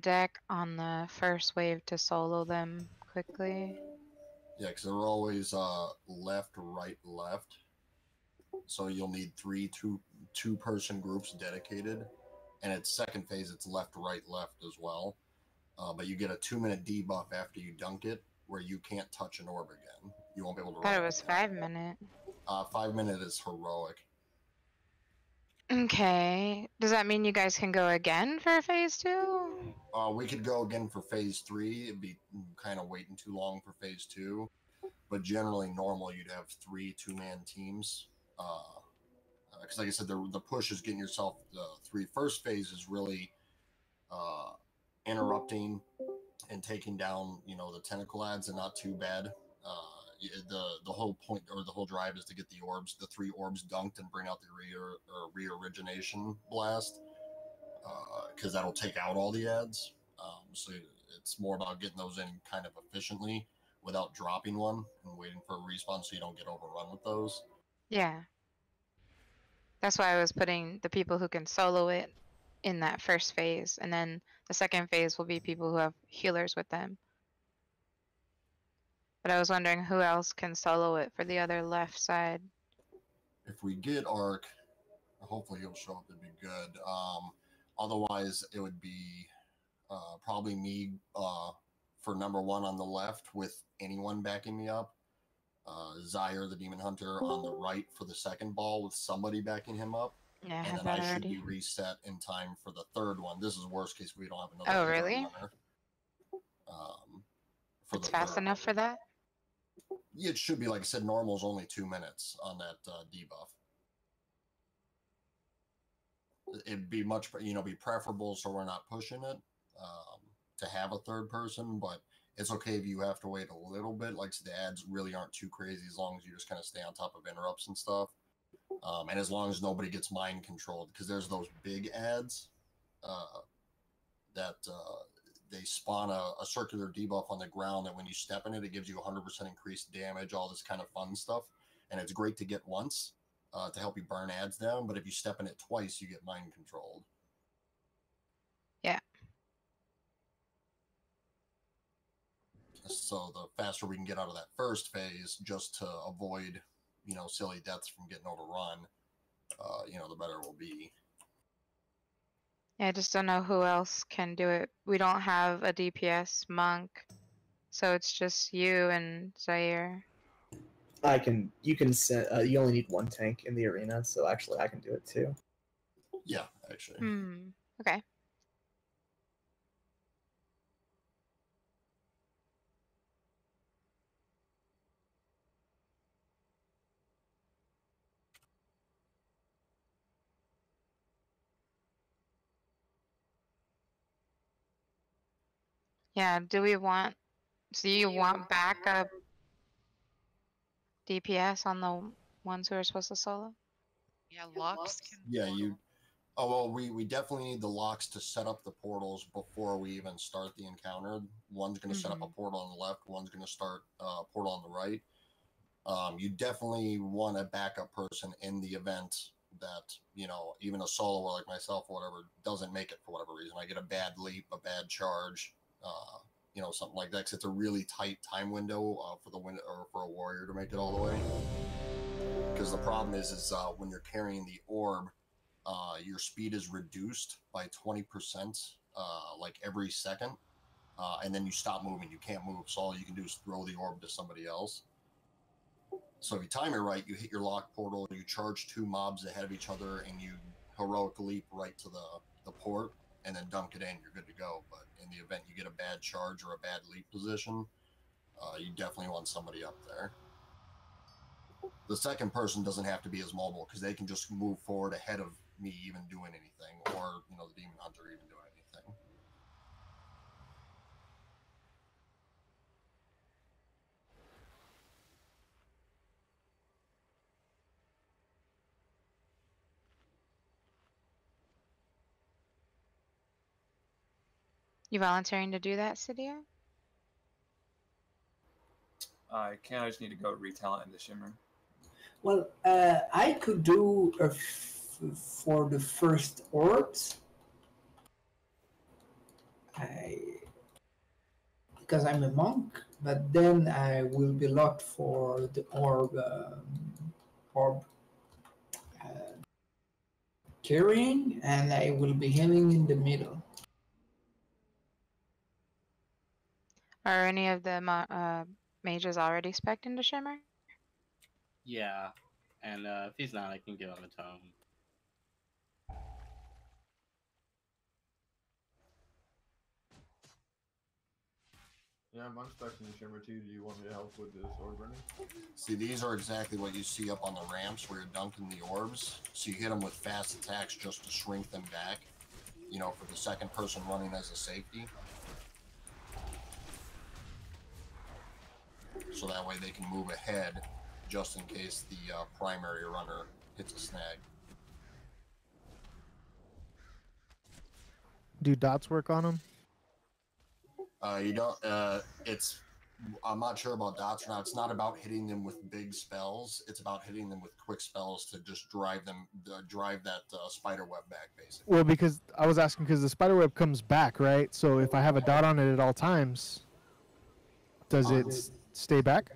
deck on the first wave to solo them quickly. Yeah, because they're always left, right, left. So you'll need three two-person groups dedicated. And its second phase, it's left, right, left as well. But you get a 2-minute debuff after you dunk it, where you can't touch an orb again. You won't be able to I run thought it it was again. 5-minute. 5-minute is heroic. Okay. Does that mean you guys can go again for phase 2? We could go again for phase 3. It'd be kind of waiting too long for phase 2. But generally, normal, you'd have 3 2-man teams. Because like I said, the push is getting yourself the 3 first phase is really interrupting and taking down, the tentacle ads, and not too bad. The whole point or the whole drive is to get the 3 orbs dunked and bring out the re-origination blast, because that'll take out all the ads. So it's more about getting those in kind of efficiently without dropping one and waiting for a respawn so you don't get overrun with those. Yeah. That's why I was putting the people who can solo it in that first phase, and then the second phase will be people who have healers with them. But I was wondering who else can solo it for the other left side. If we get Arc, hopefully he'll show up. It'd be good. Otherwise, it would be probably me for number 1 on the left with anyone backing me up. Zyre, the Demon Hunter, on the right for the second ball with somebody backing him up. Yeah, I and have then that I already. should be reset in time for the third one. This is worst case if we don't have another. Oh, really? Runner. It's fast enough for that? Yeah, it should be. Like I said, normal is only 2 minutes on that debuff. It'd be much, be preferable so we're not pushing it to have a third person, but it's okay if you have to wait a little bit. Like, so the ads really aren't too crazy as long as you just kind of stay on top of interrupts and stuff. And as long as nobody gets mind controlled, because there's those big ads that they spawn a circular debuff on the ground that when you step in it, it gives you 100% increased damage, all this kind of fun stuff. And it's great to get once to help you burn ads down, but if you step in it twice, you get mind controlled. Yeah. So the faster we can get out of that first phase, just to avoid, silly deaths from getting overrun, the better it will be. Yeah, I just don't know who else can do it. We don't have a DPS monk, so it's just you and Zaire. You can set, you only need 1 tank in the arena, so actually I can do it too. Yeah, actually. Okay. Yeah, do you want backup DPS on the ones who are supposed to solo? Yeah, locks can. Yeah, you. Oh well, we definitely need the locks to set up the portals before we even start the encounter. One's going to set up a portal on the left. One's going to start a portal on the right. You definitely want a backup person in the event that even a soloer like myself or whatever doesn't make it for whatever reason. I get a bad leap, a bad charge, something like that. Because it's a really tight time window for the or for a warrior to make it all the way. Because the problem is when you're carrying the orb, your speed is reduced by 20%, like every second, and then you stop moving. You can't move, so all you can do is throw the orb to somebody else. So if you time it right, you hit your lock portal, you charge 2 mobs ahead of each other, and you heroic leap right to the port, and then dunk it in. You're good to go. But in the event you get a bad charge or a bad leap position, you definitely want somebody up there. The second person doesn't have to be as mobile because they can just move forward ahead of me even doing anything, or the Demon Hunter even doing anything. You volunteering to do that, Cydia? I can't. I just need to go retalent in the Shimmer. Well, I could do for the first orbs. because I'm a monk, but then I will be locked for the orb uh, carrying, and I will be healing in the middle. Are any of the mages already spec'd into Shimmer? Yeah, and if he's not, I can give him a tome. Yeah, I'm unstuck in the Shimmer too. Do you want me to help with this orb running? See, these are exactly what you see up on the ramps where you're dunking the orbs. So you hit them with fast attacks just to shrink them back, you know, for the second person running as a safety. So that way they can move ahead just in case the primary runner hits a snag. Do dots work on them? You don't, I'm not sure about dots or not. It's not about hitting them with big spells. It's about hitting them with quick spells to just drive them, drive that spider web back, basically. Well, because I was asking because the spider web comes back, right? So if I have a dot on it at all times, does it stay back?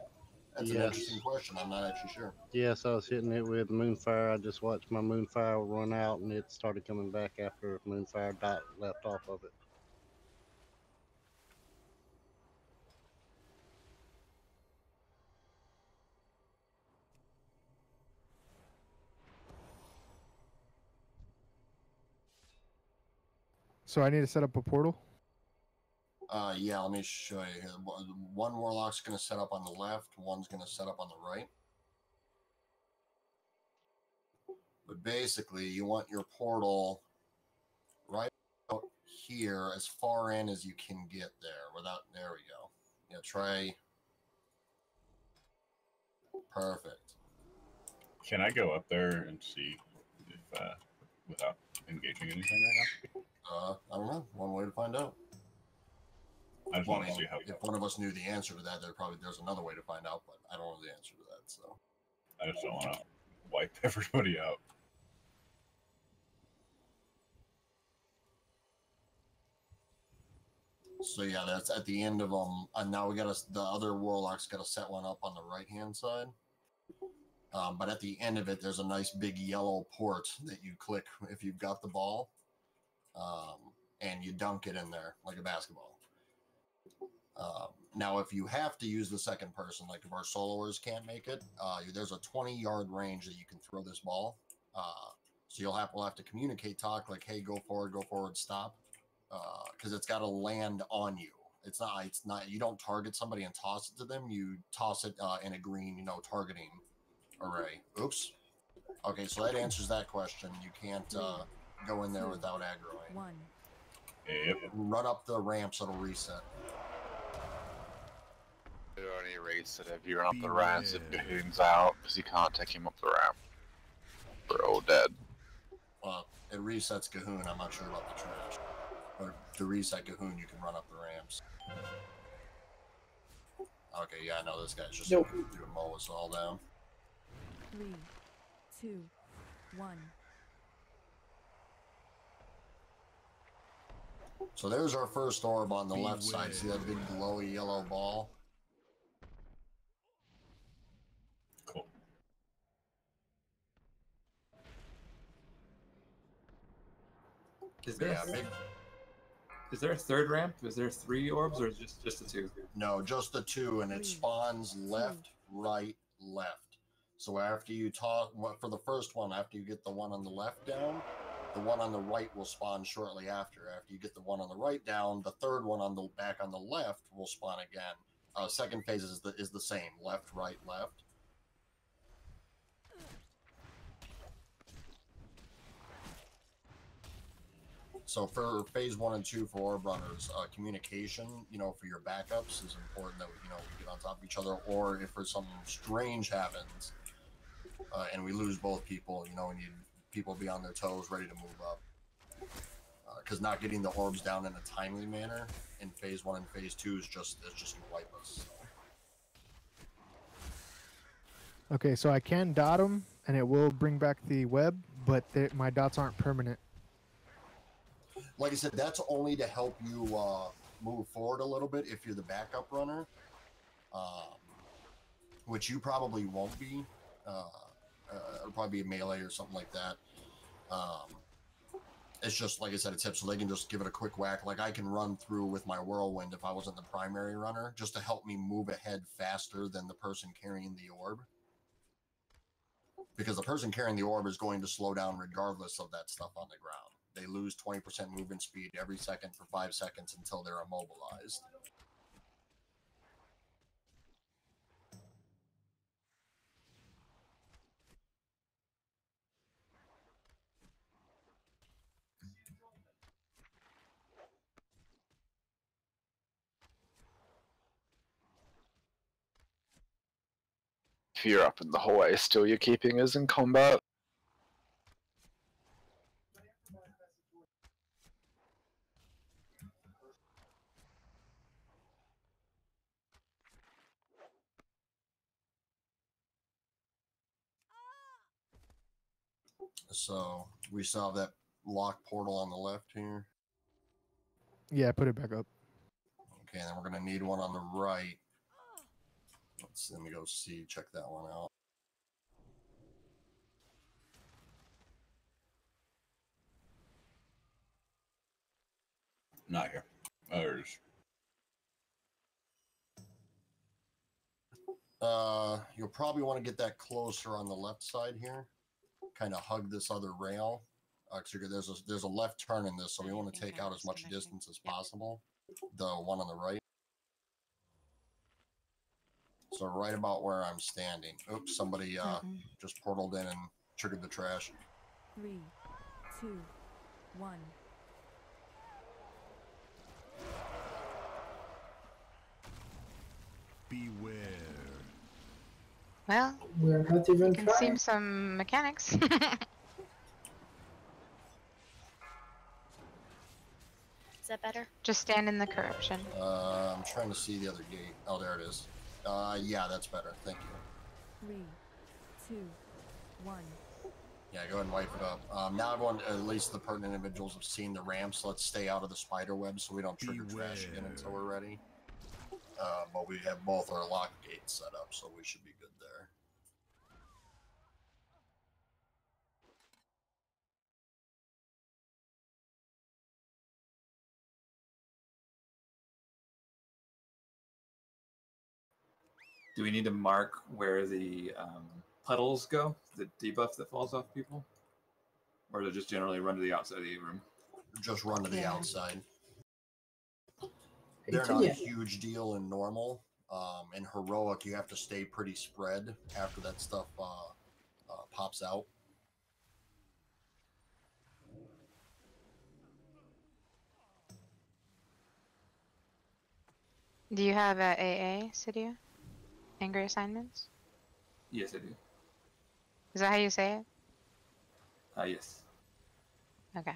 That's an interesting question. I'm not actually sure. Yes, I was hitting it with Moonfire. I just watched my Moonfire run out, and it started coming back after Moonfire dot left off of it. So I need to set up a portal? Yeah, let me show you here. One warlock's going to set up on the left, one's going to set up on the right. But basically, you want your portal right out here, as far in as you can get there. There we go. Yeah, try. Perfect. Can I go up there and see if, without engaging anything right now? I don't know. One way to find out. I just want to see how. If one of us knew the answer to that, there's another way to find out, but I don't know the answer to that. So I just don't want to wipe everybody out. So yeah, that's at the end of them. And now the other warlock's got to set one up on the right hand side. But at the end of it, there's a nice big yellow port that you click if you've got the ball, and you dunk it in there like a basketball. Now, if you have to use the second person, like if our soloers can't make it, there's a 20-yard range that you can throw this ball. So we'll have to communicate, talk like, hey, go forward, stop. Because it's got to land on you. It's not. You don't target somebody and toss it to them. You toss it in a green, targeting array. Oops. Okay, so that answers that question. You can't go in there without aggroing. Yep. Run up the ramps. It'll reset. It already erased it. If you run up the ramps, if Gahoon's out, because you can't take him up the ramp. We're all dead. Well, it resets Gahoon. I'm not sure about the trash. But to reset Gahoon, you can run up the ramps. Okay, yeah, I know this guy's just going to mow us all down. 3, 2, 1. So there's our first orb on the left side. See that big glowy yellow ball? Cool. Is there a third ramp? Is there 3 orbs, or is it just the 2? No, just the 2, and it spawns left, right, left. So after you for the first one, after you get the one on the left down, the one on the right will spawn shortly after. After you get the one on the right down, the third one back on the left will spawn again. Second phase is the same: left, right, left. So for phase 1 and 2 for orb runners, communication, for your backups is important that we get on top of each other. Or if there's something strange happens, and we lose both people, we need people to be on their toes, ready to move up. Because not getting the orbs down in a timely manner in phase 1 and phase 2 is just gonna wipe us. So. Okay, so I can dot them, and it will bring back the web, but my dots aren't permanent. Like I said, that's only to help you move forward a little bit if you're the backup runner, which you probably won't be. It'll probably be a melee or something like that. It's just, like I said, a tip, so they can just give it a quick whack. Like, I can run through with my whirlwind if I wasn't the primary runner, just to help me move ahead faster than the person carrying the orb. Because the person carrying the orb is going to slow down regardless of that stuff on the ground. They lose 20% movement speed every second for 5 seconds until they're immobilized. If you're up in the hallway, still you're keeping us in combat. So, we still have that locked portal on the left here. Yeah, put it back up. Okay, then we're going to need one on the right. Let me go check that one out. Not here. Others. You'll probably want to get that closer on the left side here. Kind of hug this other rail. There's a left turn in this, so we want to take out as much distance as possible. The one on the right. So right about where I'm standing. Oops, somebody just portaled in and triggered the trash. 3, 2, 1. Beware. Well, We're not even you can trying. seem some mechanics. Is that better? Just stand in the corruption. I'm trying to see the other gate. Oh, there it is. Yeah, that's better. Thank you. 3, 2, 1. Yeah, go ahead and wipe it up. Now everyone, at least the pertinent individuals, have seen the ramps. Let's stay out of the spider web so we don't trigger trash again until we're ready. But we have both our lock gates set up, so we should be good there. Do we need to mark where the puddles go? The debuff that falls off people? Or does it just generally run to the outside of the room? Just run to the outside. Hey, They're not a Tunya. huge deal in normal. In heroic, you have to stay pretty spread after that stuff pops out. Do you have AA, Cydia? Angry assignments? Yes, I do. Is that how you say it? Yes. Okay.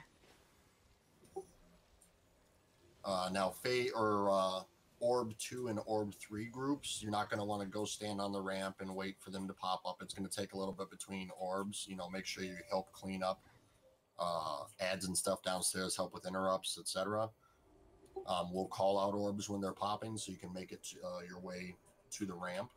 Now, Fate or Orb 2 and Orb 3 groups, you're not going to want to go stand on the ramp and wait for them to pop up. It's going to take a little bit between orbs. You know, make sure you help clean up ads and stuff downstairs, help with interrupts, etc. We'll call out orbs when they're popping so you can make it your way to the ramp.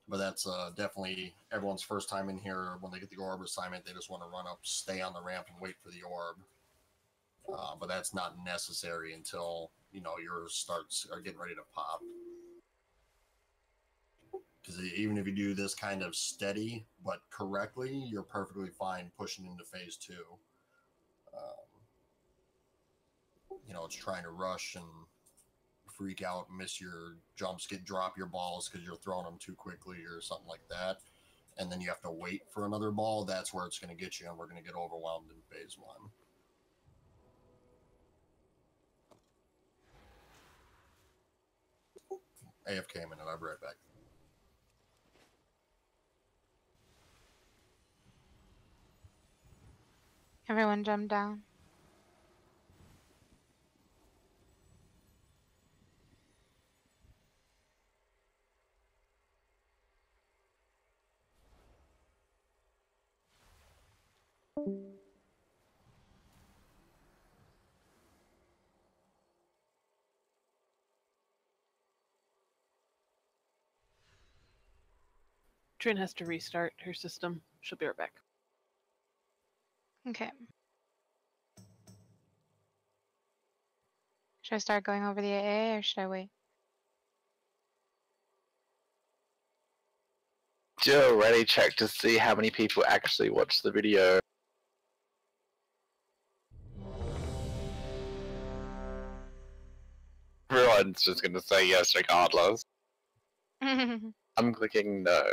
But that's definitely everyone's first time in here. When they get the orb assignment, they just want to run up, stay on the ramp, and wait for the orb. But that's not necessary until, you know, yours starts are getting ready to pop. Because even if you do this kind of steady but correctly, you're perfectly fine pushing into phase 2. You know, it's trying to rush and freak out, miss your jumps, drop your balls because you're throwing them too quickly or something like that. And then you have to wait for another ball. That's where it's going to get you, and we're going to get overwhelmed in phase 1. AFK a minute, I'll be right back. Everyone jump down. Trin has to restart her system. She'll be right back. Okay. Should I start going over the AA or should I wait? Do a ready check to see how many people actually watch the video. Everyone's just gonna say yes regardless. I'm clicking no.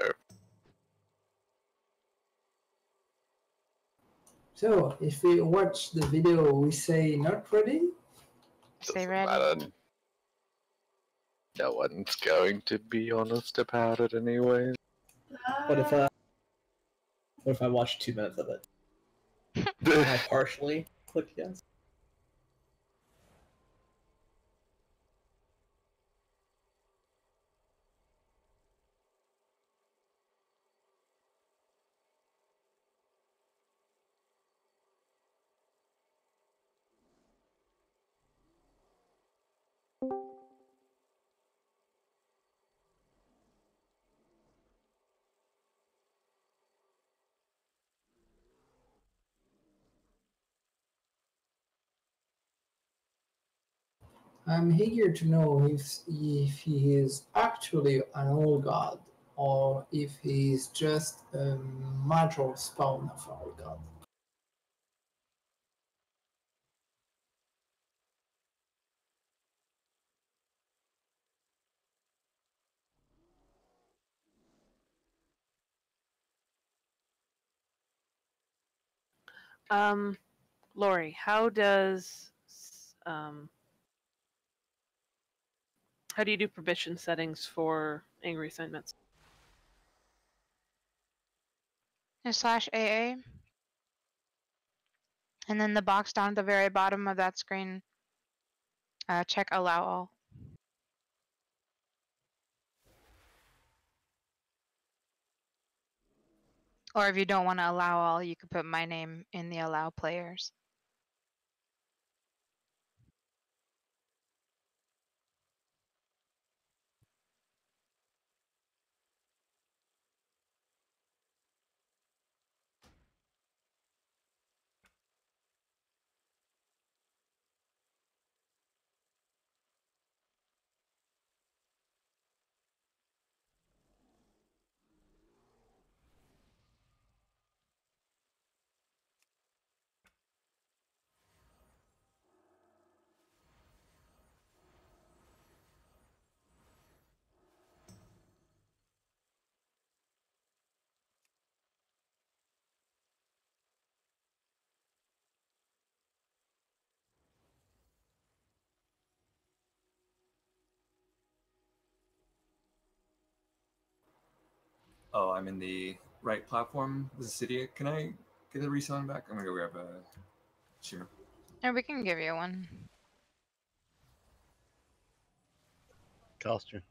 So, if we watch the video, we say not ready? Say ready. Matter. No one's going to be honest about it anyway. What if I watch 2 minutes of it? Can I partially click yes? I'm eager to know if he is actually an old god, or if he is just a major spawn of our god. Lori, how do you do permission settings for angry assignments? /AA. And then the box down at the very bottom of that screen, check allow all. Or if you don't want to allow all, you could put my name in the allow players. Oh, I'm in the right platform. This is Cydia. Can I get a resummon back? I'm gonna go grab a shimmer. Or we can give you one. Cost you.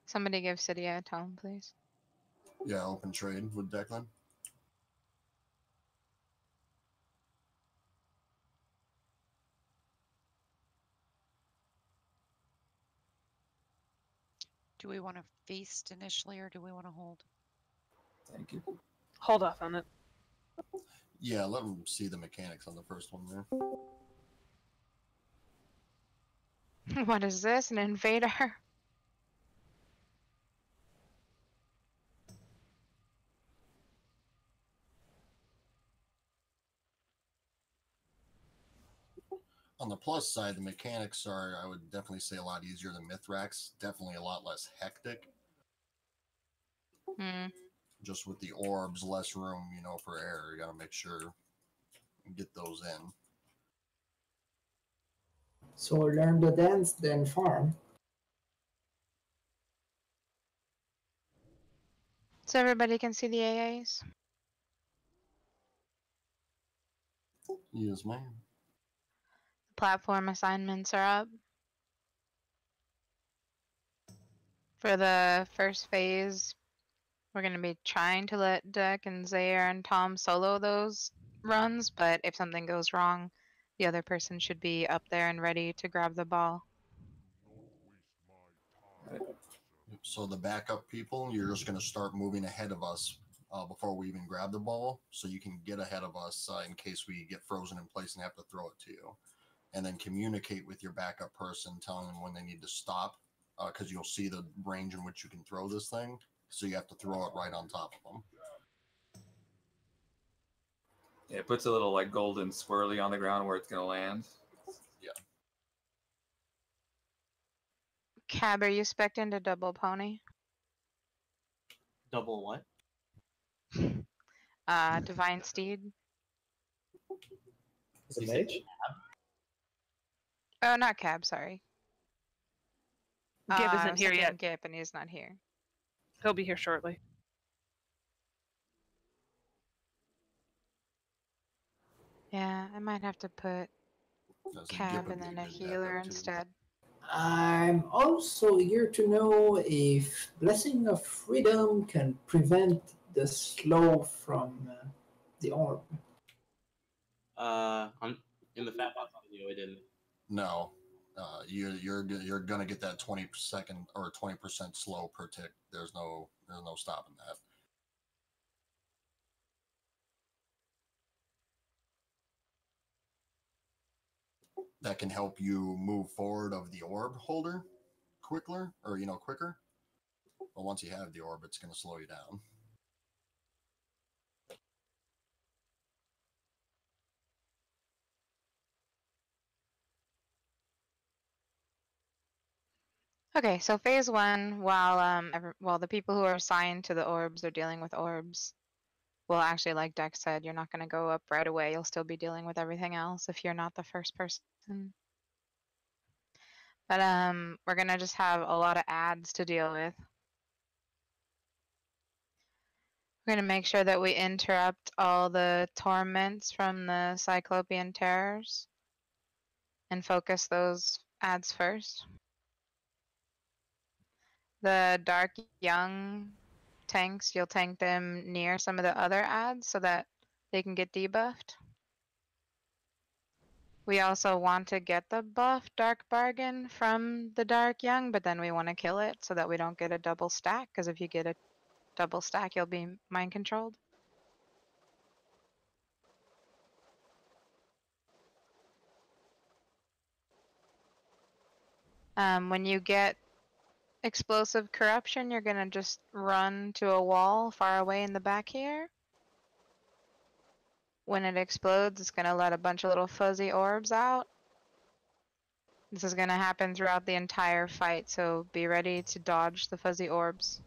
Somebody give Cydia a tone, please. Yeah, open trade with Declan. Do we want to feast initially, or do we want to hold? Thank you. Hold off on it. Yeah, let them see the mechanics on the first one there. What is this? An invader? On the plus side, the mechanics are, I would definitely say, a lot easier than Mithrax. Definitely a lot less hectic. Just with the orbs, less room, for error. You gotta make sure you get those in. So learn the dance, then farm. So everybody can see the AAs? Yes, ma'am. Platform assignments are up. For the first phase, we're going to be trying to let Deck and Zaire and Tom solo those runs, but if something goes wrong, the other person should be up there and ready to grab the ball. So the backup people, you're just going to start moving ahead of us before we even grab the ball, so you can get ahead of us in case we get frozen in place and have to throw it to you. And then communicate with your backup person, telling them when they need to stop, because you'll see the range in which you can throw this thing, so you have to throw it right on top of them. Yeah, it puts a little like golden swirly on the ground where it's gonna land. Yeah. Cab, are you expecting to double pony? Double what? Divine Steed. Is it mage? Oh, not Cab, sorry. Gib I isn't was here thinking yet. Gip, and he's not here. He'll be here shortly. Yeah, I might have to put That's Cab and then a healer instead. I'm also eager to know if Blessing of Freedom can prevent the slow from the orb. In the Fat Box video, it didn't. No. You're gonna get that 20-second or 20% slow per tick. There's no stopping that. That can help you move forward of the orb holder quicker. But once you have the orb, it's gonna slow you down. Okay, so phase one, while the people who are assigned to the orbs are dealing with orbs, well, actually, like Dex said, you're not going to go up right away. You'll still be dealing with everything else if you're not the first person. But we're going to just have a lot of ads to deal with. We're going to make sure that we interrupt all the torments from the Cyclopean terrors and focus those ads first. The Dark Young tanks, you'll tank them near some of the other ads so that they can get debuffed. We also want to get the buff Dark Bargain from the Dark Young, but then we want to kill it so that we don't get a double stack, because if you get a double stack, you'll be mind controlled. When you get explosive corruption, you're going to just run to a wall far away in the back here. When it explodes, it's going to let a bunch of little fuzzy orbs out. This is going to happen throughout the entire fight, so be ready to dodge the fuzzy orbs.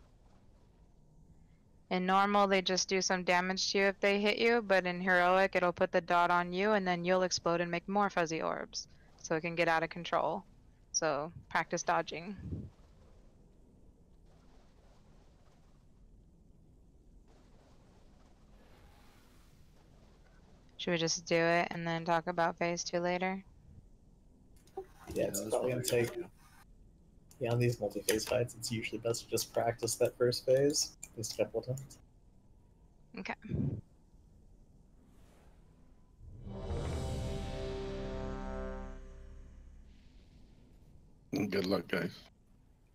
In normal, they just do some damage to you if they hit you, but in heroic, it'll put the dot on you, and then you'll explode and make more fuzzy orbs, so it can get out of control. So practice dodging. Should we just do it and then talk about phase 2 later? Yeah, it's probably gonna take. Yeah, on these multi-phase fights, it's usually best to just practice that first phase just a couple of times. Okay. Good luck, guys.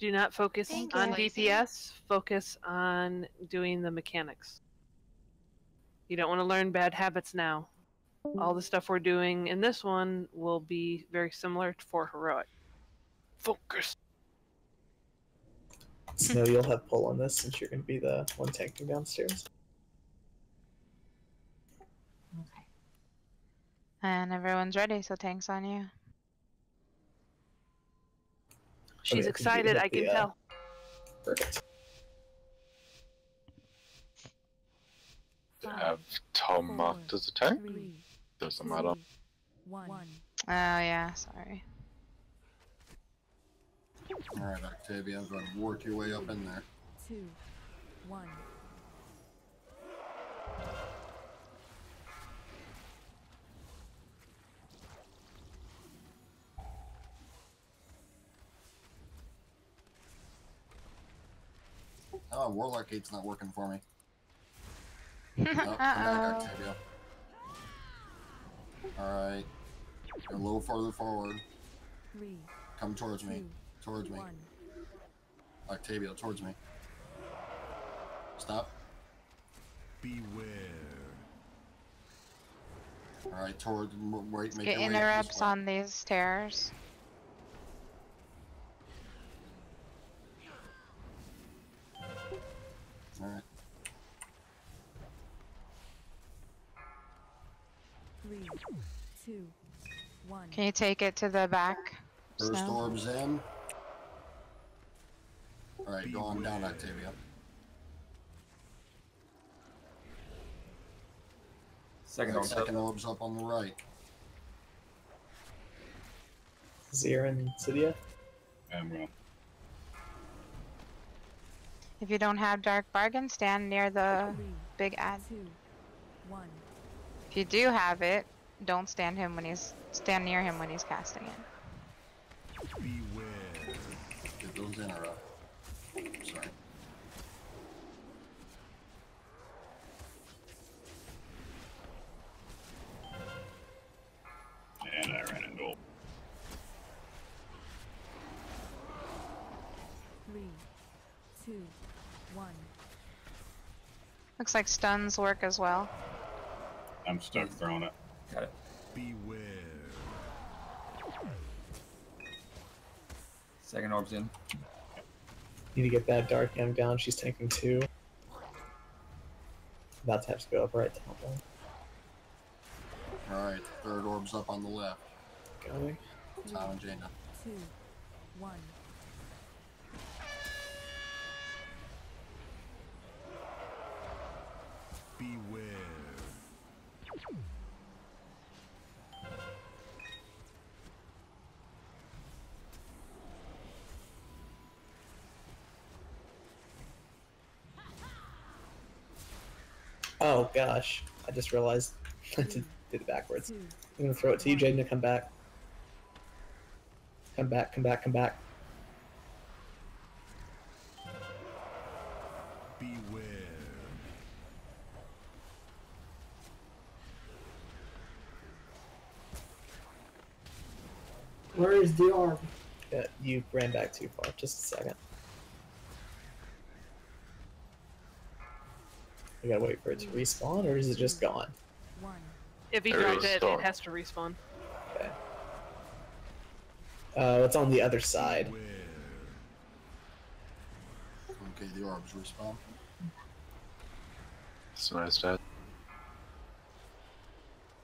Do not focus Thank you, on Lacey. DPS. Focus on doing the mechanics. You don't want to learn bad habits now. All the stuff we're doing in this one will be very similar for heroic. Focus. Snow, you'll have pull on this since you're going to be the one tanking downstairs. Okay. And everyone's ready, so tanks on you. She's Okay, excited, I can tell. Perfect. Have Tom marked as a tank? Doesn't matter. 1. Oh yeah, sorry. Alright, Octavia, go ahead and work your way up in there. 2. 1. Oh, Warlock Gate's not working for me. Oh, come back, Octavia. Alright. Go a little farther forward. 3. Come towards me. Towards me. 1. Octavia, towards me. Stop. Beware. All right, toward right. Make Get your way this interrupts way. on these stairs. All right. 3, 2, 1. Can you take it to the back? First Snow? orb's in. All right, go on down, Octavia. Second orb's up on the right. Zir and Cydia? I'm going. If you don't have Dark Bargain, stand near the 3, big ad. 2, 1. If you do have it, don't stand stand near him when he's casting it. Beware. Get those interrupt. Sorry. And I ran into goal. 3, 2, 1. Looks like stuns work as well. I'm stuck throwing it. Got it. Beware. Second orb's in. Need to get that Dark Young down. She's tanking 2. About to have to go up right top one. All right, third orb's up on the left. Going. Tom and Jaina. 2, 1. Beware. Oh gosh, I just realized I did it backwards. I'm gonna throw it to you, Jaden, to come back. Come back, come back, come back. Beware. Where is the orb? Yeah, you ran back too far. Just a second. We gotta wait for it to respawn, or is it just gone? 1. If he There dropped is it, storm. it has to respawn. Okay. It's on the other side. Okay, the orbs respawn. Somebody's dead.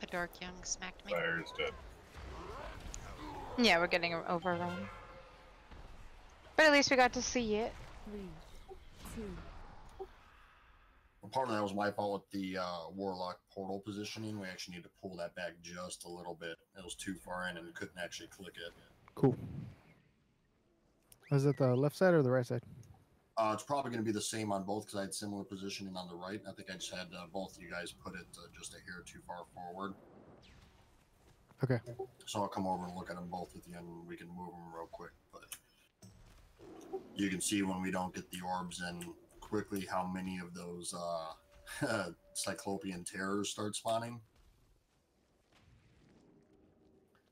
The Dark Young smacked me. Fire's dead. Yeah, we're getting overrun. But at least we got to see it. 3, 2. Well, part of that was my fault with the Warlock portal positioning. We actually need to pull that back just a little bit. It was too far in and we couldn't actually click it. Cool. Was it the left side or the right side? It's probably going to be the same on both because I had similar positioning on the right. I think I just had both you guys put it just a hair too far forward. Okay. So I'll come over and look at them both with you and we can move them real quick. But you can see when we don't get the orbs in quickly how many of those Cyclopean terrors start spawning.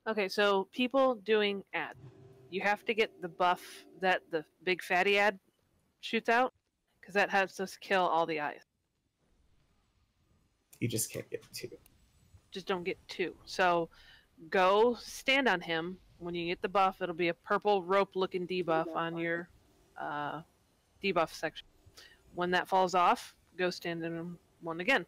Okay, so people doing ad. You have to get the buff that the big fatty ad shoots out, because that helps us kill all the eyes. You just can't get 2. Just don't get 2. So go stand on him. When you get the buff, it'll be a purple rope-looking debuff on your debuff section. When that falls off, go stand in one again.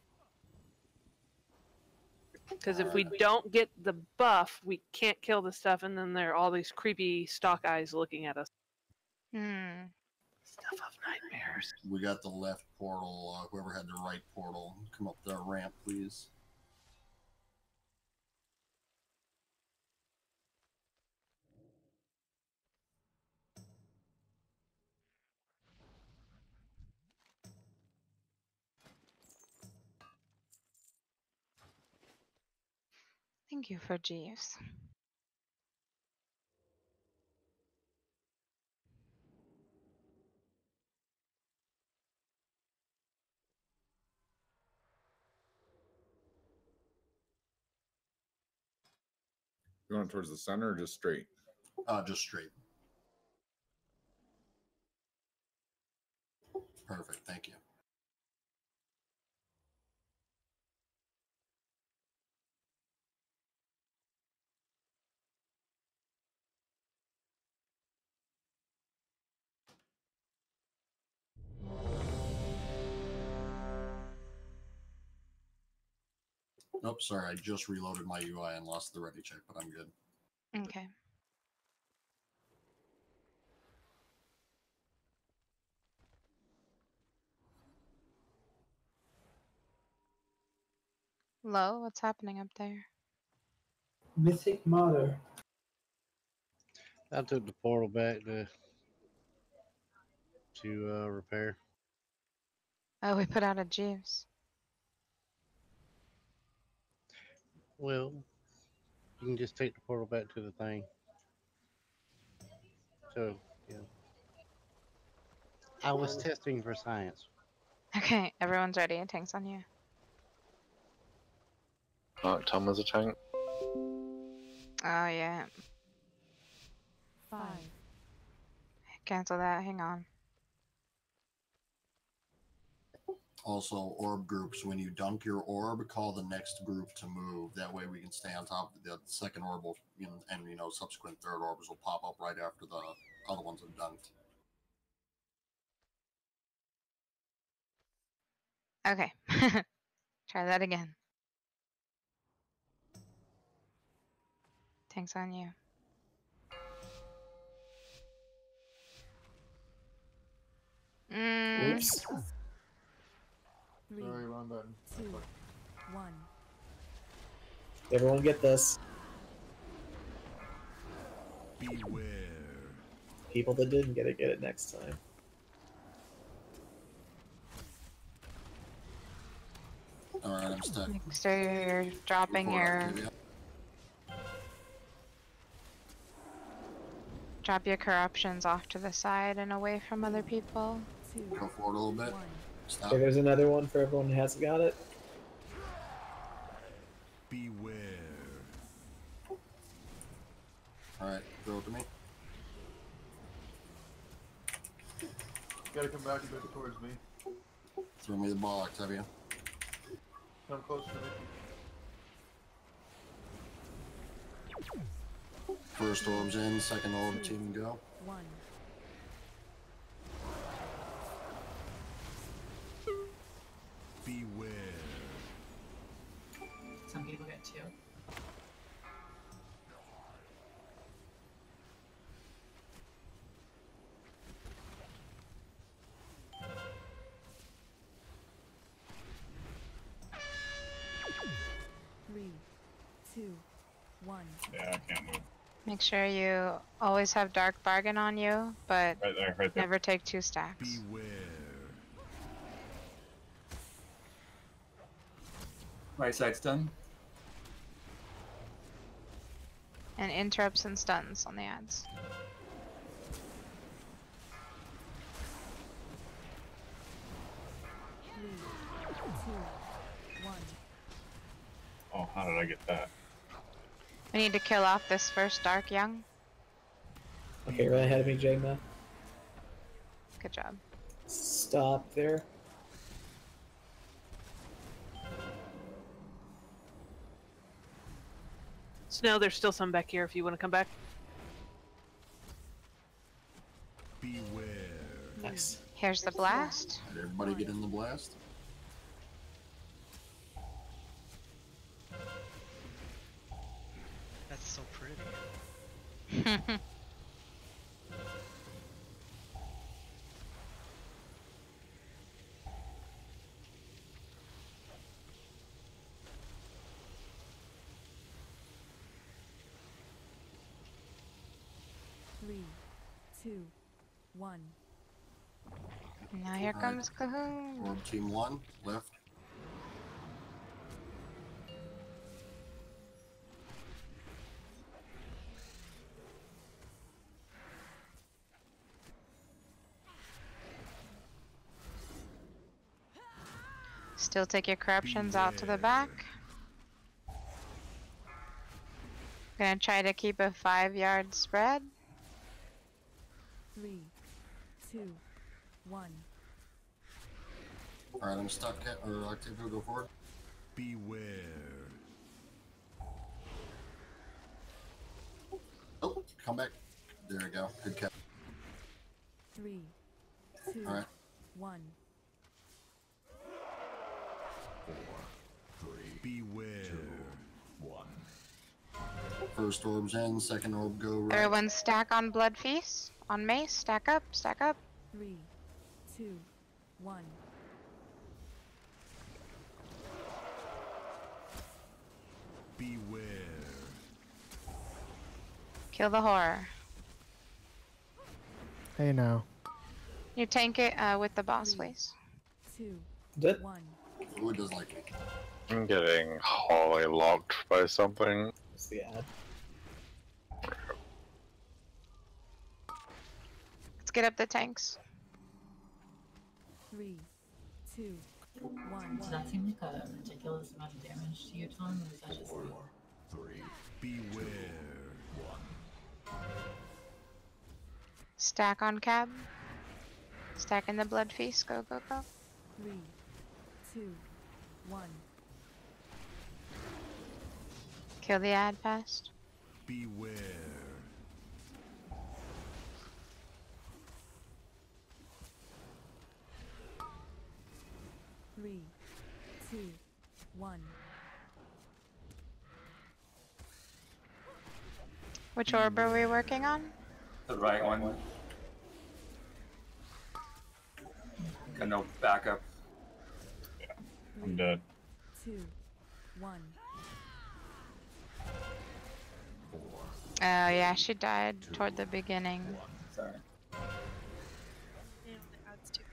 Because if we don't get the buff, we can't kill the stuff, and then there are all these creepy stalk eyes looking at us. Hmm. Stuff of nightmares. We got the left portal. Whoever had the right portal, come up the ramp, please. Thank you for Jeeves. Going towards the center or just straight? Just straight. Perfect. Thank you. Nope, sorry, I just reloaded my UI and lost the ready check, but I'm good. Okay. Lo, what's happening up there? Mythic Mother. I took the portal back to repair. Oh, we put out a Jeeves. Well, you can just take the portal back to the thing. So, yeah. I was testing for science. Okay, everyone's ready. It tanks on you. Tom has a tank. Oh, yeah. 5, Cancel that. Hang on. Also, orb groups. When you dunk your orb, call the next group to move. That way we can stay on top of the second orb will, and subsequent third orbs will pop up right after the other ones have dunked. Okay. Try that again. Tanks on you. Oops. 3, Sorry, wrong button. 2, 1. Everyone get this. Beware. People that didn't get it next time. Alright, I'm stuck. Make sure you're dropping drop your corruptions off to the side and away from other people. Go forward a little bit. Stop. Okay, there's another one for everyone who hasn't got it. Beware. Alright, throw it to me. You gotta come back a bit towards me. Throw me the ball, Octavia. Come closer to me. First orb's in, second orb team go. 1. Beware. Some people get 2. Three, 2, 1. Yeah, I can't move. Make sure you always have Dark Bargain on you, but Right there, right there. never take 2 stacks. Beware. Right side's done. And interrupts and stuns on the ads. Three, 2, 1. Oh, how did I get that? We need to kill off this first Dark Young. Okay, right ahead of me, Jagma. Good job. Stop there. Snow, there's still some back here if you want to come back. Beware. Nice. Here's the blast. Did everybody get in the blast? That's so pretty. Three, 2, 1. Now here Alright. comes Cahoon. Orb team 1, left. Still take your corruptions out to the back. Gonna try to keep a 5-yard spread. 3, 2, 1. Alright, I'm stuck. Or Octavio, go forward. Beware. Oh, come back. There we go. Good catch. 3, 2, Alright. 1. 4, 3, beware. 2, 1. First orb's in, second orb go right. Everyone stack on Blood Feast. On Mace, stack up, stack up. 3, 2, 1. Beware. Kill the horror. Hey now. You tank it with the boss, please. 2, Did? 1. Ooh, it does like it. I'm getting wholly locked by something. What's the ad? Let's get up the tanks. 3, 2, 1. Does that seem like a ridiculous amount of damage to you, Tom, or is that just 4, 3, beware. 1. Stack on cab. Stack in the Blood Feast. Go, go, go. 3, 2, 1. Kill the ad fast. Beware. 3, 2, 1. Which orb are we working on? The right one. Got no backup. I'm dead. 2, 1. Oh yeah, she died toward the beginning. Sorry.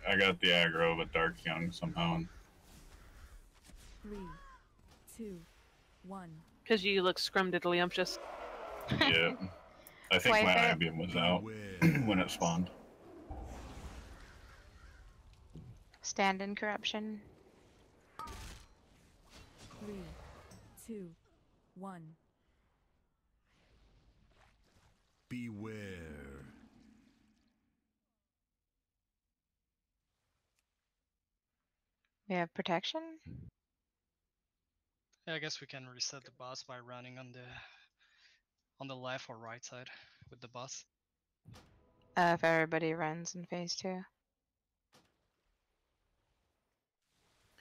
I got the aggro, but Dark's young somehow. 3, 2, 1. Because you look scrumdiddlyumptious. Yeah. I think Wipe my it. Ibium was out when it spawned. Stand in corruption. 3, 2, 1. Beware. We have protection. Yeah, I guess we can reset the boss by running on the left or right side with the boss. If everybody runs in phase 2.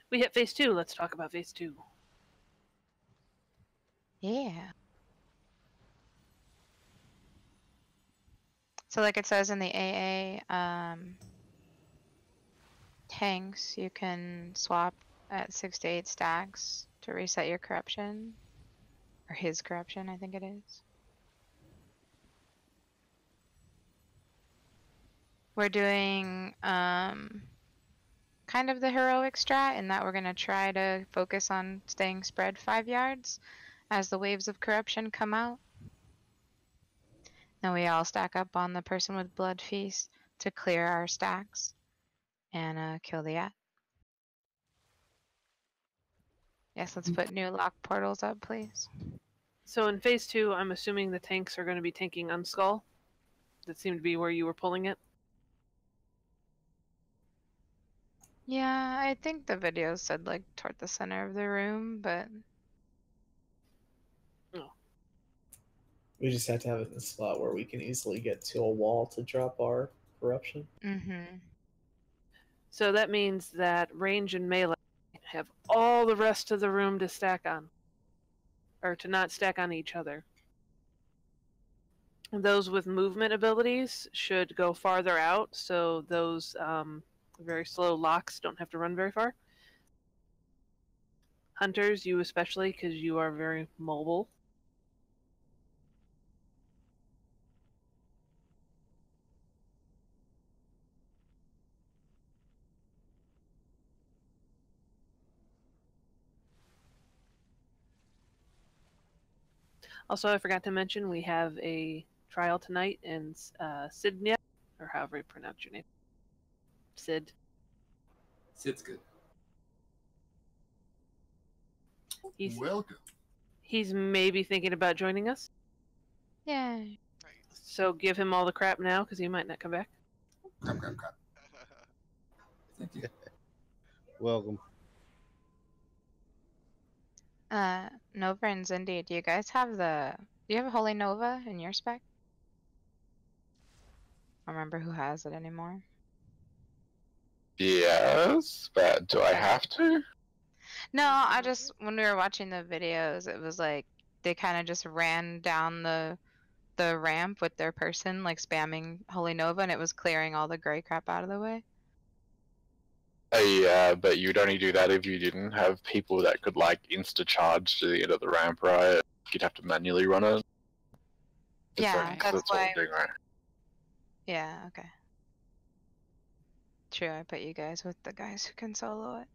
We hit phase 2. Let's talk about phase 2. Yeah. So like it says in the AA tanks, you can swap at 6 to 8 stacks to reset your corruption. Or his corruption, I think it is. We're doing kind of the heroic strat in that we're going to try to focus on staying spread 5 yards as the waves of corruption come out. Then we all stack up on the person with Blood Feast to clear our stacks and kill the at. Yes, let's put new lock portals up, please. So in phase 2, I'm assuming the tanks are going to be tanking Unskull. That seemed to be where you were pulling it. Yeah, I think the video said like toward the center of the room, but We just have to have it in a spot where we can easily get to a wall to drop our corruption. So that means that range and melee have all the rest of the room to stack on. Or to not stack on each other. Those with movement abilities should go farther out, so those very slow locks don't have to run very far. Hunters, you especially, because you are very mobile. Also, I forgot to mention we have a trial tonight in Sydney, or however you pronounce your name. Sid. Sid's good. Welcome. He's maybe thinking about joining us. yeah. So give him all the crap now, because he might not come back. Crap, crap, crap. Thank you. Welcome. Nova and Zindi, do you guys have do you have a Holy Nova in your spec? I don't remember who has it anymore. Yes, but do I have to? No, I just, when we were watching the videos, it was like they kind of just ran down the ramp with their person, like spamming Holy Nova, and it was clearing all the gray crap out of the way. Yeah, but you'd only do that if you didn't have people that could like insta-charge to the end of the ramp, right? You'd have to manually run it. Yeah, that's what why. we're doing, right? Yeah, okay. True, I put you guys with the guys who can solo it.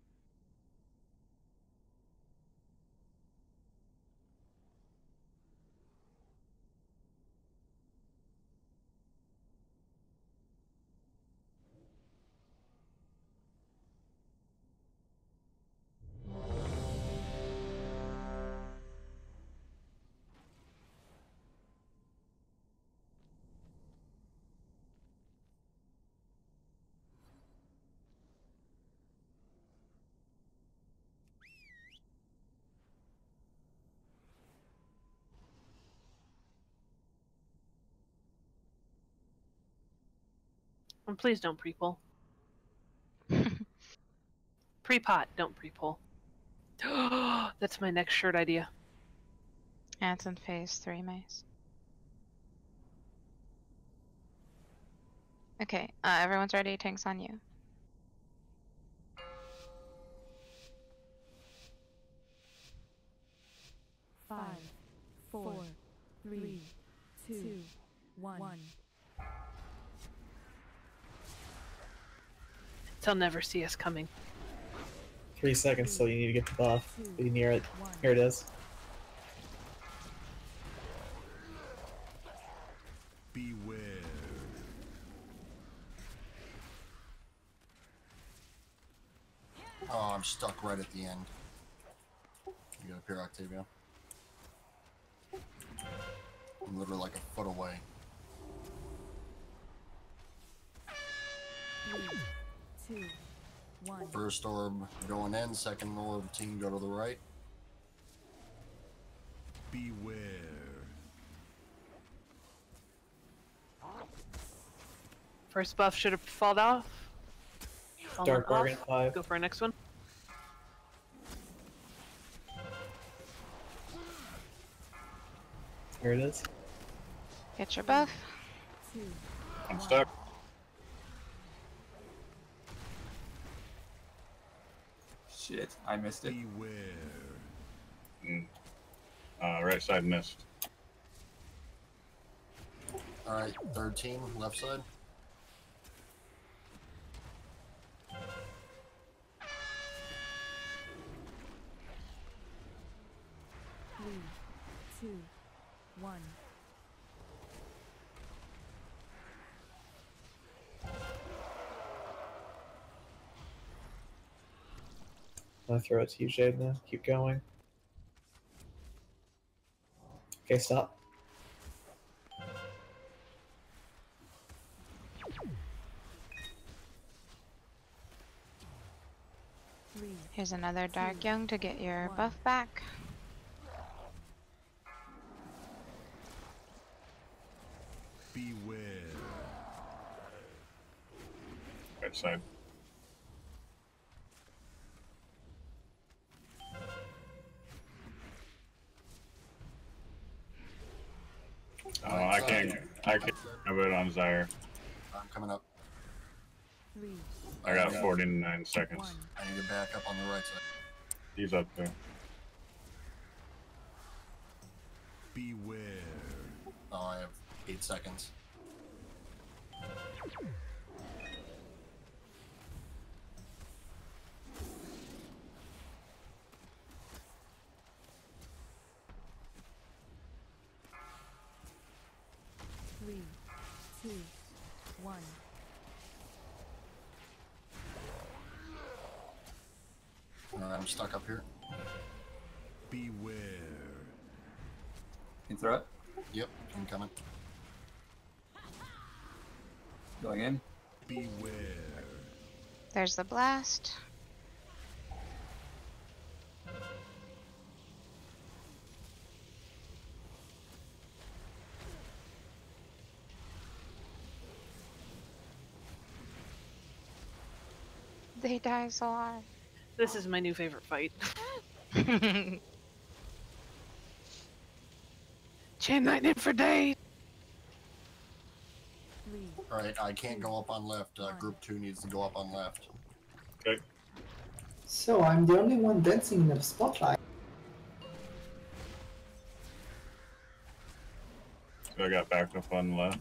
And please don't pre-pull. Pre-pot, don't pre-pull. That's my next shirt idea. Yeah, it's in phase 3, Mace. Okay, everyone's ready. Tank's on you. Five, 4, 3, 2, 1. They'll never see us coming. 3 seconds till you need to get the buff. Be near it. Here it is. Beware. Oh, I'm stuck right at the end. You got up here, Octavia. I'm literally like a foot away. 3, 2, 1. First orb going in, second orb team go to the right. Beware. First buff should have fallen off. Dark Bargain 5. Go for our next one. Here it is. Get your buff. 2, I'm stuck. Shit, I missed it. Mm. Right side missed. Alright, third team, left side. Three, 2, 1. I'll throw it to you, Jade, now. Keep going. Okay, stop. Here's another Dark Young to get your buff back. Beware. Right side. Oh, I can't have it on Zyre. I'm coming up. 3, I got 49 seconds. I need to back up on the right side. He's up there. Beware. Oh, I have 8 seconds. Three, 2, 1. Alright, I'm stuck up here. Beware. Can you throw it? Yep, I'm coming. Going in. Beware. There's the blast. they die so hard? This is my new favorite fight. Chain lightning for days. Alright, I can't go up on left. Group 2 needs to go up on left. Okay. So I'm the only one dancing in the spotlight. So I got back up on left.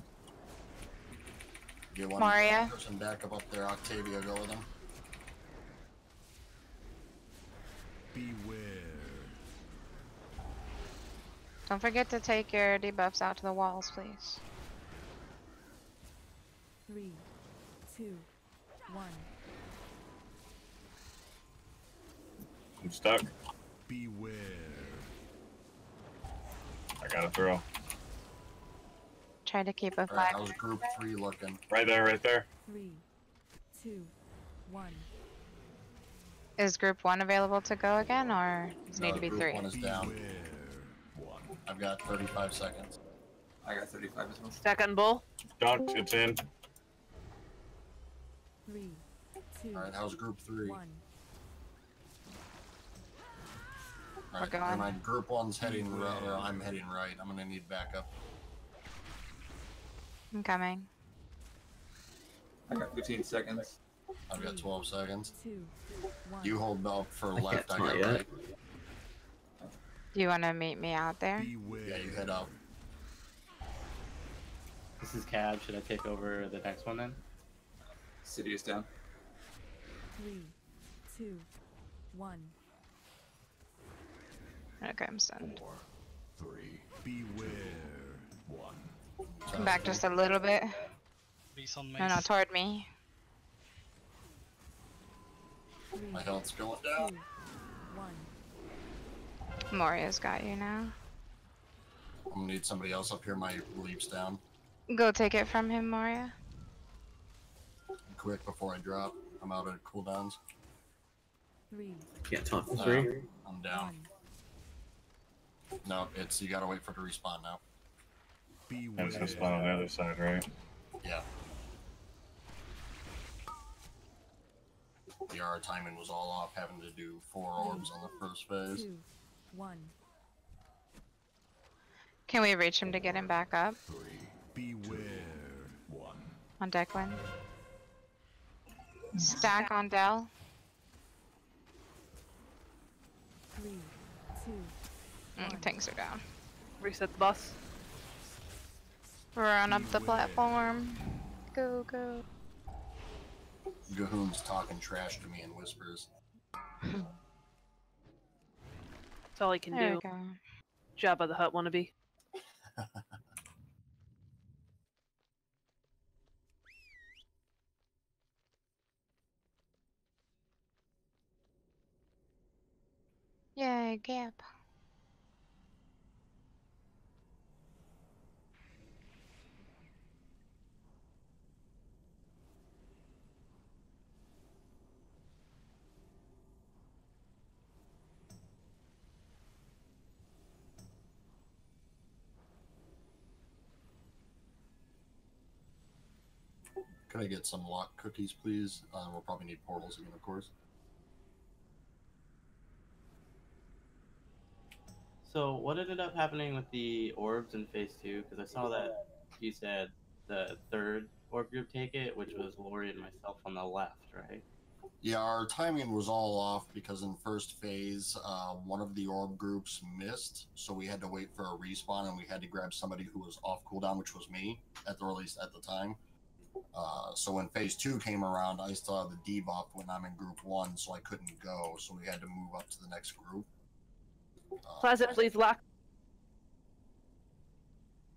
Get one Maria? person back up there. Octavia, go with him. Beware. Don't forget to take your debuffs out to the walls, please. 3, 2, 1. I'm stuck. Beware. I gotta throw. Try to keep a Alright, 5. how's group 3 looking? Right there, right there. 3, 2, 1. Is group 1 available to go again, or does it need to be group 3? 1 is down. I've got 35 seconds. I got 35 as well. Stack on bull. Don't, it's in. 3, 2, Alright, how's group 3? 1. Alright, going. never mind. Group 1's heading right, or I'm heading right. I'm gonna need backup. I'm coming. I got 15 seconds. I've got 12 seconds. 2, 1. You hold up for I left, I can't got yet. right. Do you want to meet me out there? Yeah, you head up. This is Cab. Should I take over the next one then? City is down. 3, 2, 1. Okay, I'm stunned. 3. Beware. 1. Come back just a little bit. Beast on mace. No, toward me. My health's going down. 2, 1. Moria's got you now. I'm gonna need somebody else up here. My leap's down. Go take it from him, Moria. Quick before I drop. I'm out of cooldowns. 3, Can't talk for 3. I'm down. 1. No, it's you gotta wait for it to respawn now. And it's gonna spawn on the other side, right? Yeah. Yeah, our timing was all off, having to do 4 orbs on the first phase. 2, 1. Can we reach him to get him back up? 3. Beware. 1. On Declan. Stack on Dell. 3, 2, Tanks are down. Reset the bus. Run up the platform. Go, go. Gahoon's talking trash to me in whispers. That's all he can There do. we go. Jabba the Hutt wannabe. Yay, gap. Could I get some lock cookies, please? We'll probably need portals again, of course. So what ended up happening with the orbs in phase 2? Because I saw that you said the third orb group take it, which was Lori and myself on the left, right? Yeah, our timing was all off because in first phase, one of the orb groups missed, so we had to wait for a respawn, and we had to grab somebody who was off cooldown, which was me, at the time. So when phase 2 came around, I still have the debuff when I'm in group 1, so I couldn't go, so we had to move up to the next group. Closet, please lock.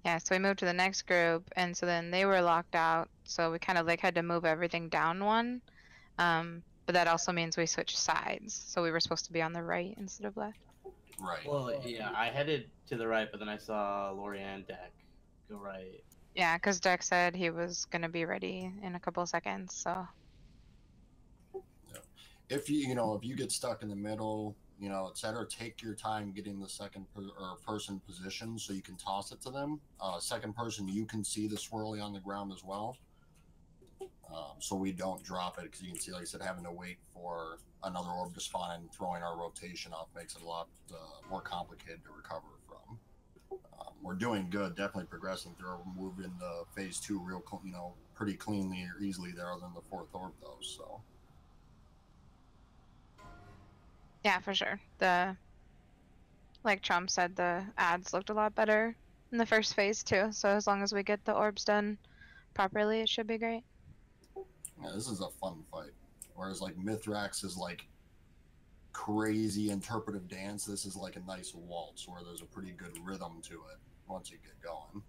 Yeah, so we moved to the next group, and so then they were locked out, so we kind of like had to move everything down one. But that also means we switched sides, so we were supposed to be on the right instead of left. Right. Well, yeah, I headed to the right, but then I saw Lori and Deck go right. Yeah, because Deck said he was gonna be ready in a couple of seconds, so. If if you get stuck in the middle, etc., take your time getting the second person position so you can toss it to them. Second person, you can see the swirly on the ground as well. so we don't drop it, because you can see, like I said, having to wait for another orb to spawn and throwing our rotation off makes it a lot more complicated to recover from. We're doing good, definitely progressing through. We're moving to phase 2 real, pretty cleanly or easily there, other than the 4th orb though. So Yeah, for sure. Like Trump said, the ads looked a lot better in the first phase too. So as long as we get the orbs done properly, it should be great. yeah, this is a fun fight. Whereas like Mithrax is like crazy interpretive dance, this is like a nice waltz where there's a pretty good rhythm to it once you get going.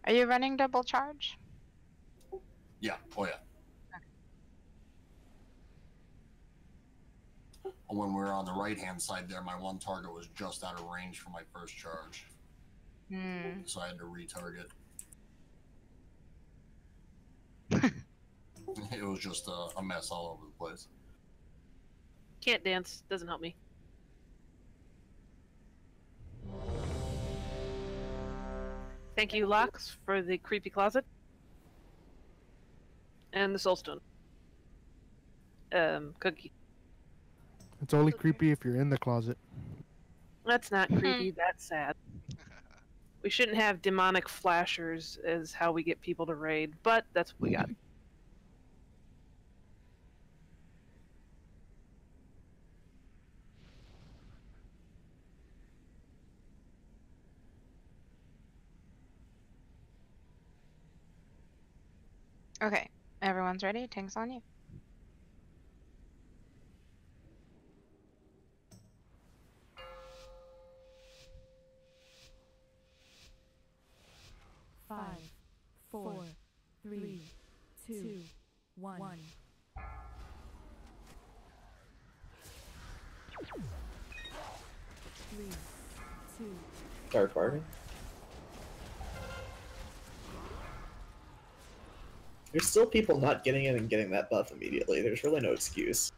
Are you running double charge? Yeah, oh yeah. When we were on the right hand side there, my one target was just out of range for my first charge. So I had to retarget. It was just a mess all over the place. Can't dance. Doesn't help me. Thank you, Locks, for the creepy closet. And the soulstone. Cookie. It's only creepy if you're in the closet. That's not creepy, that's sad. We shouldn't have demonic flashers as how we get people to raid, but that's what we got. Okay, everyone's ready. Tank's on you. Five, 4, 3, 2, 1. 3, 2. Dark Bargain. There's still people not getting it and getting that buff immediately. There's really no excuse.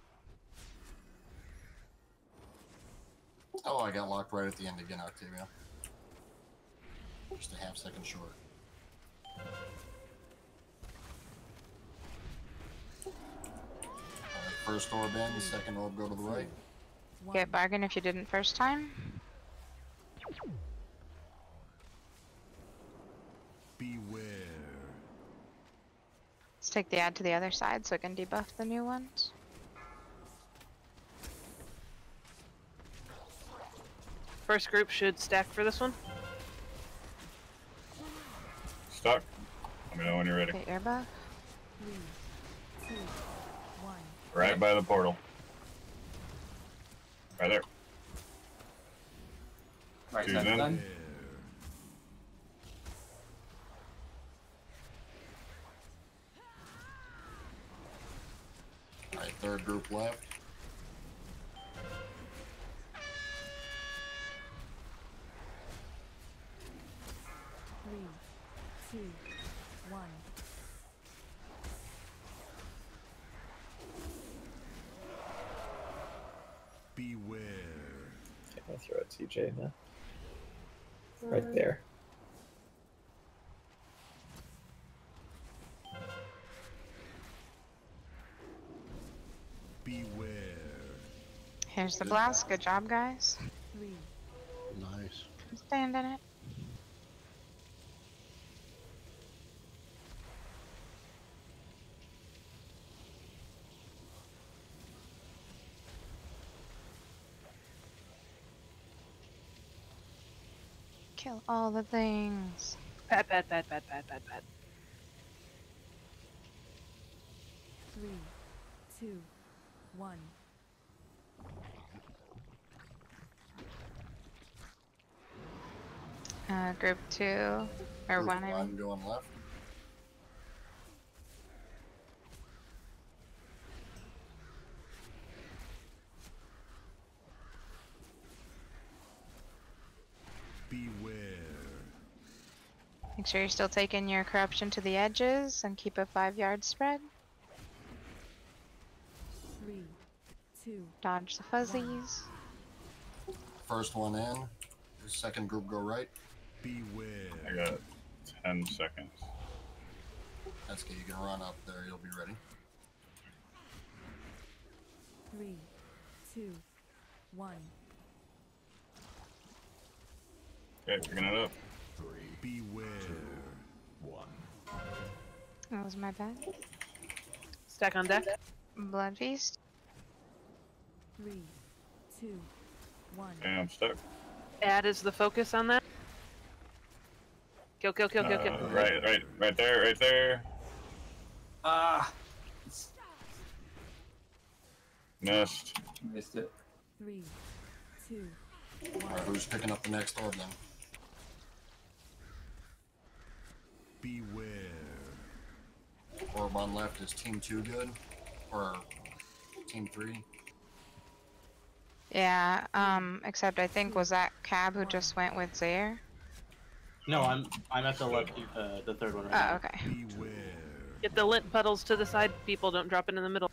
Oh, I got locked right at the end again, Octavia. Just a half-second short. Alright, first orb in, second orb go to the right. Get bargain if you didn't first time. Beware. Let's take the ad to the other side so it can debuff the new ones. First group should stack for this one. Stuck. Let me know when you're ready. Okay, air buff. 3, 2, 1. Right by the portal. Right there. Right Choose side in. done. Alright, third group left. Three, two, 1. Beware. Okay, I'll throw it to TJ now. Right there. Beware. Here's the blast. Good job, guys. 3, Nice. Stand in it. Kill all the things. Pat, pat, pat, pat, pat, pat, pat. 3, 2, 1. Group 2 or Group 1. I one mean. going left. Beware. Make sure you're still taking your corruption to the edges and keep a 5-yard spread. 3, 2. Dodge the fuzzies. First one in. Second group go right. Beware. I got 10 seconds. That's okay. You can run up there. You'll be ready. 3, 2, 1. Okay, picking it up. Beware. 1. That was my bad. Stack on deck. Blood feast. 3, 2, 1. And I'm stuck. Add is the focus on that. Kill, kill, kill, kill, kill. Right there. Ah! Missed. Missed it. 3, 2, Alright, who's picking up the next orb then? Beware. Orb on left is Team 2 good? Or Team 3? Yeah, except I think was that Cab who just went with Zaire? No, I'm at the left, the third one right now. Oh, okay. Beware. Get the lint puddles to the side, people. Don't drop it in the middle.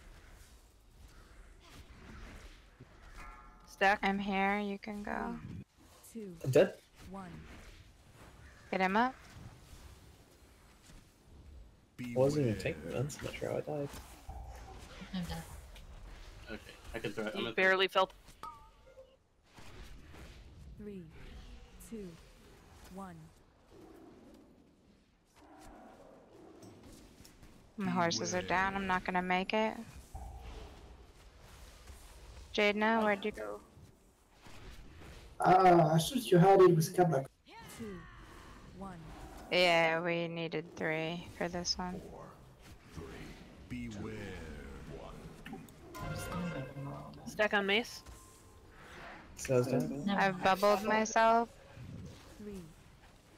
Stack. I'm here. You can go. 2, I'm dead. 1. Get him up. I wasn't even taking guns. I'm not sure how I died. I'm dead. Okay, I can throw it. You barely felt. 3, 2, 1. My horses are down. I'm not gonna make it. Jadena, where'd you go? I thought you had it with Kabak. 2, 1. Yeah, we needed 3 for this one. Beware. Stack on mace. So it's down. I've bubbled myself. 3,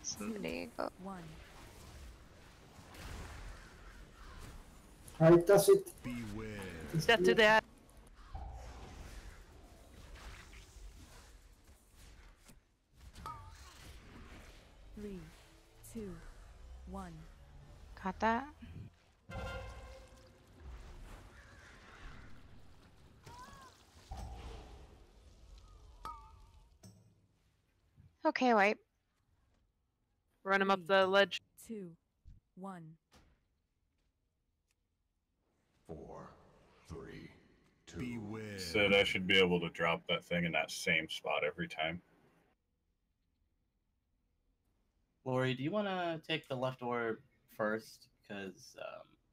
Somebody go. 1. Alright, that's it. Beware. Step to that. Three, 2, 1. Got that? Okay, wipe. Run him up the ledge. 2, 1. 4, 3, 2. Beware. Said I should be able to drop that thing in that same spot every time. Lori, do you want to take the left orb first? Because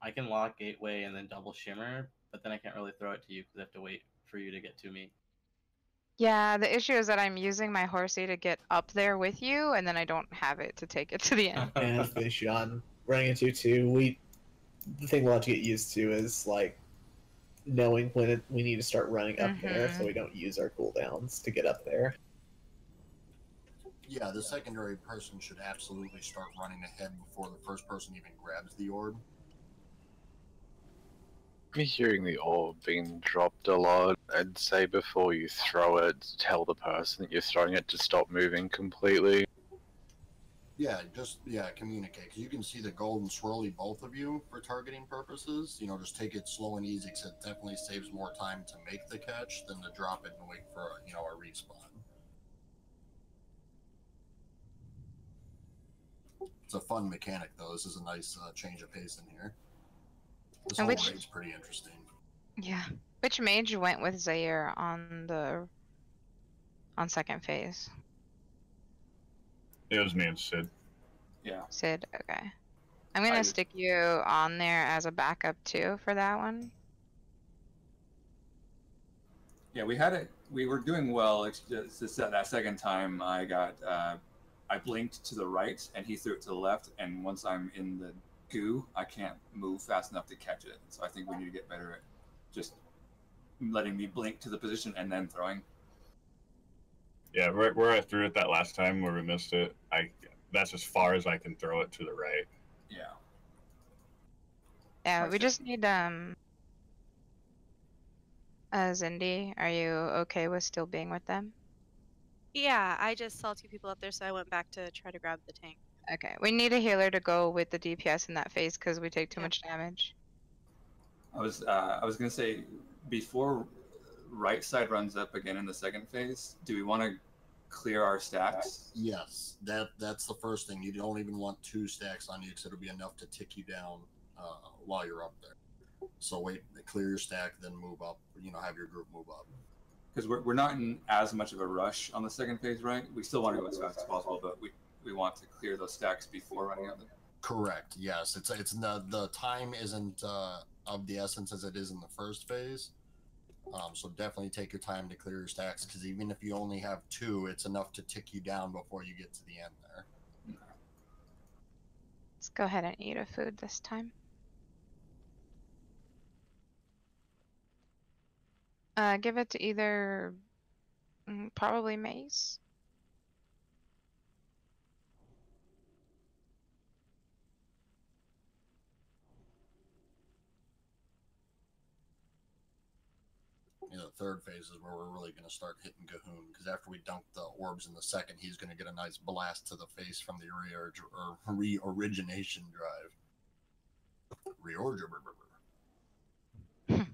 I can lock Gateway and then double Shimmer, but then I can't really throw it to you because I have to wait for you to get to me. Yeah, the issue is that I'm using my horsey to get up there with you, and then I don't have it to take it to the end. And that's the issue on running into 2. The thing we'll have to get used to is like knowing when we need to start running up there, so we don't use our cooldowns to get up there. Yeah, the secondary person should absolutely start running ahead before the first person even grabs the orb. Me hearing the orb being dropped a lot, I'd say before you throw it, tell the person that you're throwing it to stop moving completely. Yeah, communicate. Because you can see the golden swirly, both of you, for targeting purposes. You know, just take it slow and easy, because it definitely saves more time to make the catch than to drop it and wait for, a respawn. It's a fun mechanic, though. This is a nice change of pace in here. This whole raid's pretty interesting. Yeah. Which mage went with Zaire on second phase? It was me and Sid. Yeah. Sid, okay. I'm gonna stick you on there as a backup too for that one. Yeah, we were doing well. It's just that second time I got, I blinked to the right and he threw it to the left. And once I'm in the goo, I can't move fast enough to catch it. So I think we need to get better at just letting me blink to the position and then throwing. Yeah, where I threw it that last time where we missed it, that's as far as I can throw it to the right. Yeah. Yeah, we just need Zindi, are you okay with still being with them? Yeah, I just saw 2 people up there, so I went back to try to grab the tank. Okay, we need a healer to go with the DPS in that phase because we take too much damage. I was gonna say, before right side runs up again in the second phase, do we want to clear our stacks? Yes, that's the first thing. You don't even want 2 stacks on you because it'll be enough to tick you down. while you're up there. So wait, clear your stack, then move up. Have your group move up. Because we're not in as much of a rush on the second phase, right? We still want to go as fast as possible, but we want to clear those stacks before running out there. Correct. Yes, it's not, the time isn't of the essence as it is in the first phase. So definitely take your time to clear your stacks, because even if you only have 2, it's enough to tick you down before you get to the end there. Let's go ahead and eat a food this time. Give it to either probably Mace. The third phase is where we're really going to start hitting Gahoon, because after we dunk the orbs in the second, he's going to get a nice blast to the face from the re-origination drive.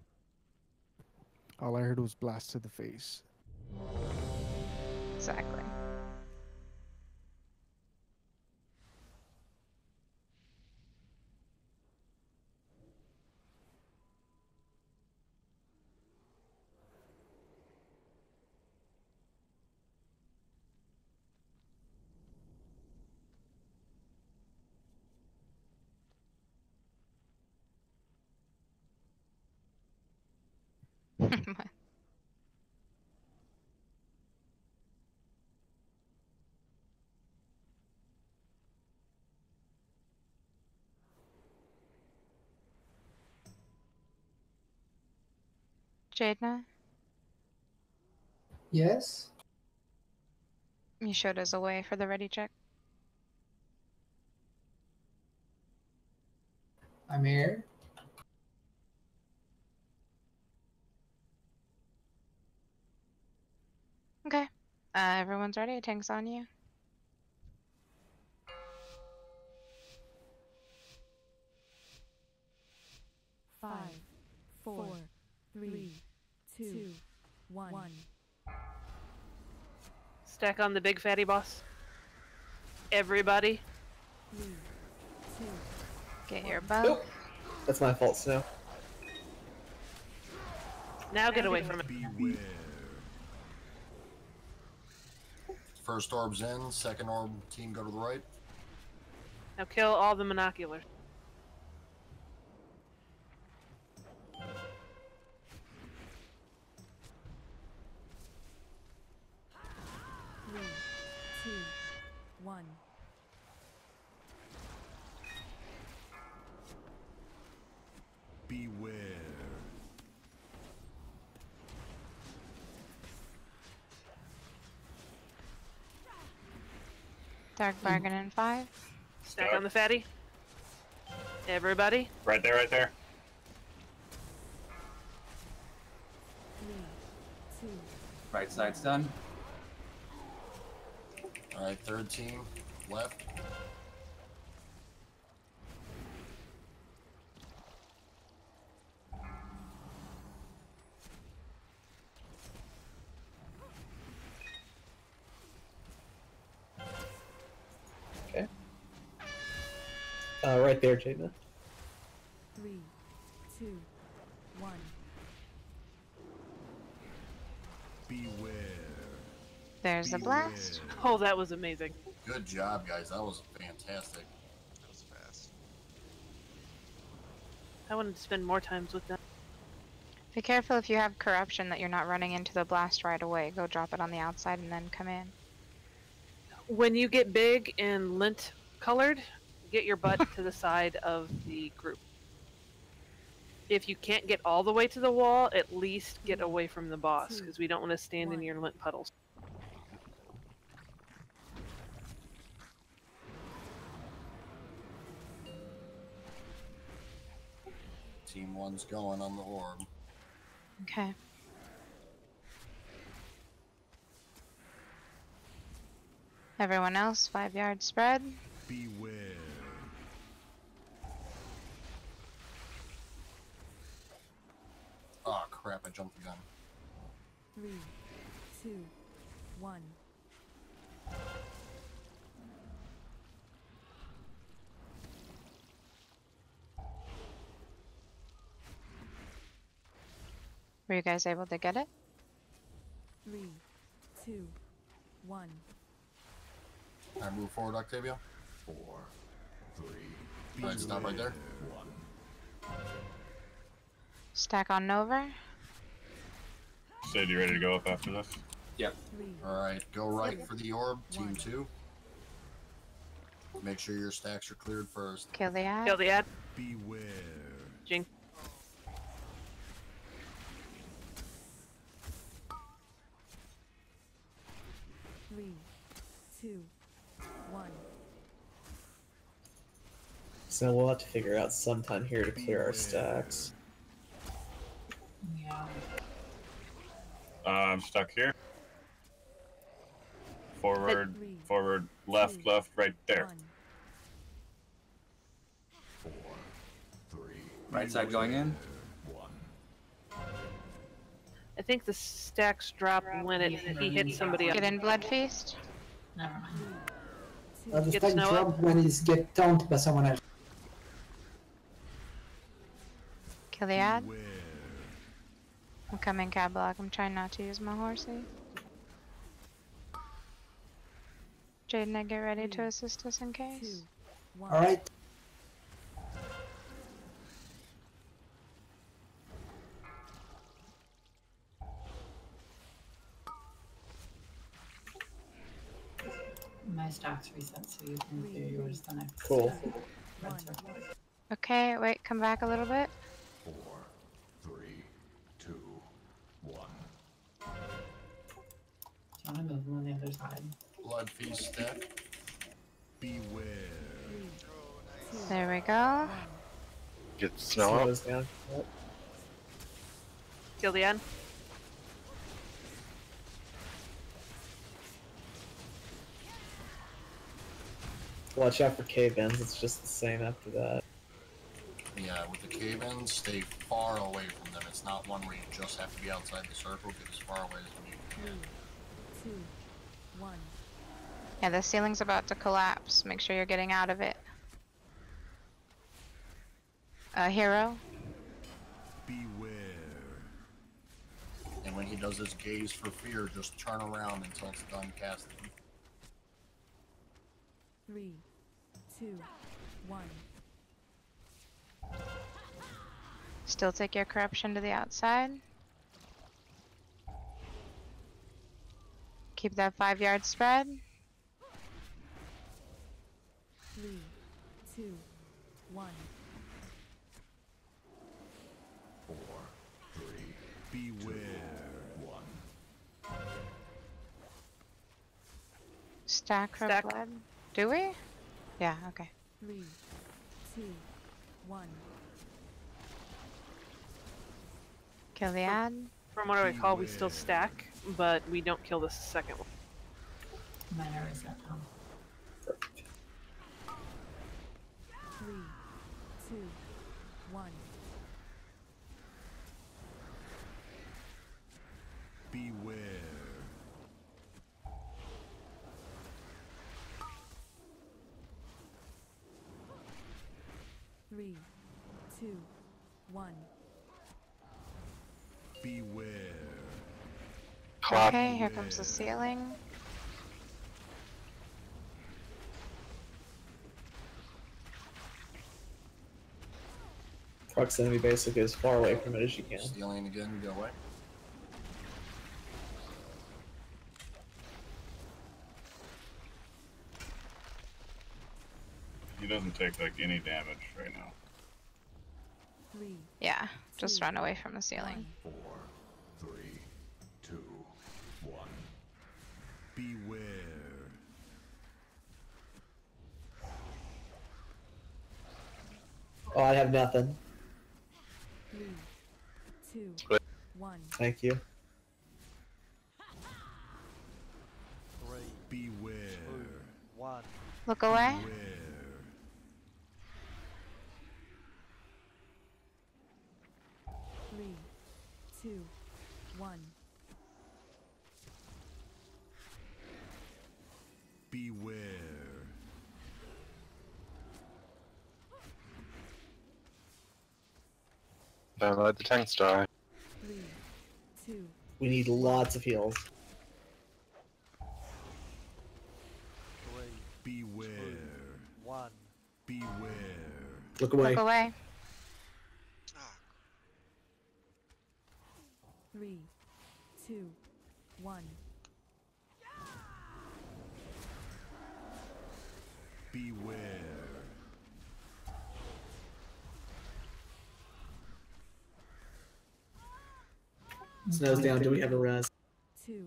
All I heard was blast to the face. Exactly. Jadna? Yes? You showed us a way for the ready check. I'm here. Okay. Everyone's ready. Tank's on you. Five, four, three, two, one. Stack on the big fatty boss. Everybody. 3, 2. Get your buff. Nope. That's my fault, Snow. Now get away from it. First orb's in, second orb team go to the right. Now kill all the monoculars. Three, two, one. Beware. Dark bargain in 5. Stack on the fatty. Everybody. Right there, right there. 3, 2. Right side's done. All right, third team left. Okay. Right there, Jadna. 3, 2, 1. Beware. There's a blast. Oh, that was amazing. Good job, guys. That was fantastic. That was fast. I wanted to spend more times with them. Be careful if you have corruption that you're not running into the blast right away. Go drop it on the outside and then come in. When you get big and lint colored, get your butt to the side of the group. If you can't get all the way to the wall, at least get away from the boss, because we don't want to stand in your lint puddles. Team 1's going on the orb. Okay. Everyone else, 5-yard spread. Beware. Oh crap, I jumped the gun. 3, 2, 1. Were you guys able to get it? 3, 2, 1. Alright, move forward, Octavio. 4, 3, Alright, stop right there. 1. Stack on Nova. Sid, you ready to go up after this? Yep. Alright, go right for the orb, team 2. Make sure your stacks are cleared first. Kill the ad. Kill the ad. Beware. Jink. Three, 2, 1. So we'll have to figure out sometime here to clear our stacks. Yeah. I'm stuck here. Forward, forward, left, left, right there. 4, 3. Right side going in. 1. I think the stacks drop when he hits somebody else. Get in Blood Feast. Never mind. The Get stack snow drop when he's get taunted by someone else. Kill the ad. I'm coming cab block. I'm trying not to use my horsey. Jaden, get ready to assist us in case. Alright. My stocks reset, so you can clear yours the next. Cool. Red circle. Okay, wait, come back a little bit. 4, 3, 2, 1. Do you want to move them on the other side? Blood Feast stack. Beware. There we go. Get snow up. Slows down. Yep. Kill the ad. Watch out for cave-ins, it's just the same after that. Yeah, with the cave-ins, stay far away from them. It's not one where you just have to be outside the circle. Get as far away as you can. 2, 1. Yeah, the ceiling's about to collapse. Make sure you're getting out of it. Hero. Beware. And when he does his gaze for fear, just turn around until it's done casting. 3, 2, 1. Still take your corruption to the outside. Keep that 5-yard spread. 3, 2, 1. 4, 3. Beware. 1. Stack for Stack. blood. Do we? Yeah, okay. 3, 2, 1. Kill the ad. From what I recall, we still stack, but we don't kill the second one. Mine are reset now. 3, 2, 1. Beware. 3, 2, 1. Beware. Okay, here comes the ceiling. Proximity basically as far away from it as you can. Stealing again, go away. He doesn't take like any damage right now. 3, Yeah, just run away from the ceiling. 4, 3, 2, 1. Beware. Oh, I have nothing. 3, 2, 1. Thank you. Beware. 1. Look away. Beware. 3, 2, 1. Beware. Don't let the tanks die. 3, We need lots of heals. Beware. 1. Beware. Look away. Look away. 3, 2, 1. Beware. Snow's down. Do we have a res? 2.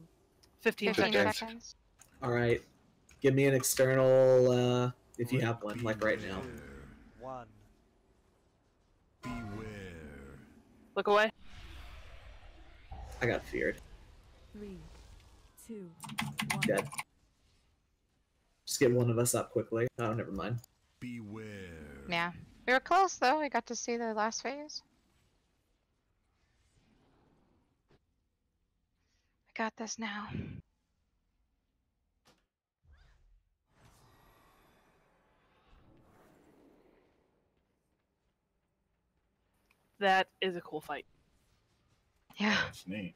15 seconds. All right. Give me an external if you have one, like right now. 1. Beware. Look away. I got feared. 3, 2, 1. Dead. Just get one of us up quickly. Oh, never mind. Beware. Yeah. We were close though. We got to see the last phase. I got this now. That is a cool fight. Yeah. That's neat.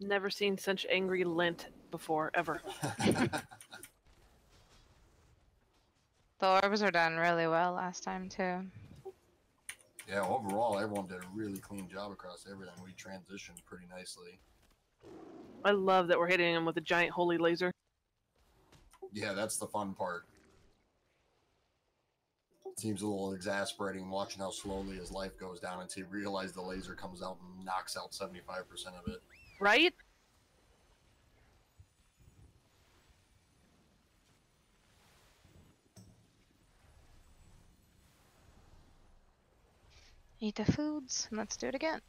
Never seen such angry lint before, ever. The orbs were done really well last time too. Yeah, overall, everyone did a really clean job across everything. We transitioned pretty nicely. I love that we're hitting him with a giant holy laser. Yeah, that's the fun part. Seems a little exasperating watching how slowly his life goes down until you realize the laser comes out and knocks out 75% of it. Right? Eat the foods, and let's do it again.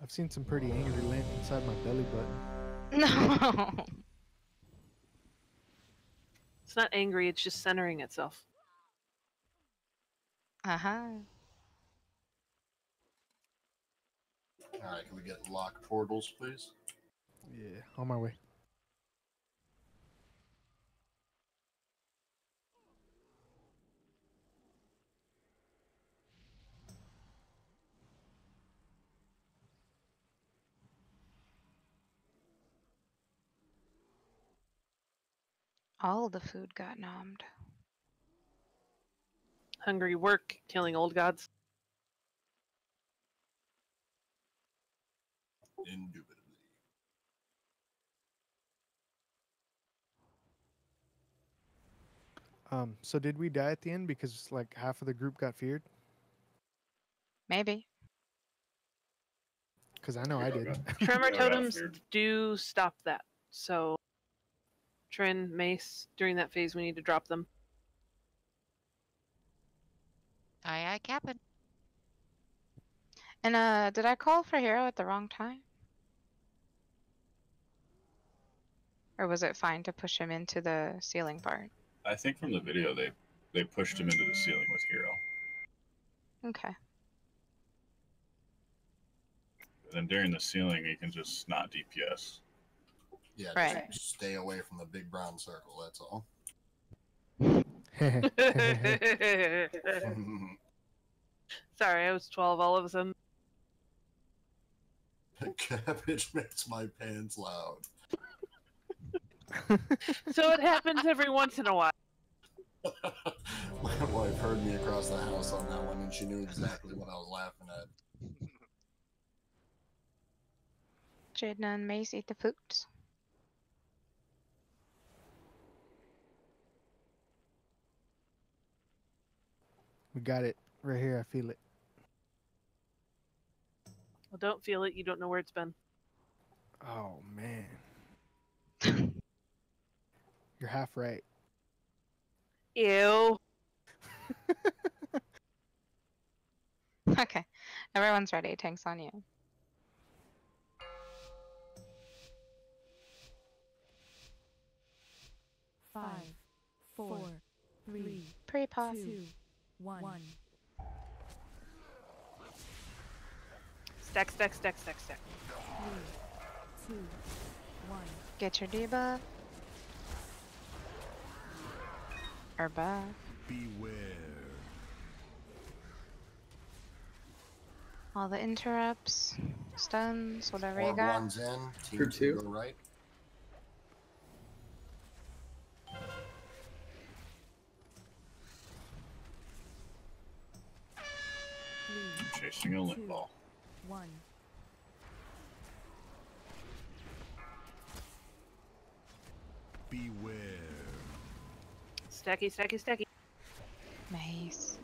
I've seen some pretty angry lint inside my belly button. No. It's not angry, it's just centering itself. Uh-huh. Alright, can we get locked portals, please? Yeah, on my way. All the food got nommed. Hungry work, killing old gods. Indubitably. So did we die at the end because like half of the group got feared? Maybe. Because I know I did. Tremor totems do stop that. So, Trin, Mace, during that phase, we need to drop them. Aye, aye, Captain. And did I call for Hero at the wrong time? Or was it fine to push him into the ceiling part? I think from the video they pushed him into the ceiling with Hero. Okay. And then during the ceiling he can just not DPS. Yeah, right. Just stay away from the big brown circle, that's all. Sorry, I was 12 all of a sudden. Cabbage makes my pants loud. So it happens every once in a while. My wife heard me across the house on that one and she knew exactly what I was laughing at. Jaden and Mace eat the foods. We got it right here. I feel it. Well, don't feel it. You don't know where it's been. Oh man. You're half right. Ew. Okay. Everyone's ready. Tank's on you. Five, 4, 3, Pre-pop. 2, 1. Stack, stack, stack, stack, stack. 3, 2, 1. Get your debuff. Or buff. Beware. All the interrupts, stuns, whatever you Orb got. one's in. Team Group 2. Go right. I'm chasing a limp ball. 1. Beware. Stacky, stacky, stacky. Nice.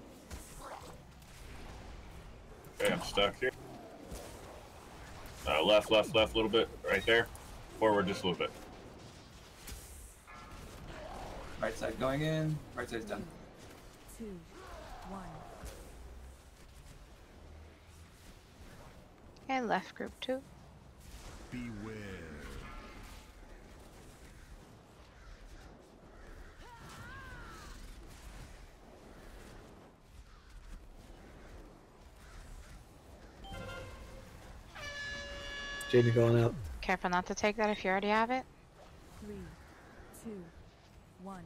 Okay, I'm stuck here. Left, left, left a little bit. Right there. Forward just a little bit. Right side going in. Right side's done. 2, 1. And left group 2. Beware. Jaden going out. Careful not to take that if you already have it. 3, 2, 1.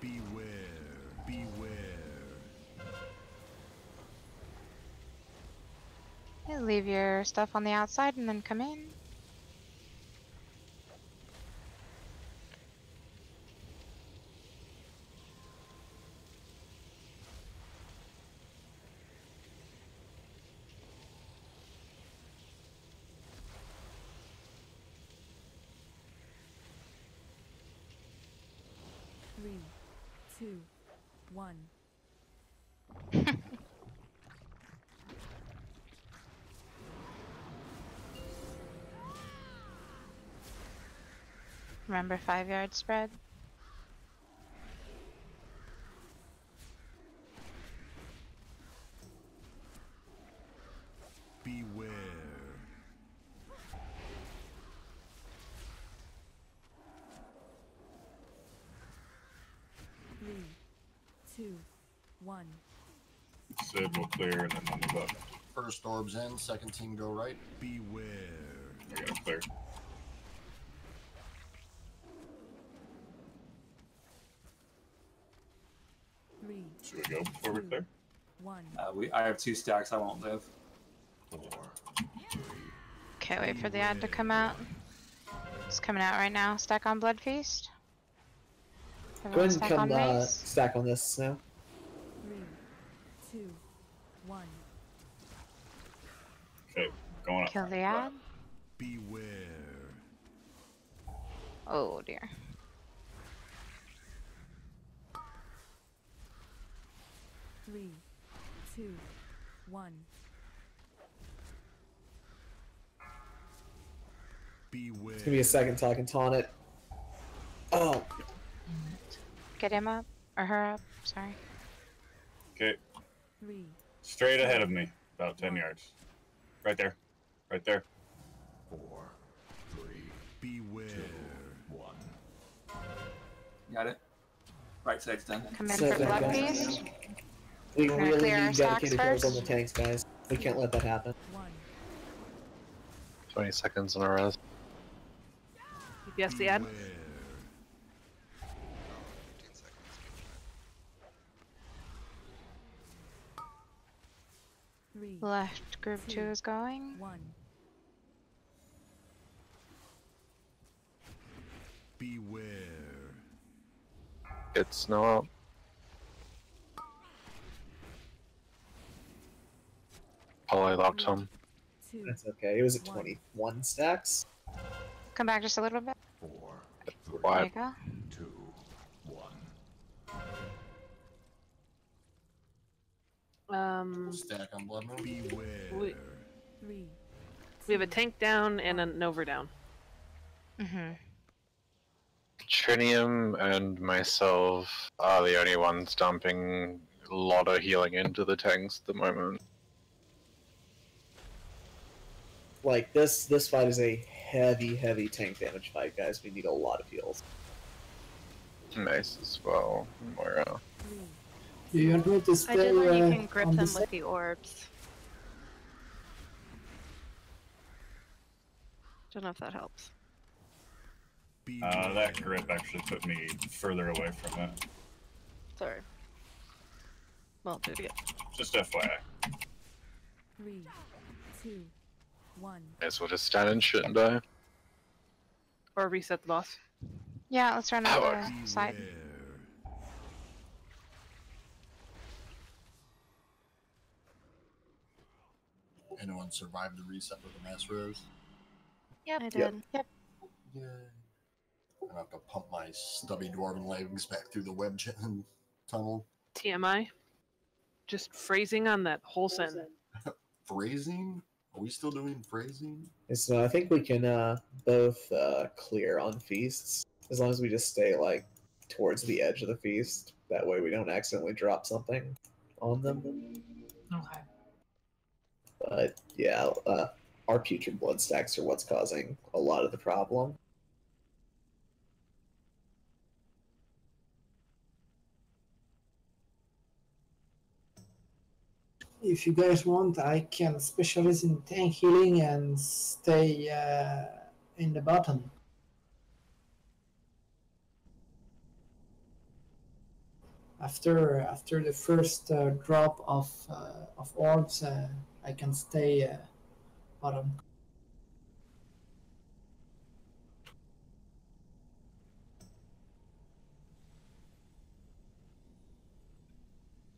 Beware. Beware. Yeah, leave your stuff on the outside and then come in. Three, 2, 1. Remember 5-yard spread. Beware. 3, 2, 1. Sid will clear and then we'll move up. First orb's in. Second team go right. Beware. I got clear. 3, Should we go before we're clear? 1. I have 2 stacks. I won't live. Okay, wait for the ad to come out. It's coming out right now. Stack on Blood Feast. Go Everyone ahead and stack come on Mace. stack on this now. 3, 2, 1. Okay, going up. Kill the ad. Beware. Oh dear. Three, 2, 1. Beware. It's gonna be a second till I can taunt it. Oh, Get him up. Or her up. Sorry. Okay, 3, straight ahead of me, about 10 yards. Right there. Right there. 4, 3, Beware. 1. Got it. Right side's done. Come in Set for that Blood guy. Feast. we Gonna really clear our need stacks dedicated heroes on the first. tanks, guys. We can't let that happen. 1. 20 seconds on a res. Yes, the ad. Beware. 3, Left group 2 is going. 1. Beware. Get snow up. Poly locked him. 2. That's okay. It was at 21 stacks. Come back just a little bit. 4, There you Wide. go. 2, 1. Stack on Blood Moon. Beware. 3. We have a tank down and a Nova down. Mm-hmm. Trinium and myself are the only ones dumping a lot of healing into the tanks at the moment. Like this fight is a heavy tank damage fight, guys. We need a lot of heals. Mace as well. Moira. Do you want me to stay I did learn you can grip on them the with the orbs. Don't know if that helps. That grip actually put me further away from it. Sorry. Well, do it again. Just FYI. 3, 2, 1. May as well just stand and shouldn't die. Or reset the boss. Yeah, let's run out the side. Anyone survived the reset with the mass res? Yep, I did. Yep. Yeah. I'm gonna have to pump my stubby dwarven legs back through the web tunnel. TMI. Just phrasing on that whole sentence. Phrasing? Are we still doing phrasing? So I think we can both clear on feasts as long as we just stay like towards the edge of the feast. That way we don't accidentally drop something on them. Okay. But yeah, our putrid blood stacks are what's causing a lot of the problem. If you guys want, I can specialize in tank healing and stay in the bottom. After the first drop of orbs, I can stay bottom.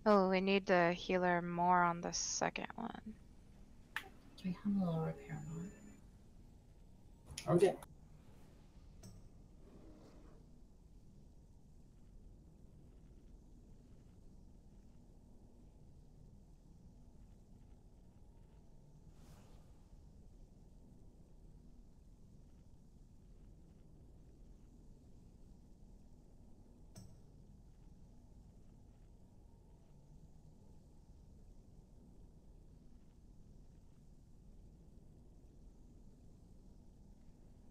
Oh, we need the healer more on the second one. Do we have a little repair on? Okay.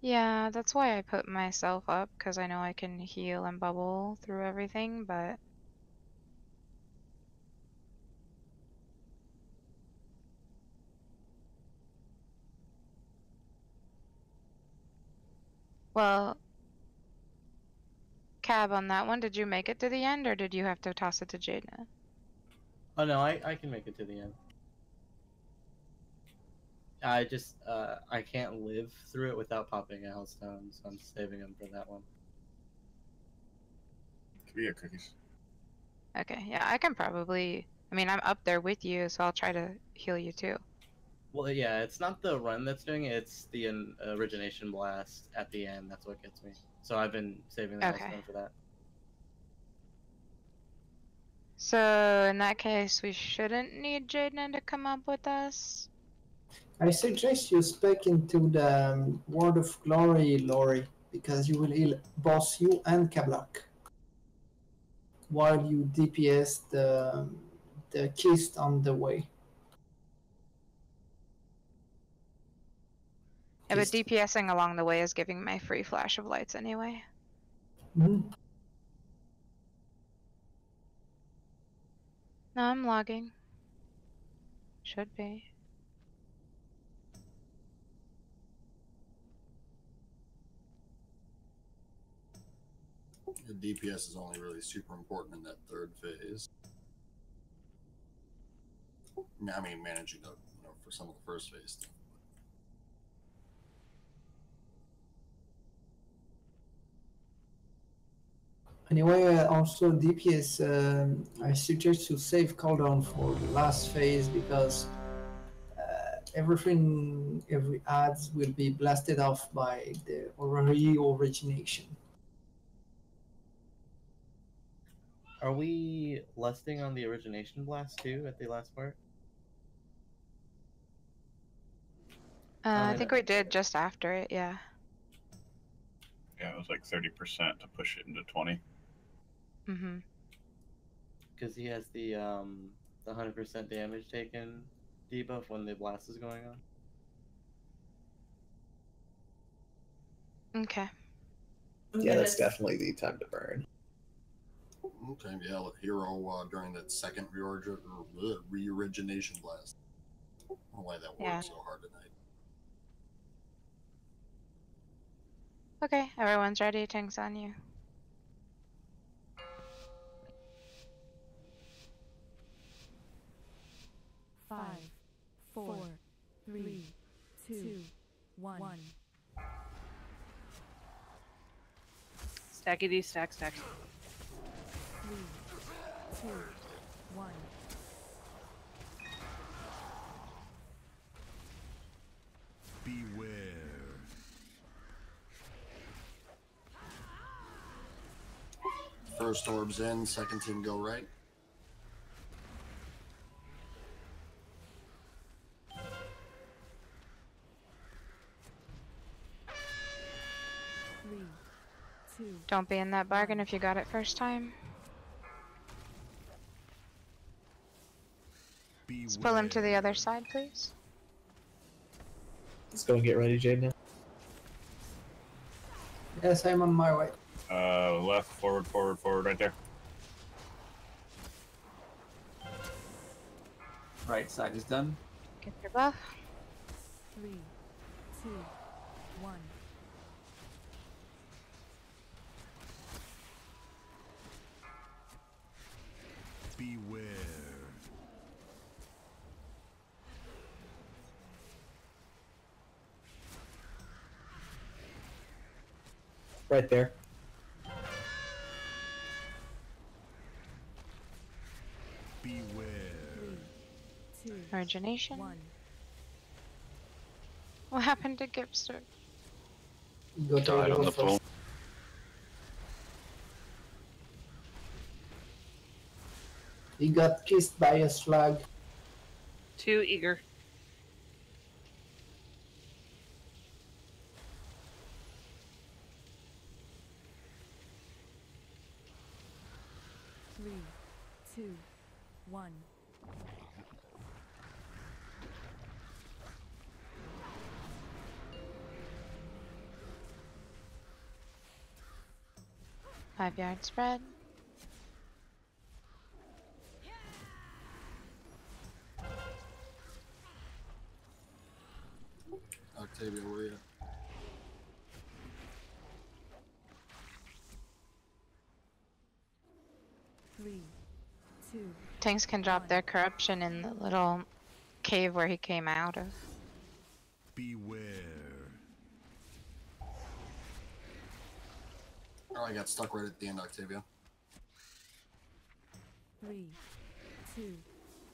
Yeah, that's why I put myself up, because I know I can heal and bubble through everything, but... Well, Cab, on that one, did you make it to the end, or did you have to toss it to Jaina? Oh no, I can make it to the end. I just I can't live through it without popping a hellstone, so I'm saving them for that one. Can we get cookies? Okay, yeah, I can probably... I mean, I'm up there with you, so I'll try to heal you too. Well, yeah, it's not the run that's doing it; it's the origination blast at the end. That's what gets me. So I've been saving the Okay. hellstone for that. So, in that case, we shouldn't need Jaden to come up with us? I suggest you spec into the Word of Glory, Lori, because you will heal both you and Kablak while you DPS the kist on the way. Yeah, but DPSing along the way is giving my free flash of lights anyway. Mm-hmm. No, I'm logging. Should be. The DPS is only really super important in that third phase. I mean, managing to, for some of the first phase stuff. Anyway, also DPS, I suggest to save cooldown for the last phase because every ads will be blasted off by the origination. Are we lusting on the origination blast too at the last part? I think we did just after it, yeah. Yeah, it was like 30% to push it into 20. Mm-hmm. Because he has the 100% damage taken debuff when the blast is going on. Okay. Yeah, that's definitely the time to burn. Okay, yeah, hero during that second re-origination blast. I don't know why that worked so hard tonight. Okay, everyone's ready. Tank's on you. 5, 4, 3, 2, 1. Stackity stack stack. 3, 2, 1. Beware. First orb's in, second team go right. Three, two. Don't be in that bargain if you got it first time. Let's pull him to the other side, please. Let's go and get ready, Jade, now. Yes, I'm on my way. Left, forward, forward, forward, right there. Right side is done. Get your buff. 3, 2, 1. Beware. Right there. Beware. 3, 2, Origination. 1. What happened to Gipster? Go Died on the first. pool. He got kissed by a slug. Too eager. Three, two, 1. Five-yard spread. Octavia, where are you? Three, two. Tanks can drop their corruption in the little cave where he came out of. Beware. Oh, I got stuck right at the end, Octavia. 3, 2,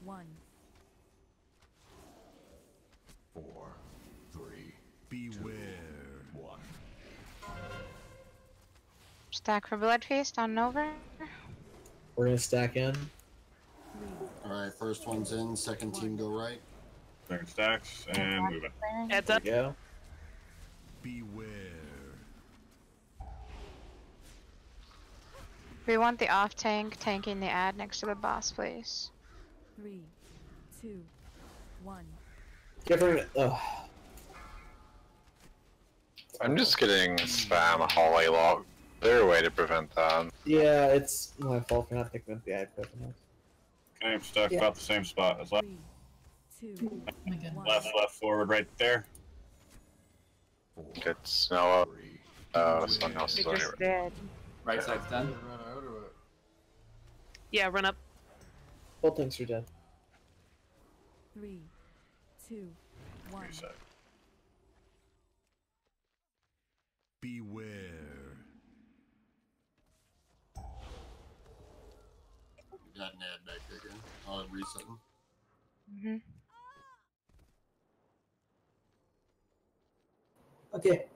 1. 4, 3, Beware. 1. Stack for Blood Feast on Nova. We're gonna stack in. Alright, first one's in, second team go right. Clearing stacks and moving. Heads There up. we go. Beware. We want the off tank tanking the ad next to the boss, please. 3, 2, 1. Give her. Oh. I'm just getting spam Holy Lock. Is there a way to prevent that? Yeah, it's my fault for not picking up the eye quick enough. Okay, I'm stuck about the same spot as left. 3, 2, 1. Left, left, forward, right there. Good snow up. Someone else is You're on just it. dead. Right side's done. Run out of it. Yeah, run up. Both tanks are dead. 3, 2, 1. Reset. Beware. Got an ad back there again. I'll reset him. Mm-hmm. Okay.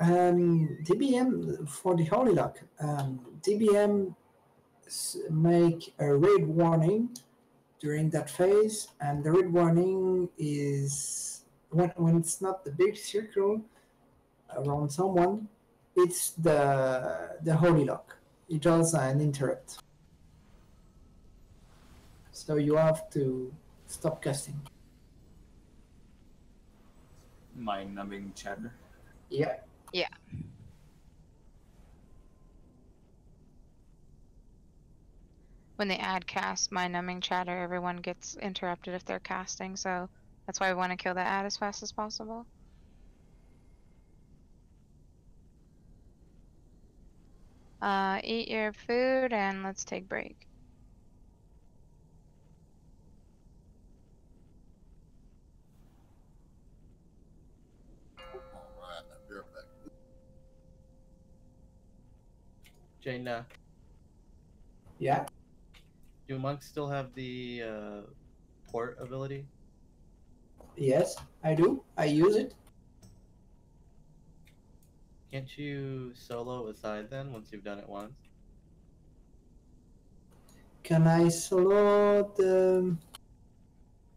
DBM for the Holy Lock. DBM make a red warning during that phase, and the red warning is when it's not the big circle around someone, it's the Holy Lock. It does an interrupt. So you have to stop casting. Mind numbing chatter. Yeah. Yeah. When they add cast mind numbing chatter, everyone gets interrupted if they're casting, so that's why we want to kill that ad as fast as possible. Eat your food and let's take break. Jaina. Yeah. Do monks still have the port ability? Yes, I do. I use it. Can't you solo aside then once you've done it once? Can I solo the?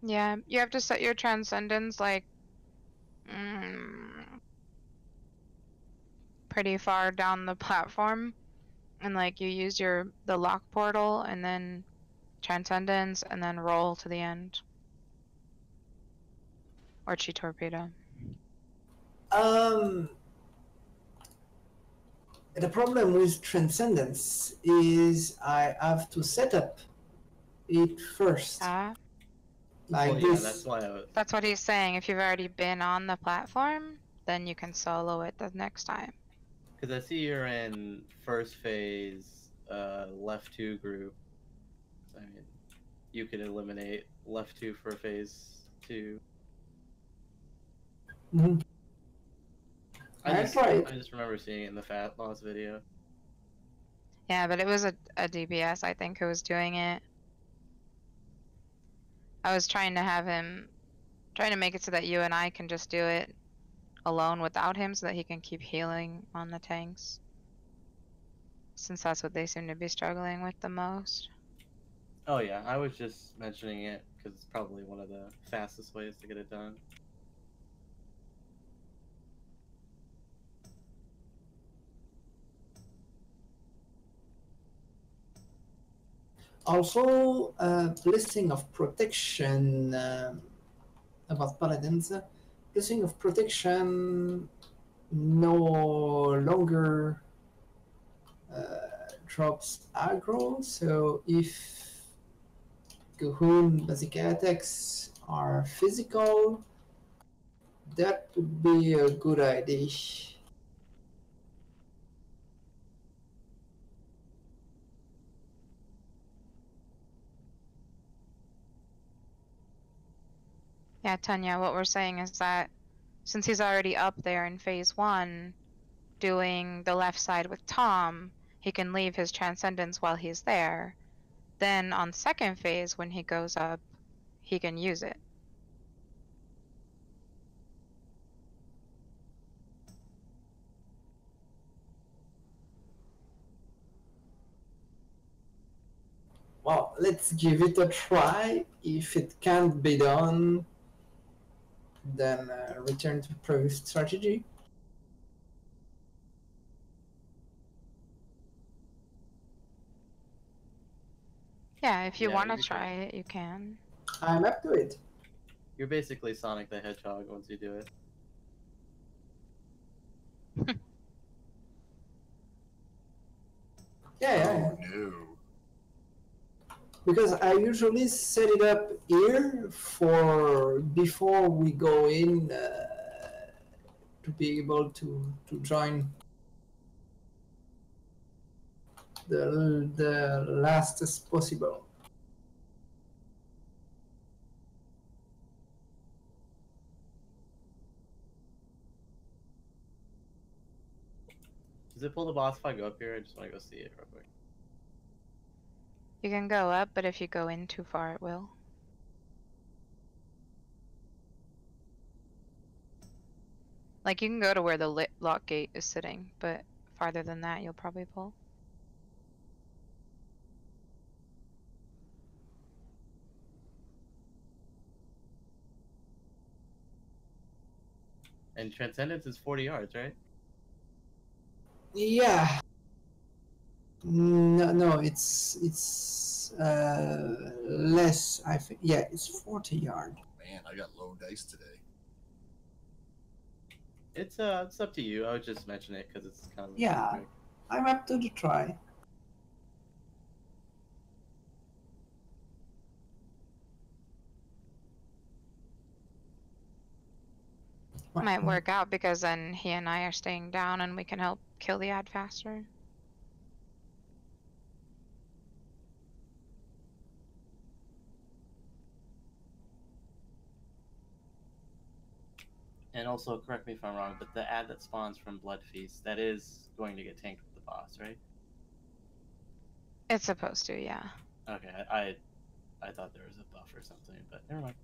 Yeah, you have to set your transcendence like mm, pretty far down the platform, and like you use the lock portal and then transcendence and then roll to the end, or chi torpedo. The problem with transcendence is I have to set up it first. Like Well, yeah, this. that's why I was. That's what he's saying. If you've already been on the platform, then you can solo it the next time. Because I see you're in first phase, left 2 group. I mean, you could eliminate left 2 for phase 2. Mm-hmm. I tried. just remember seeing it in the Fat Loss video. Yeah, but it was a DPS, I think, who was doing it. I was trying to make it so that you and I can just do it alone without him so that he can keep healing on the tanks. Since that's what they seem to be struggling with the most. Oh yeah, I was just mentioning it because it's probably one of the fastest ways to get it done. Also, blessing of protection about paladins. Blessing of protection no longer drops aggro. So if Gahun basic attacks are physical, that would be a good idea. Yeah, Tunya, what we're saying is that since he's already up there in phase 1 doing the left side with Tom, he can leave his transcendence while he's there. Then on second phase, when he goes up, he can use it. Well, let's give it a try. If it can't be done, then return to previous strategy. Yeah, if you Yeah, want to you're try it, you can. I'm up to it. You're basically Sonic the Hedgehog once you do it. Yeah. No. Because I usually set it up here for before we go in to be able to join the lastest possible. Does it pull the boss if I go up here? I just want to go see it real quick. You can go up, but if you go in too far, it will. Like, you can go to where the lock gate is sitting, but farther than that, you'll probably pull. And Transcendence is 40 yards, right? Yeah. No, it's less. I think. Yeah, it's 40 yard. Man, I got low dice today. It's up to you. I would just mention it because it's kind of Yeah, I'm up to the try. Might work out because then he and I are staying down and we can help kill the ad faster. And also, correct me if I'm wrong, but the ad that spawns from Blood Feast, that is going to get tanked with the boss, right? It's supposed to, yeah. Okay, I thought there was a buff or something, but never mind.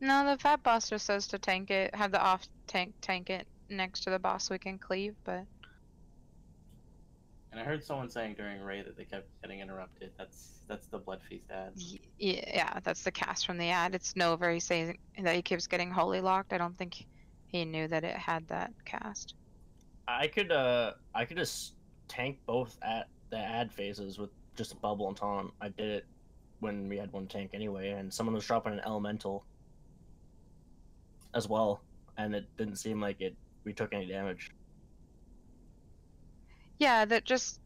No, the fat boss just says to tank it, have the off tank it next to the boss so we can cleave, but And I heard someone saying during raid that they kept getting interrupted. That's the Blood Feast ad. yeah, that's the cast from the ad. It's Nova. He's saying that he keeps getting holy locked. I don't think he knew that it had that cast. I could just tank both at the ad phases with just a bubble and taunt. I did it when we had one tank anyway, and someone was dropping an elemental as well, and it didn't seem like we took any damage. Yeah, that just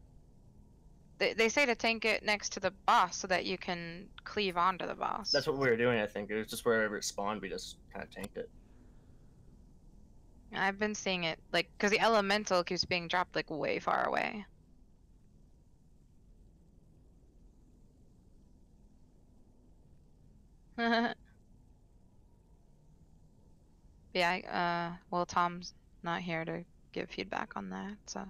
they say to tank it next to the boss so that you can cleave onto the boss. That's what we were doing, I think. It was just wherever it spawned, we just kind of tanked it. I've been seeing it like because the elemental keeps being dropped like way far away. Yeah, well, Tom's not here to give feedback on that, so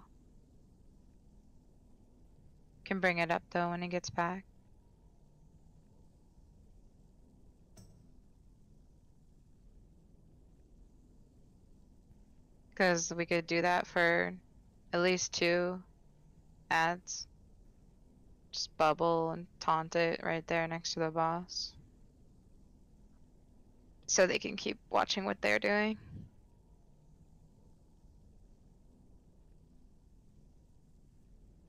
can bring it up though when he gets back. Because we could do that for at least 2 ads. Just bubble and taunt it right there next to the boss. So they can keep watching what they're doing.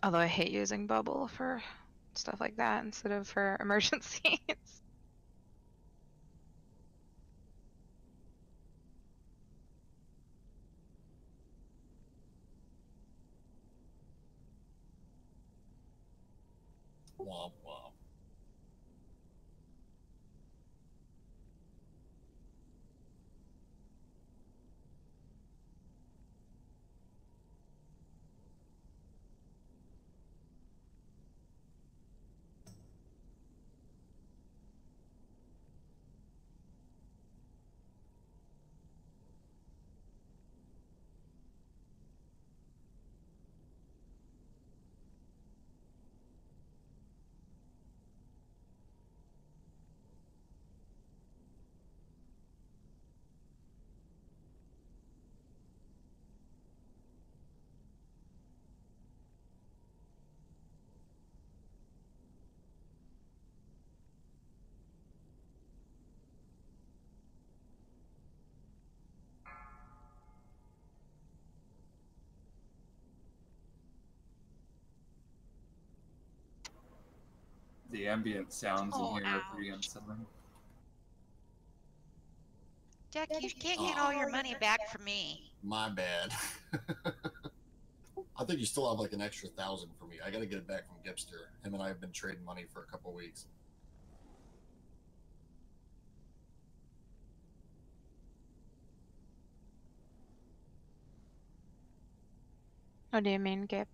Although I hate using bubble for stuff like that instead of for emergencies. Womp womp. The ambient sounds in Oh, here are ouch. pretty unsettling. Deck, you can't get all your money back from me. My bad. I think you still have like an extra 1,000 for me. I gotta get it back from Gipster. Him and I have been trading money for a couple weeks. What do you mean, Gip?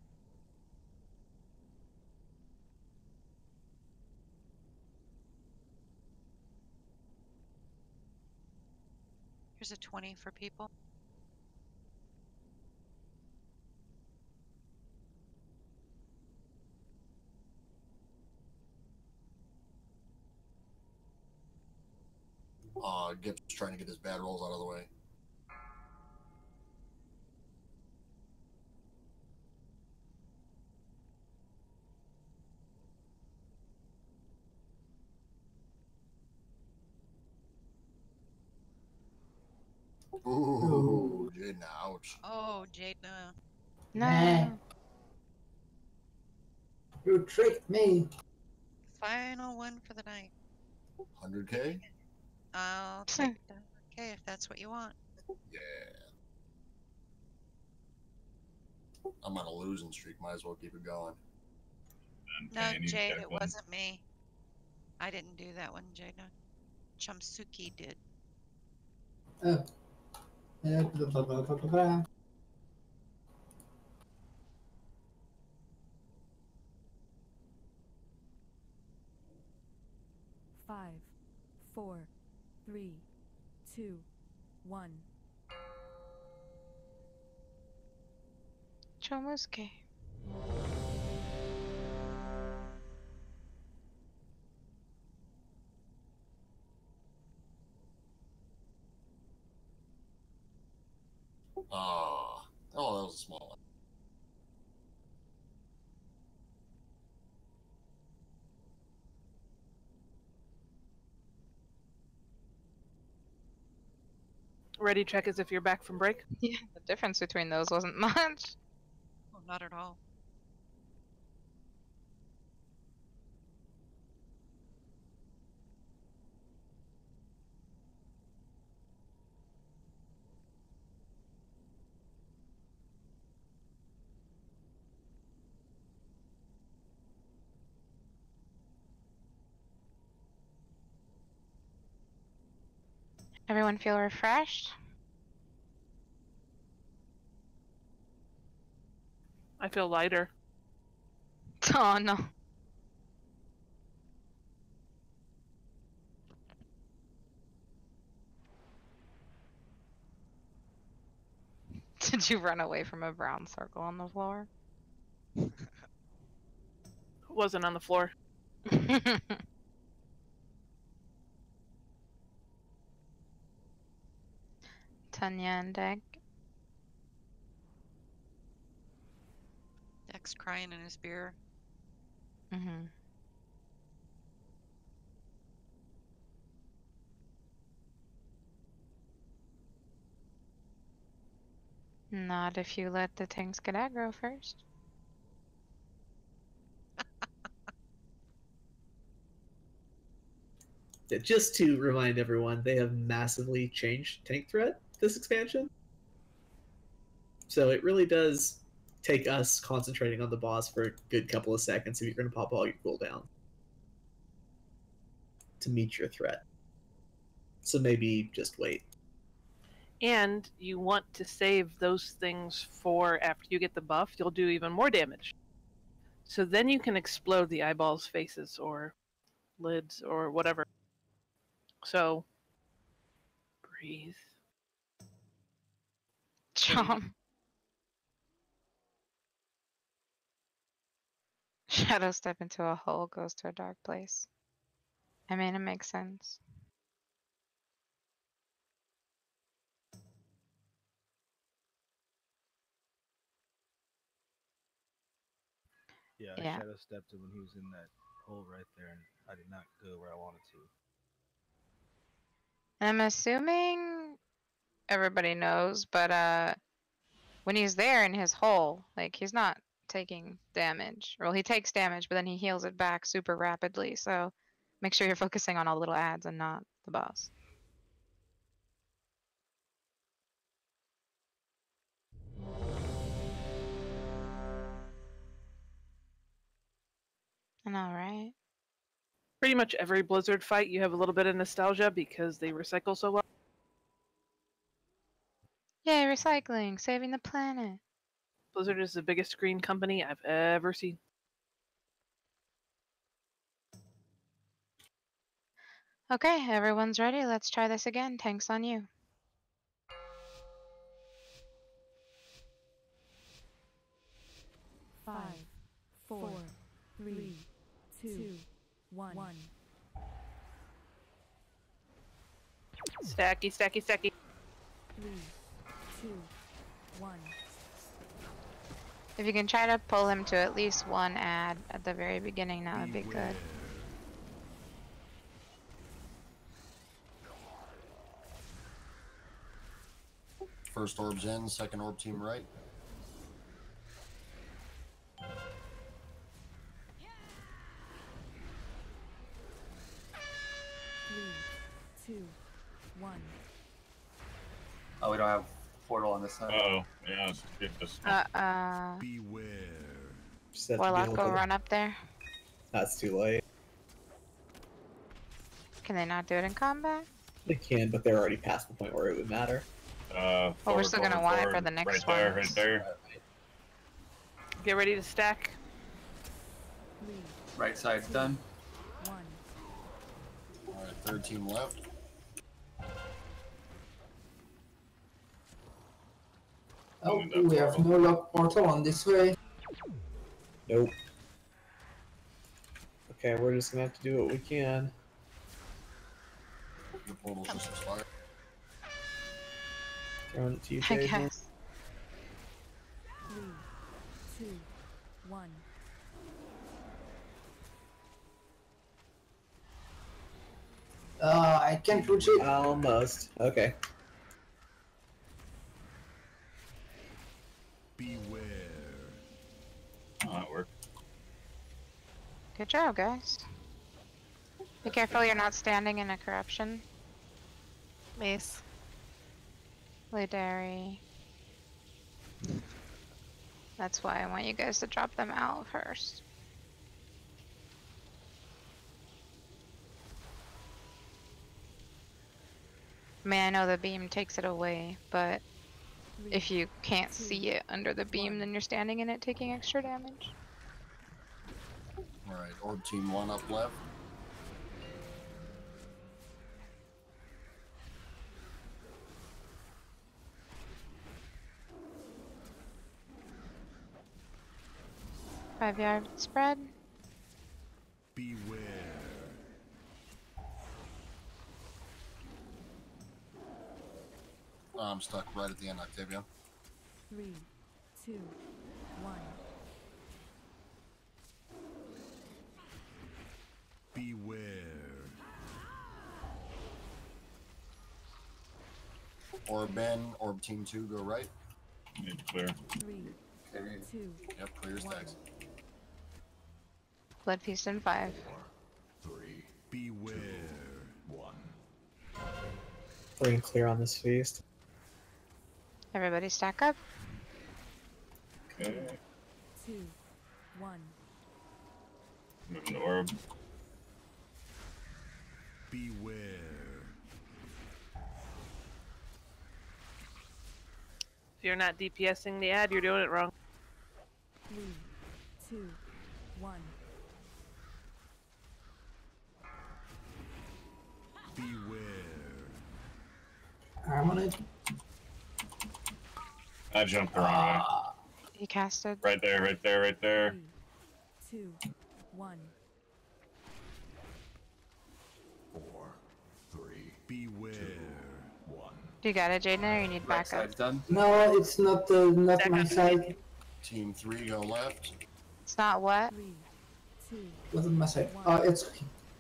Here's a 20 for people. Gip's trying to get his bad rolls out of the way. Ooh, Jaden, ouch. Oh, Jadna. No. You tricked me. Final one for the night. 100K? I'll take that. Okay, if that's what you want. Yeah. I'm on a losing streak. Might as well keep it going. No, Jade, it wasn't me. I didn't do that one, Jada. Chumsuki did. Oh. Blah, blah, blah, blah, blah. Five, 4, 3, 2, 1. Chomusuke. Ready check as if you're back from break. Yeah, the difference between those wasn't much. Oh, not at all. Everyone feel refreshed? I feel lighter. Oh no. Did you run away from a brown circle on the floor? Wasn't on the floor. Tunya and Deck. Deck's crying in his beer. Mm-hmm. Not if you let the tanks get aggro first. Yeah, just to remind everyone, they have massively changed tank threat this expansion. So it really does take us concentrating on the boss for a good couple of seconds if you're going to pop all your cooldown to meet your threat. So maybe just wait. And you want to save those things for after you get the buff, you'll do even more damage. So then you can explode the eyeballs, faces, or lids, or whatever. So, breathe. Chomp. Shadow step into a hole, goes to a dark place. I mean, it makes sense. Yeah, I Yeah. shadow stepped him when he was in that hole right there, and I did not go where I wanted to. I'm assuming everybody knows, but when he's there in his hole, like he's not taking damage. Well, he takes damage, but then he heals it back super rapidly. So make sure you're focusing on all the little ads and not the boss. I know, right? Pretty much every Blizzard fight, you have a little bit of nostalgia because they recycle so well. Yay, recycling, saving the planet. Blizzard is the biggest green company I've ever seen. Okay, everyone's ready. Let's try this again. Tanks on you. Five, 4, 3, 2, 1. Stacky, stacky, stacky. 3, 2, 1. If you can try to pull him to at least one ad at the very beginning, that would be good. First orb's in, second orb team right. Three, 2, 1. Oh, we don't have portal on this side. Oh, yeah, let's get this. Beware. Warlock, go run up there. That's too late. Can they not do it in combat? They can, but they're already past the point where it would matter. Well, we're still gonna want it for the next one. Right there. Get ready to stack. Right side's done. Alright, third team left. Oh, we have no lock portal on this way. Nope. Okay, we're just gonna have to do what we can. The portal's just expired. Throwing it to you, I Jason. guess. 3, 2, 1. I can't reach it. Almost. Okay. That worked. Good job, guys. Be careful you're not standing in a corruption. Mace. Lidari. That's why I want you guys to drop them out first. I mean, I know the beam takes it away, but if you can't see it under the beam, then you're standing in it taking extra damage. Alright, Orb Team 1 up left. Five-yard spread. Beware. I'm stuck right at the end, Octavia. 3, 2, 1. Beware. Orb Ben, Orb Team 2, go right. Need to clear. 3, Okay. 2. Yep, clear stacks. Blood Feast in 5. 3. Beware. 1. We're gonna clear on this feast. Everybody stack up. Okay. 2, 1. Moving the orb. Beware. If you're not DPSing the ad, you're doing it wrong. 3, 2, 1. Beware. I'm on it. I jumped the wrong way. He casted. Right there, right there, right there. 2, 1. 4. 3. Beware. 1. You got it, Jaden, or you need Right backup? side's done. No, it's not not my side. Team 3, go left. It's not what? 3, 2. Wasn't my side. Oh,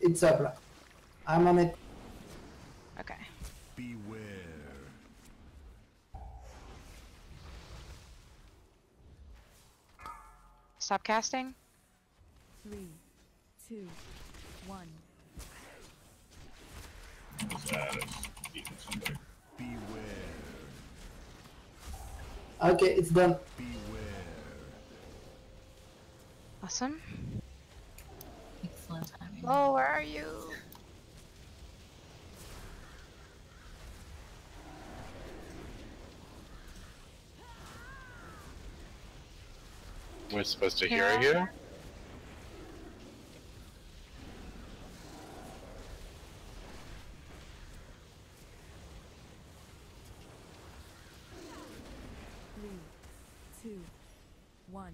it's up. I'm on it. Okay. Beware. Stop casting. 3, 2, 1. This ad is eating somebody. Beware. Okay, it's done. Beware. Awesome. Excellent timing. Oh, where are you? We're supposed to hear it here? Three, 2, 1.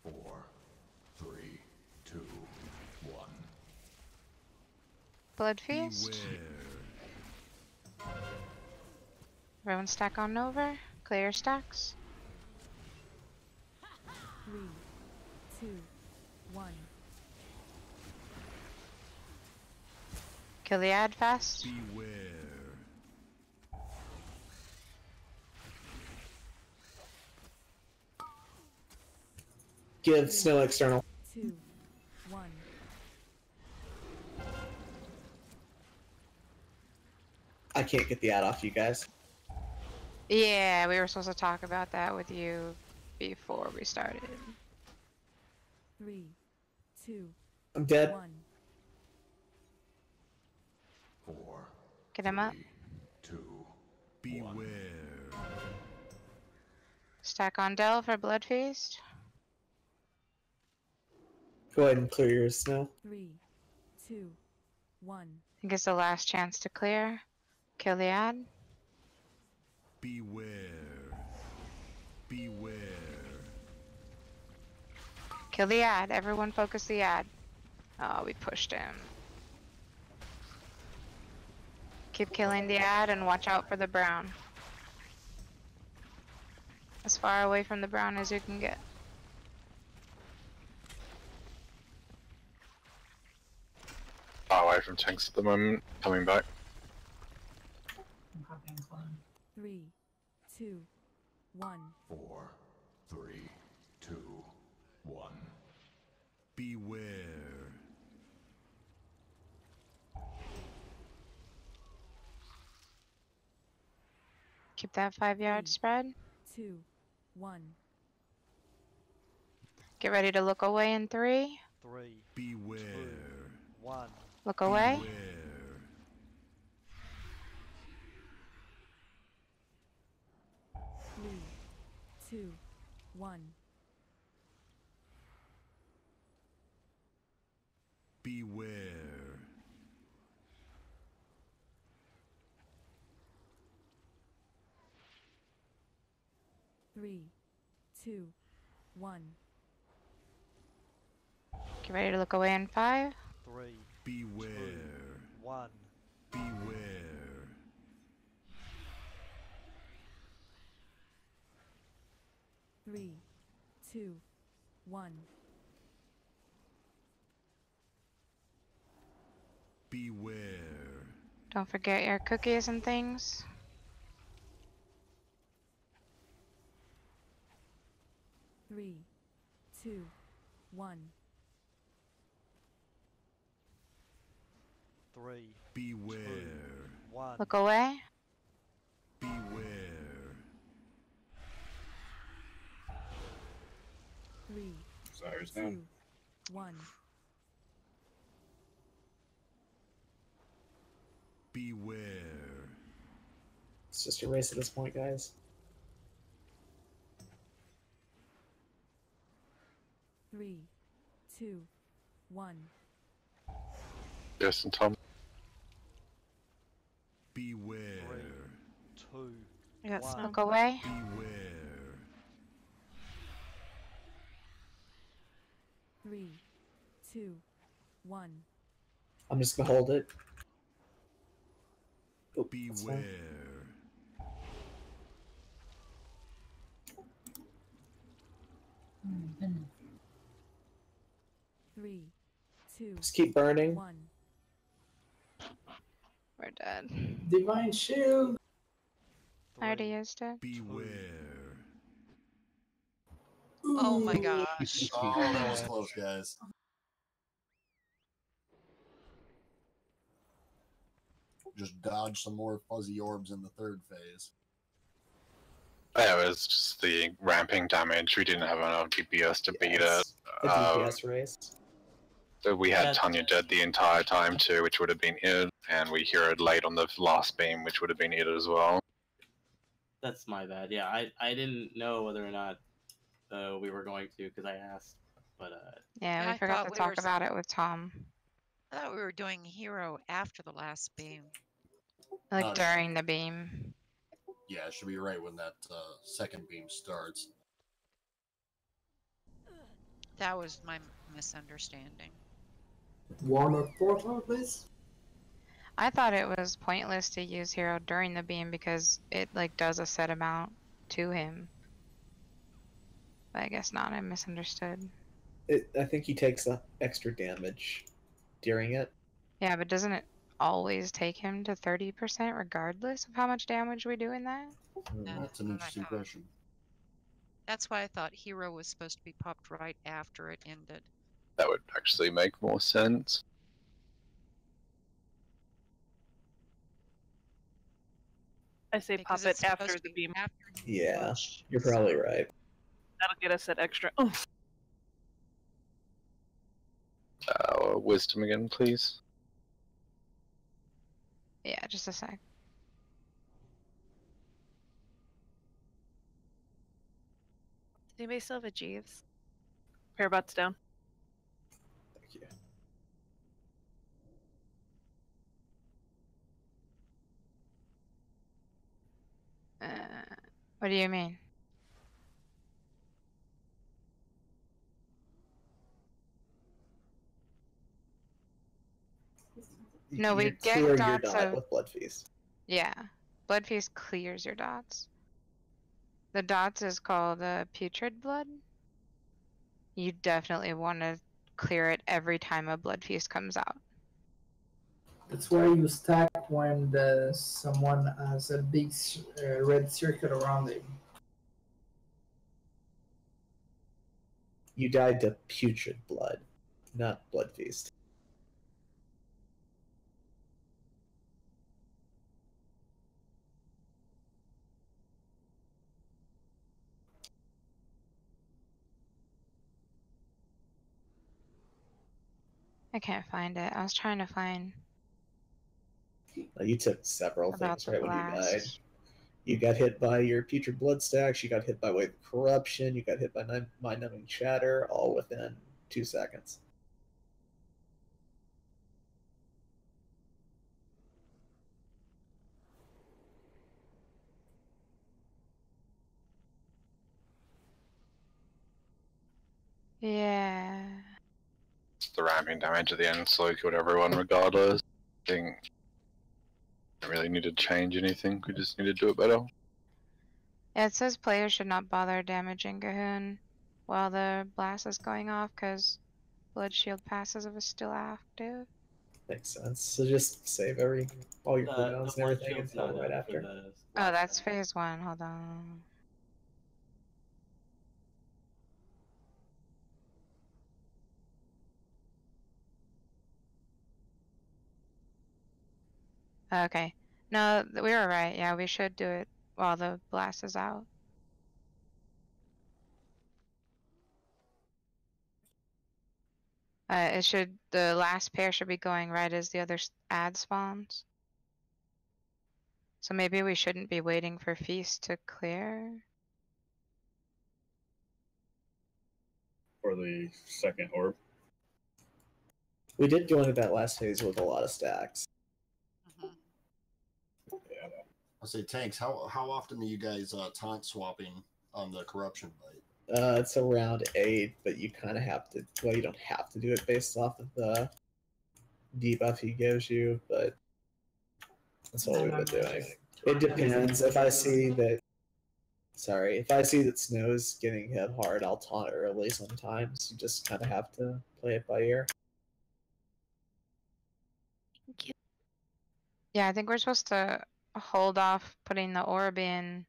4. 3. 2. 1. Blood Feast. Beware. Everyone stack on over. Clear your stacks. 3, 2, 1. Kill the ad fast. Beware. Give Snow external. 2, 1. I can't get the ad off you guys. Yeah, we were supposed to talk about that with you before we started. 3, 2, I'm dead. 1. 4. Get him up. 2. Beware. Stack on Del for Blood Feast. Go ahead and clear yours, Snow. 3, 2, 1. I think it's the last chance to clear. Kill the ad. Beware. Beware. Kill the ad. Everyone focus the ad. Oh, we pushed him. Keep killing the ad and watch out for the brown. As far away from the brown as you can get. Far away from tanks at the moment. Coming back. I'm copying clone. 3, 2, 1. 4. 3. Beware. Keep that 5-yard spread. 2, 1. Get ready to look away in 3. 3. Beware. 2, 1. Look away. Beware. 3, 2, 1. Beware. 3, 2, 1. Get ready to look away in 5. 3. Beware. 2, 1. Beware. 3, 2, 1. Beware. Don't forget your cookies and things. 3, 2, 1. 3. Beware. 2, 1. Look away. Beware. 3, Sire's 2, down. 1. Beware. It's just a race at this point, guys. 3, 2, 1. Yes, and Tom. Beware. 2. Yes, 1. look away. Beware. 3, 2, 1. I'm just gonna hold it. Oh, that's fine. Beware. 3, 2, Just keep burning. 1. We're dead. Divine shield. I already used it. Beware. Oh my gosh. Oh, that was close, guys. Just dodge some more fuzzy orbs in the 3rd phase. Yeah, it was just the ramping damage. We didn't have enough DPS to beat it. A DPS race. So we had That's- Tunya dead the entire time too, which would have been it, and we heroed late on the last beam, which would have been it as well. That's my bad. Yeah, I didn't know whether or not we were going to because I asked, but Yeah, we I forgot thought to we talk were about it with Tom. I thought we were doing hero after the last beam. Like No, during the beam. Yeah, it should be right when that 2nd beam starts. That was my misunderstanding. Warlock portal, please. I thought it was pointless to use hero during the beam because it like does a set amount to him. But I guess not. I misunderstood. I think he takes extra damage during it. Yeah, but doesn't it always take him to 30% regardless of how much damage we do in that? That's an interesting question. That's why I thought hero was supposed to be popped right after it ended. That would actually make more sense. I say Because pop it's it after supposed to the be beam. after Yeah, push, you're probably so- right. That'll get us that extra oomph. Wisdom again, please. Yeah, just a sec. Does anybody still have a Jeeves? Parabots down. Thank you. What do you mean? No, we You get clear your dots dot of... with Blood Feast. Yeah. Blood Feast clears your dots. The dots is called putrid blood. You definitely want to clear it every time a Blood Feast comes out. That's why you stack when someone has a big red circle around him. You died to putrid blood. not Blood Feast. I can't find it. I was trying to find You took several about things the right when you died. blast. You got hit by your Putrid Blood Stacks, you got hit by Wave of Corruption, you got hit by Mind Numbing Chatter, all within 2 seconds. Yeah. It's the ramping damage at the end, so killed everyone regardless. I think don't really need to change anything, we just need to do it better. Yeah, it says players should not bother damaging Gahoon while the blast is going off because Blood Shield passive is still active. Makes sense. So just save all your cooldowns and everything until right after. Oh, that's phase 1. Hold on. Okay. No, we were right. Yeah, we should do it while the blast is out. The last pair should be going right as the other ad spawns. So maybe we shouldn't be waiting for Feast to clear. For the second orb. We did go into that last phase with a lot of stacks. Yeah. I'll say, Tanks, how often are you guys taunt swapping on the corruption bite? It's around 8, but you kind of have to. Well, you don't have to do it based off of the debuff he gives you, but that's what we've been doing. It depends. If I see that Snow's getting hit hard, I'll taunt early sometimes. You just kind of have to play it by ear. Yeah, I think we're supposed to hold off putting the orb in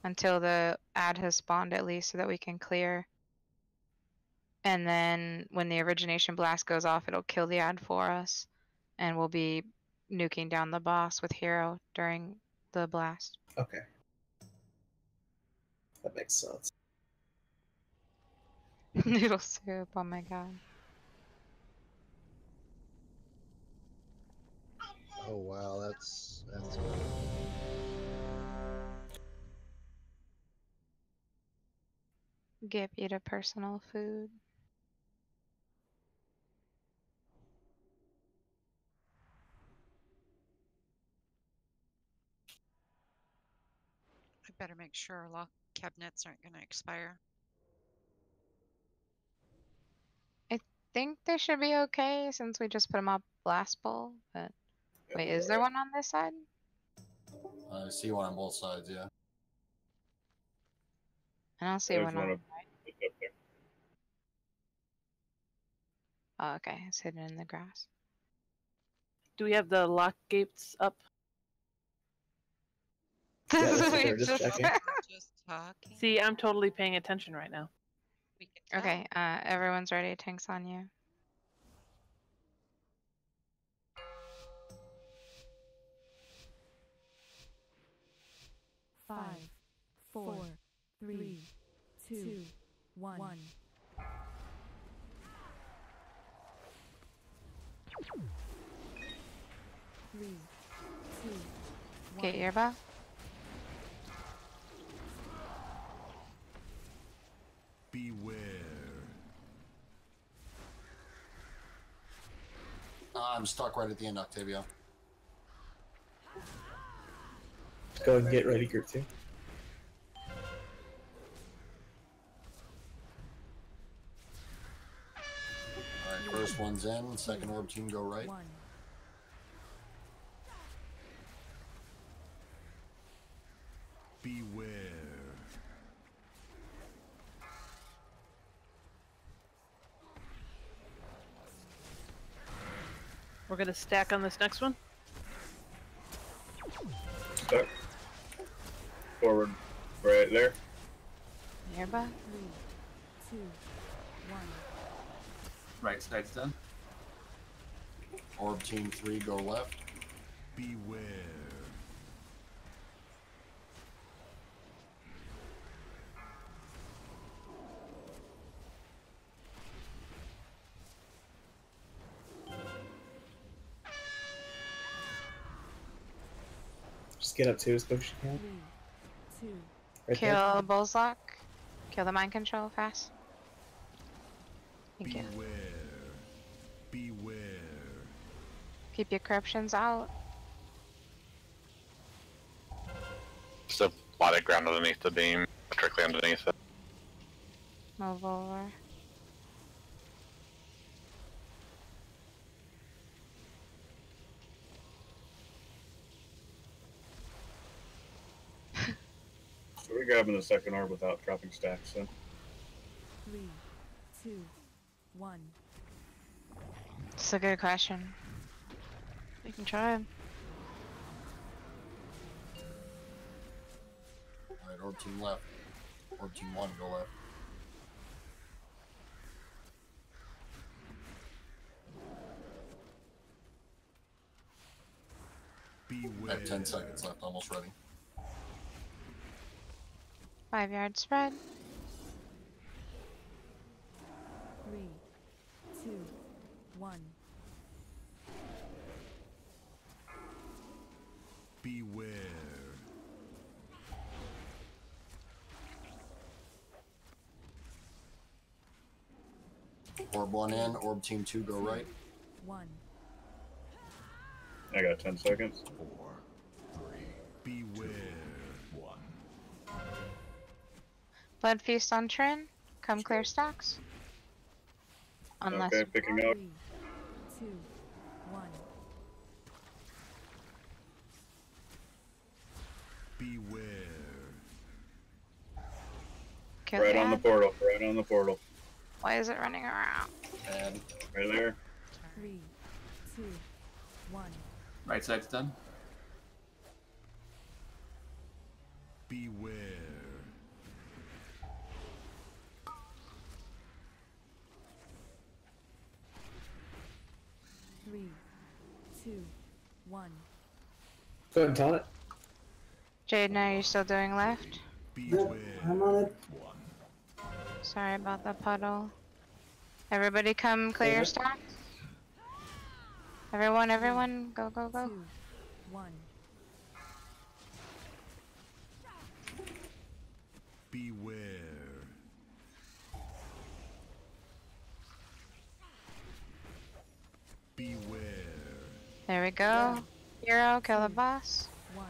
until the ad has spawned at least so that we can clear. And then when the origination blast goes off, it'll kill the ad for us. And we'll be nuking down the boss with Hero during the blast. Okay. That makes sense. Noodle soup, oh my god. Oh wow, that's Give you to personal food. I better make sure our lock cabinets aren't going to expire. I think they should be okay since we just put them up blast bowl, but wait, is there one on this side? I see one on both sides, yeah. I don't see one on the right. Oh, okay, it's hidden in the grass. Do we have the lock gates up? See, I'm totally paying attention right now. Okay, everyone's ready. Tanks on you. Five, 4, 3, 2, 1. 3, 2, 1. Get earbuds. Beware. I'm stuck right at the end, Octavio. Go and get ready, group 2. Alright, first one's in, second orb team go right. Beware. We're gonna stack on this next one. Stuck. Forward. Right there. Nearby. 3, 2, 1. Right side's done. Orb team 3, go left. Beware. Just get up to as quick as you can. 3, 2, Right Kill there. Bullslock. Kill the mind control fast. Thank you. Beware. Beware. Keep your corruptions out. Just a lot of ground underneath the beam, directly underneath it. Move over. So we're grabbing the second orb without dropping stacks, so. 3, 2, 1. It's a good question. We can try. Alright, orb team left. Orb team 1, go left. I have 10 seconds left, almost ready. 5-yard spread. 3, 2, 1. Beware. Orb 1 in, orb team 2, go right. 1. I got 10 seconds. 4, 3, beware. 1. Blood feast on Trin. Come clear stacks. Unless Okay, picking up. 3, 2, 1. Beware. kill Right the on the ad. portal. Right on the portal. Why is it running around? And Right there. 3, 2, 1. Right side's done. Beware. 3, 2, 1. Go ahead and taunt it. Jaden, are you still doing left? Yep, I'm on it. Sorry about the puddle. Everybody come clear your stacks. Everyone, go, go, go. 2, 1. Beware. Beware. There we go. Hero, kill the boss. 1.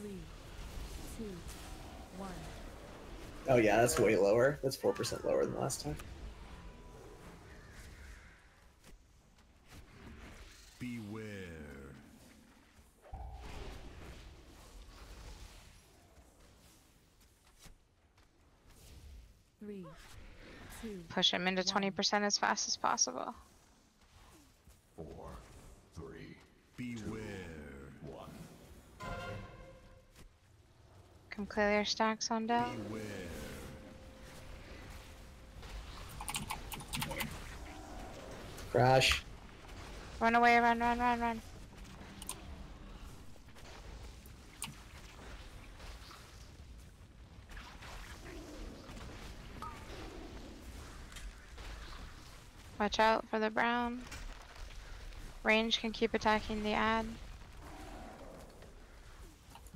Three, 2, 1. Oh yeah, that's way lower. That's 4% lower than last time. Beware. 3, 2. Push him into 20% as fast as possible. 4, 3, beware. 1. Come clear your stacks on down. Beware. Crash. Run away, run, run, run, run. Watch out for the brown. Range can keep attacking the ad.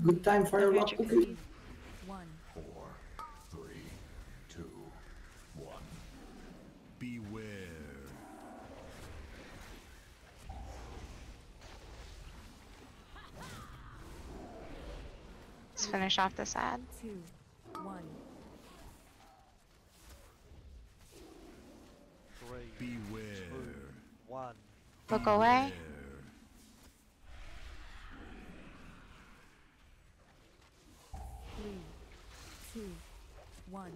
Good time for your lock cookie. 1. 4, 3, 2, 1. Beware. Let's finish off this ad. 2, 1. 3, Beware. 2, 1. Look away. Three, 2, 1.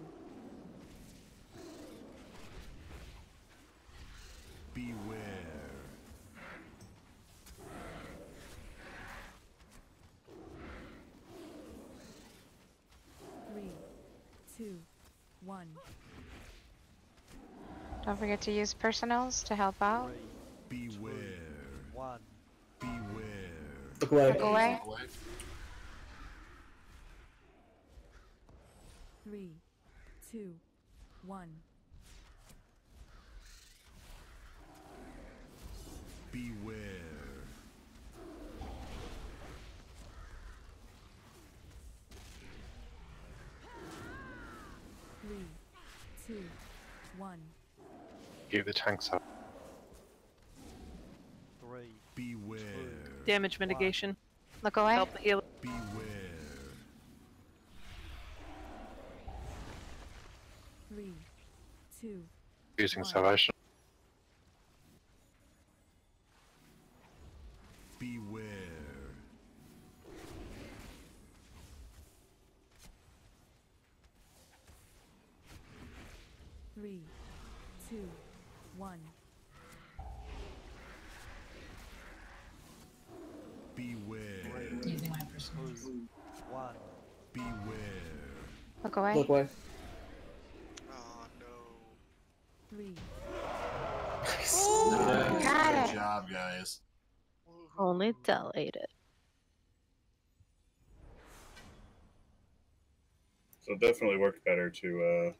Beware. 3, 2, 1. Don't forget to use personals to help out. Beware. 1. Beware. Look away. Look away. 3, 2, 1. Beware. 3, 2, 1. Give the tanks up. 3. Beware. Damage mitigation. Look away. Help the healer. Beware. 3, 2, Using 1. salvation. Beware. 3, 2, 1. Beware. Using my personals. 1. Beware. Look away. Look away. Oh no. 3. Nice. Got Good it. job, guys. Only delayed it. So it definitely worked better to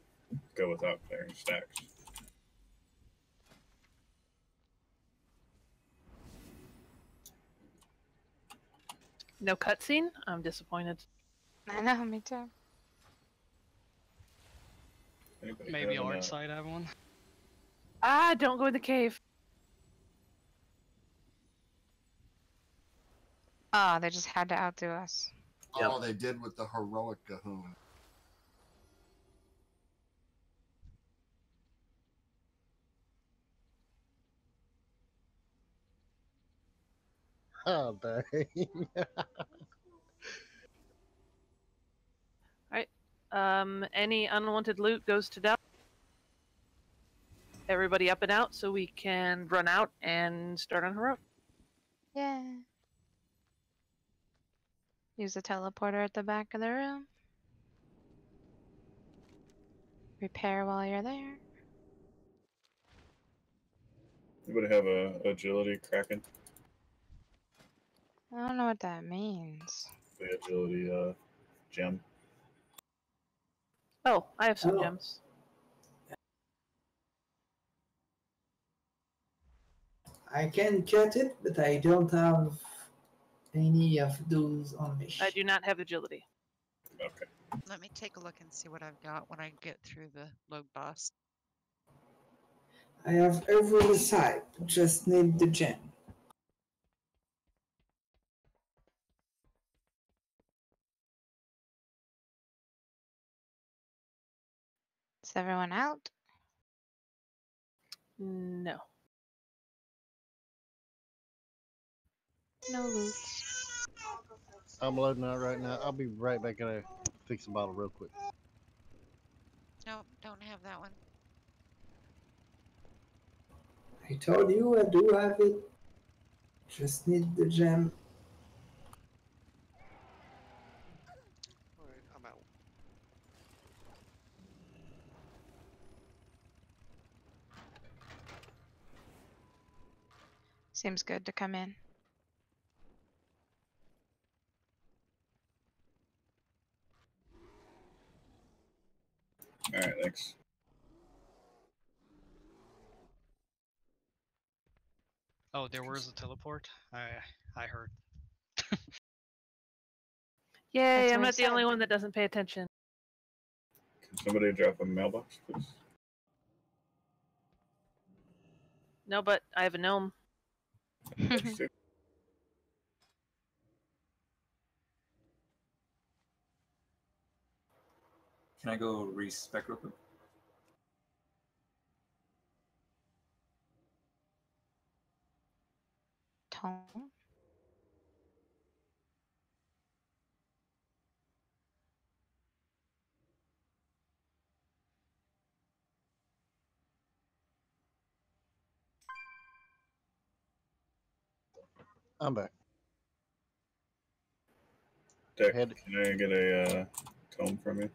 go without clearing stacks. No cutscene? I'm disappointed. I know, me too. Anybody Maybe have art a- side have one. Ah, don't go in the cave. Oh, they just had to outdo us. Oh, they did with the heroic Gahoon. Oh, dang. Alright. Any unwanted loot goes to Dow. Everybody up and out so we can run out and start on heroic. Yeah. Use the teleporter at the back of the room. Repair while you're there. Anybody have a agility Kraken? I don't know what that means. The agility gem. Oh, I have some Oh. gems. I can cut it, but I don't have any of those on me. I do not have agility. Okay. Let me take a look and see what I've got when I get through the log boss. I have every side, just need the gem. Is everyone out? No. No loot. I'm loading out right now. I'll be right back in there. Fix a bottle real quick. Nope, don't have that one. I told you I do have it. Just need the gem. Alright, I'm out. Seems good to come in. Alright, thanks. Oh, there was a teleport. I heard. Yay, That's I'm what I not the only said. one that doesn't pay attention. Can somebody drop a mailbox, please? No, but I have a gnome. Interesting. Can I go respec real quick? Tone. I'm back. Dick, can I get a tome from you?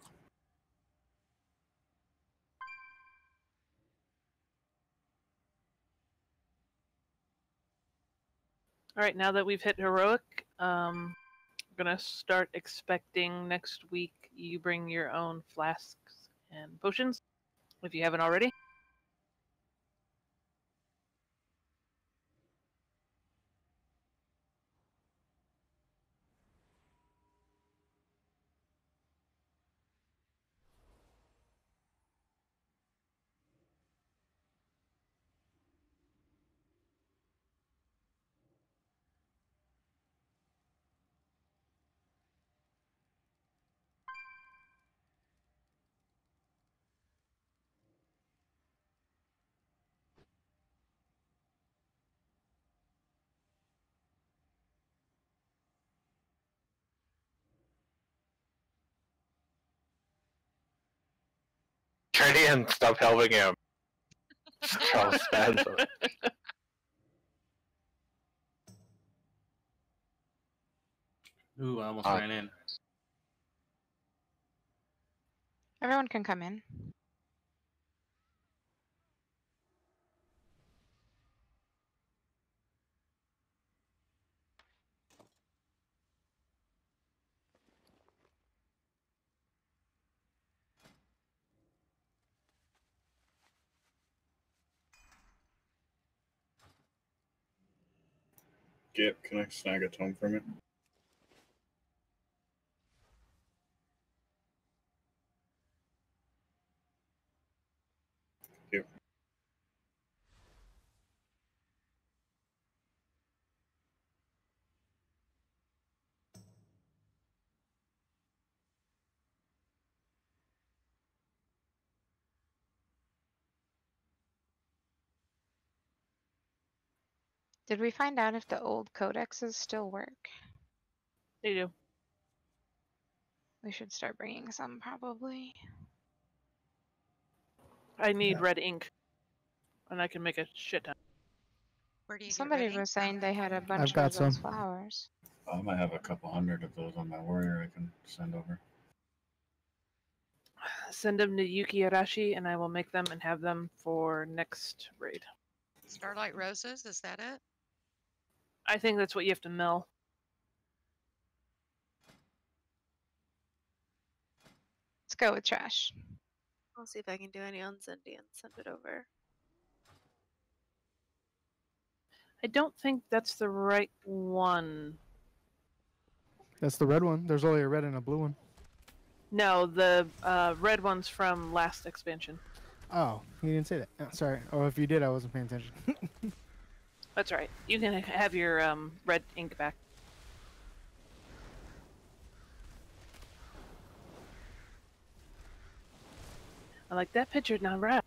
All right, now that we've hit heroic, I'm gonna start expecting next week you bring your own flasks and potions, if you haven't already. Trinian, stop helping him. Charles Spencer. Ooh, I almost ran in. Everyone can come in. Gip, can I snag a tome from you? Yep. Did we find out if the old codexes still work? They do. We should start bringing some, probably. I need red ink, and I can make a shit ton. Where do you Somebody was saying they had a bunch got of those some. flowers. I might have a couple hundred of those on my warrior I can send over. Send them to Yuki Arashi, and I will make them and have them for next raid. Starlight Roses, is that it? I think that's what you have to mill. Let's go with trash. I'll see if I can do any on Zindy and send it over. I don't think that's the right one. That's the red one. There's only a red and a blue one. No, the red one's from last expansion. Oh, you didn't say that. Oh, sorry. Or if you did, I wasn't paying attention. That's right. You can have your red ink back. I like that picture, now right.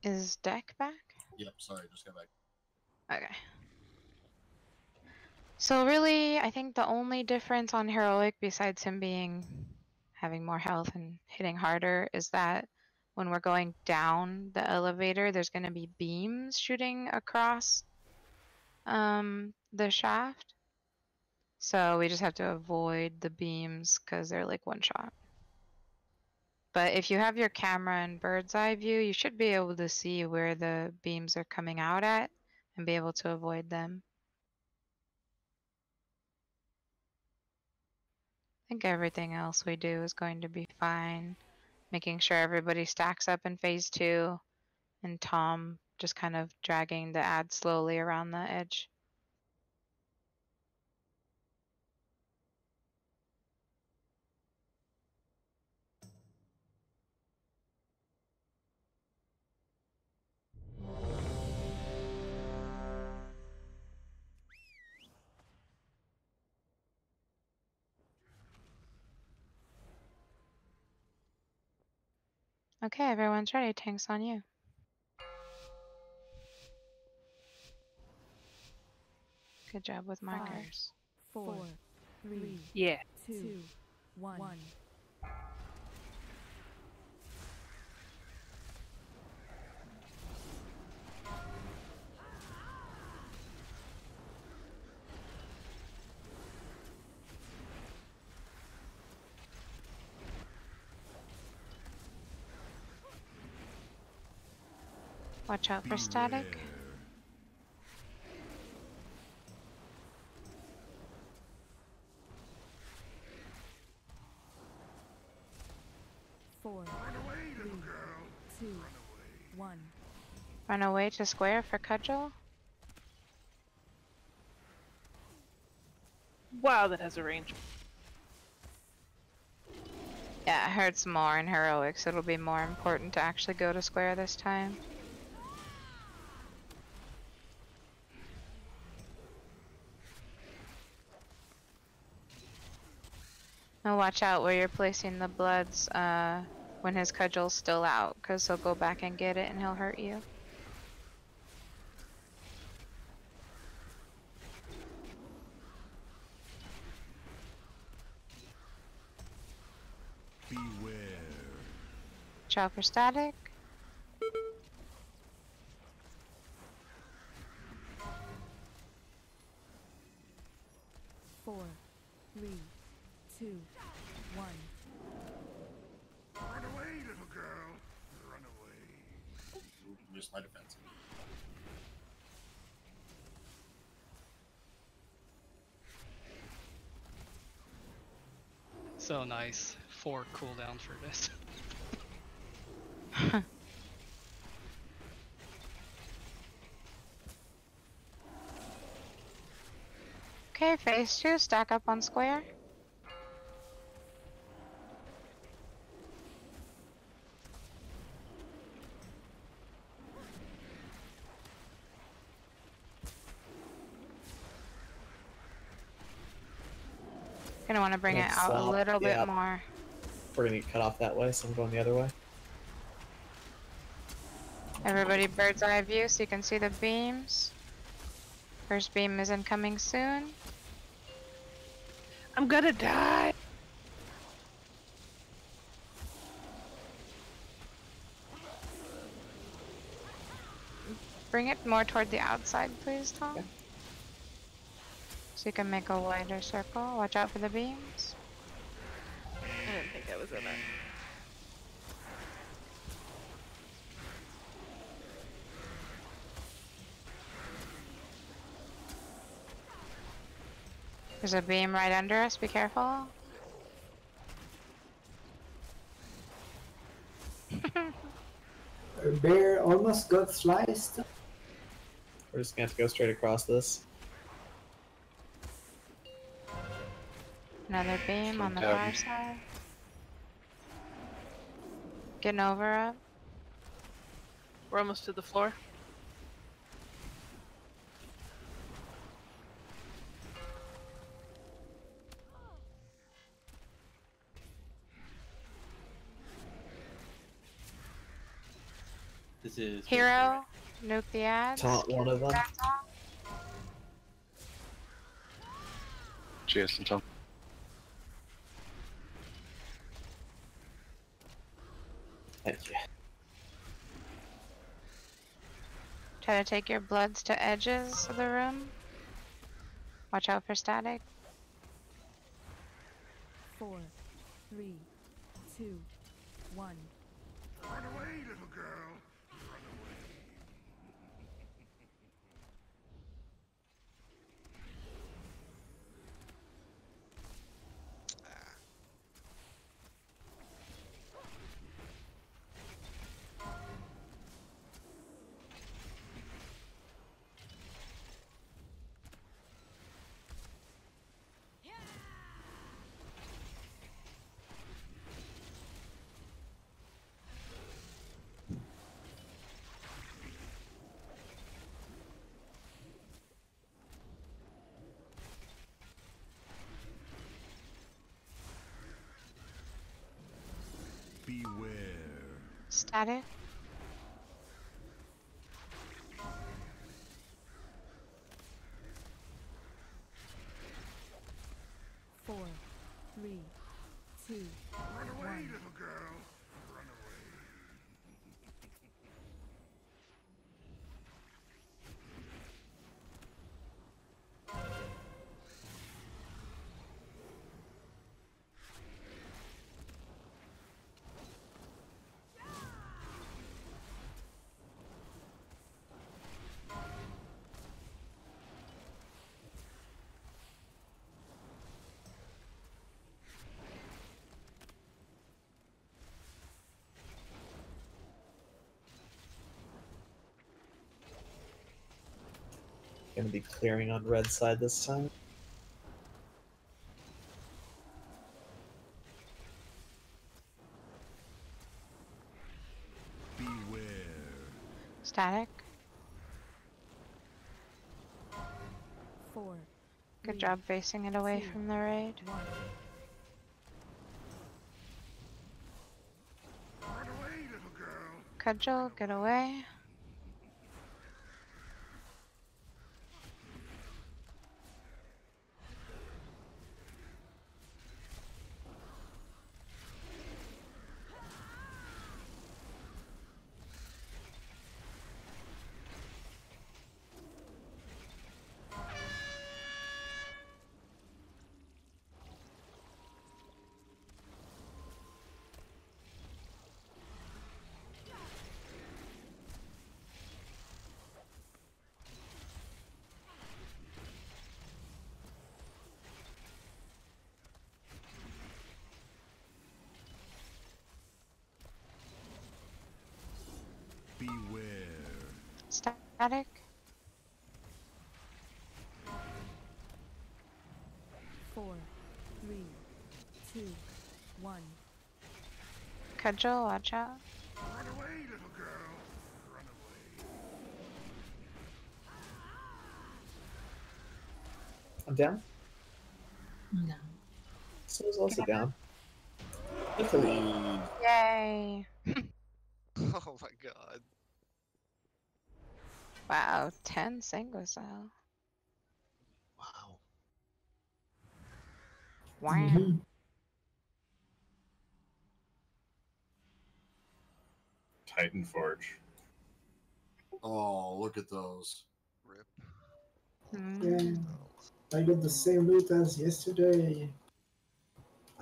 Is Deck back? Yep, sorry, just got back. Okay. So really, I think the only difference on Heroic, besides him having more health and hitting harder, is that when we're going down the elevator, there's going to be beams shooting across the shaft. So we just have to avoid the beams because they're like one shot. But if you have your camera and bird's eye view, you should be able to see where the beams are coming out at and be able to avoid them. I think everything else we do is going to be fine. Making sure everybody stacks up in phase 2, and Tom just kind of dragging the ad slowly around the edge. Okay, everyone's ready. Tank's on you. Good job with markers. 5, 4, 3, Yeah. 2, 1. Watch out for static. Four, 3, 2, 1. Run away to square for cudgel. Wow, that has a range. Yeah, it hurts more in heroics. It'll be more important to actually go to square this time. Now watch out where you're placing the bloods when his cudgel's still out, because he'll go back and get it and he'll hurt you. Beware. Watch out for static. Four, 3, 2, 1. Run away, little girl. Run away. Just my defense. So nice. 4 cooldown for this. Okay, phase 2, stack up on square. Gonna want to bring it Let's out a swap, little yeah. bit more. We're gonna get cut off that way, so I'm going the other way. Everybody bird's eye view so you can see the beams. First beam is incoming soon. I'm gonna die. Bring it more toward the outside, please, Tom. Okay. So you can make a wider circle. Watch out for the beams. I didn't think I was in it. There's a beam right under us. Be careful. Our bear almost got sliced. We're just gonna have to go straight across this. Another beam on the far side. Getting over up. We're almost to the floor. This is Hero, nuke the ads. Taunt one of them. Cheers, and Tom. Thank you. Try to take your bloods to edges of the room. Watch out for static. 4, 3, 2, 1. Run away, little girl. Run away. Beware. Static. Four, three, two, Run away, one. little girl. Run away. Gonna be clearing on red side this time. Beware. Static. Four. Good three, job facing it away two, from the raid. one. Run away, little girl. Cudgel, get away. Beware. Static. Four, three, two, one. Cudgel, watch out. Run away, little girl. Run away. I'm down. No. So is also down. Luckily. Yay. Oh my god. Wow, 10 single cell. Wow. Wow. Titan Forge. Oh, look at those. Rip. Yeah, I got the same loot as yesterday.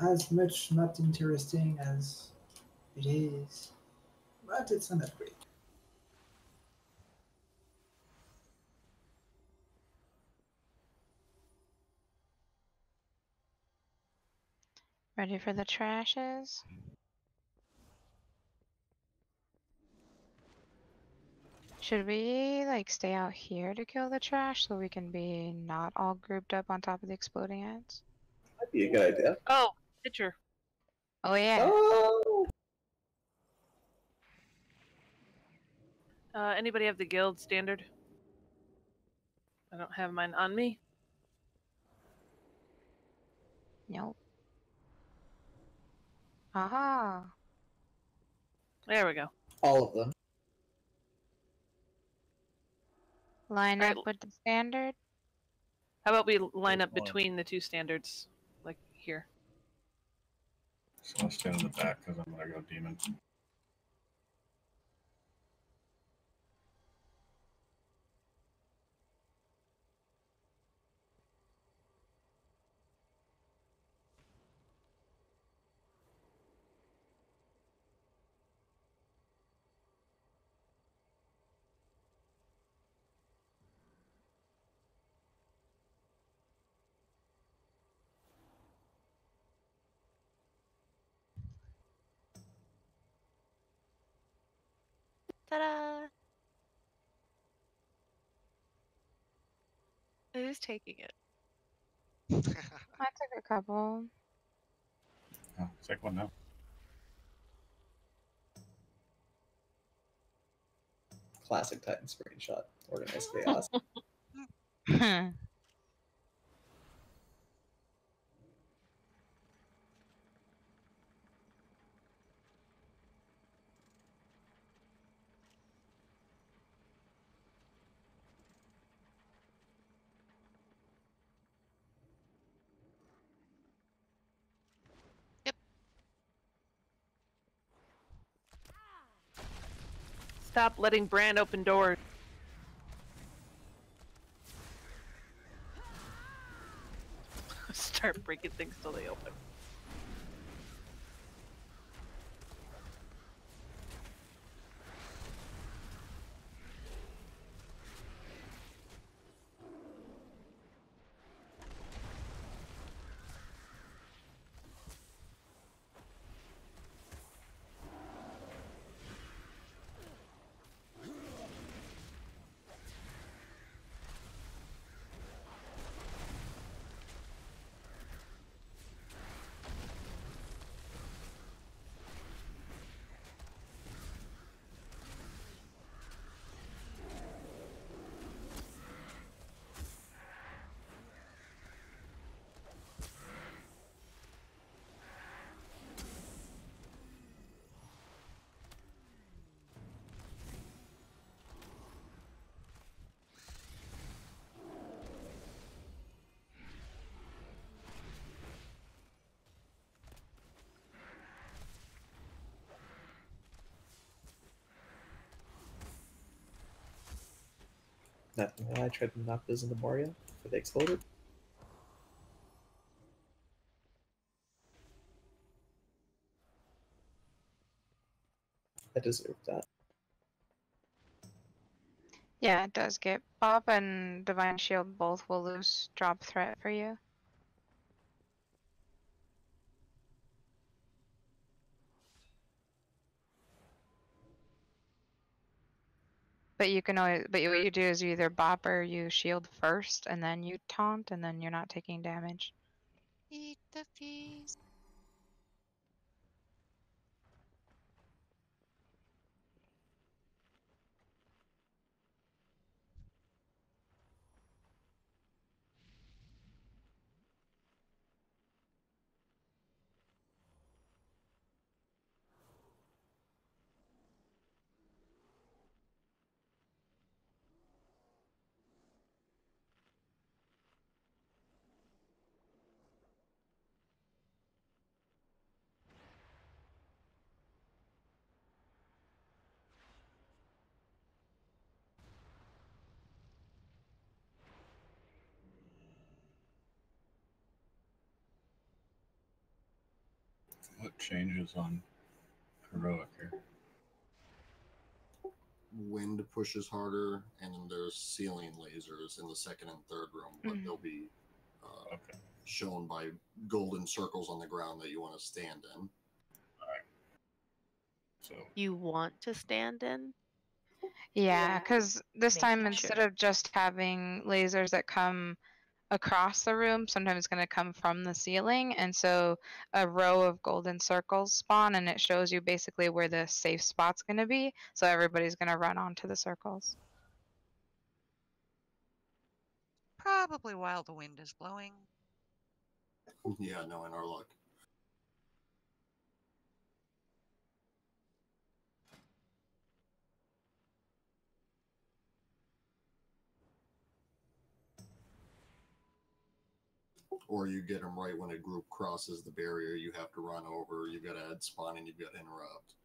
As much not interesting as it is, but it's an upgrade. Ready for the trashes? Should we like stay out here to kill the trash so we can be not all grouped up on top of the exploding ants? That'd be a good idea. Oh, pitcher. Oh yeah. Oh! Anybody have the guild standard? I don't have mine on me. Nope. Aha. There we go. All of them. Line Alright. up with the standard. How about we line There's up one. between the two standards, like here? So I'll stay in the back because I'm gonna go demon. Ta-da! Who's taking it? I took a couple. Oh, take one now. Classic Titan screenshot. Organized chaos. stop letting Bran open doors. Start breaking things till they open. Not gonna lie, I tried to knock those into Mario, but they exploded. I deserve that. Yeah, it does get Bob and Divine Shield both will lose drop threat for you. But you can always, but what you do is you either bop or you shield first, and then you taunt, and then you're not taking damage. Eat the feast. What changes on heroic here? Wind pushes harder, and then there's ceiling lasers in the second and third room, but they'll be shown by golden circles on the ground that you want to stand in. So You want to stand in? Yeah, because this Make time sure. instead of just having lasers that come across the room, sometimes it's going to come from the ceiling, and so a row of golden circles spawn, and it shows you basically where the safe spot's going to be, so everybody's going to run onto the circles. Probably while the wind is blowing. Yeah, knowing our luck. Or you get them right when a group crosses the barrier, you have to run over, you've got to add spawn, and you've got to interrupt.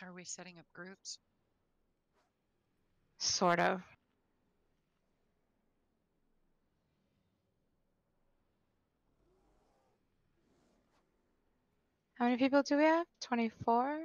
Are we setting up groups? Sort of. How many people do we have? 24?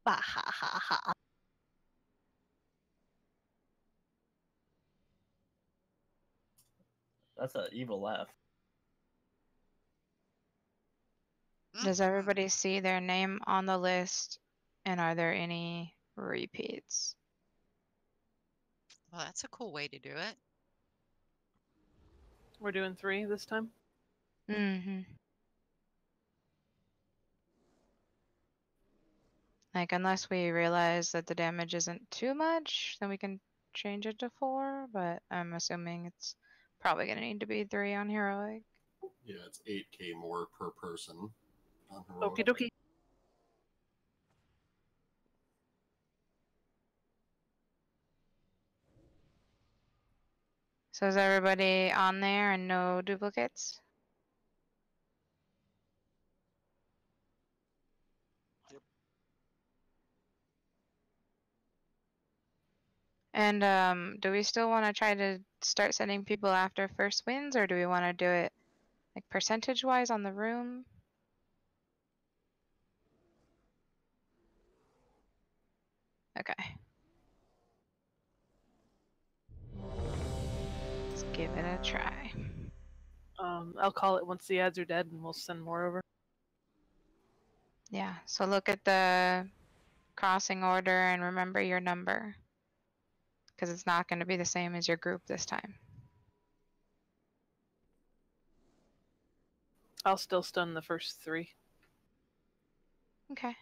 Bah, ha, ha, ha. That's an evil laugh. Does everybody see their name on the list? And are there any repeats? Well, that's a cool way to do it. We're doing 3 this time. Mm-hmm. Like, unless we realize that the damage isn't too much, then we can change it to 4, but I'm assuming it's probably gonna need to be 3 on heroic. Yeah, it's 8k more per person on heroic. Okie dokie. So is everybody on there and no duplicates? And do we still want to try to start sending people after first wins, or do we want to do it like percentage-wise on the room? Okay. Let's give it a try. I'll call it once the ads are dead, and we'll send more over. Yeah, so look at the crossing order and remember your number, because it's not going to be the same as your group this time. I'll still stun the first 3. Okay.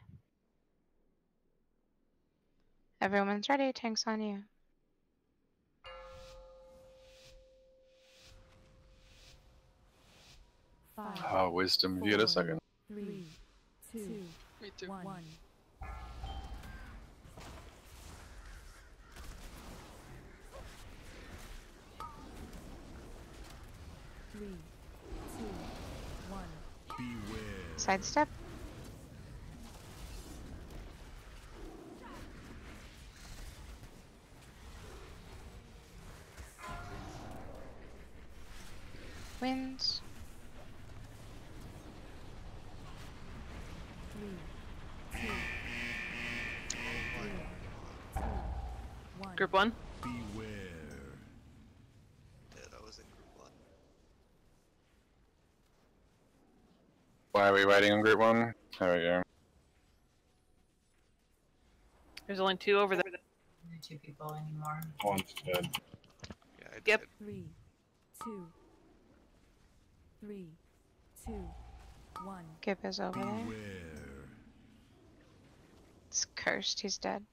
Everyone's ready. Tank's on you. Wisdom, you get a second. 3, 2, Me too. 1. 3, 2, 1. Beware. Sidestep. Wins. 3, 2, 1. Group 1. Beware. Yeah, that was in group 1. Why are we waiting on group 1? There we go. There's only 2 over there. Only 2 people anymore. One's dead. Yeah, I Yep. did. 3, 2, 3, 2, 1. Gip is over there. Beware. It's cursed. He's dead.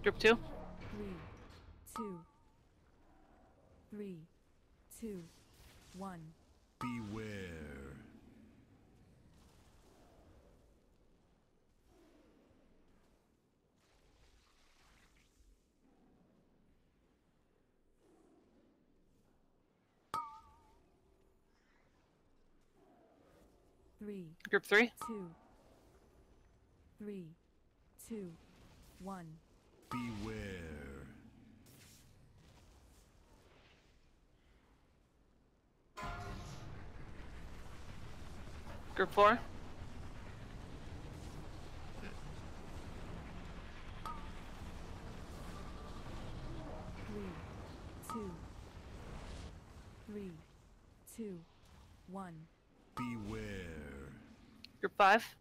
Group 2. 3, 2, 3, 2, 1. Beware. Three. Group 3. 2, 3, 2, 1. Beware. Group 4. 3, 2, 3, 2, 1. Beware. Group 5.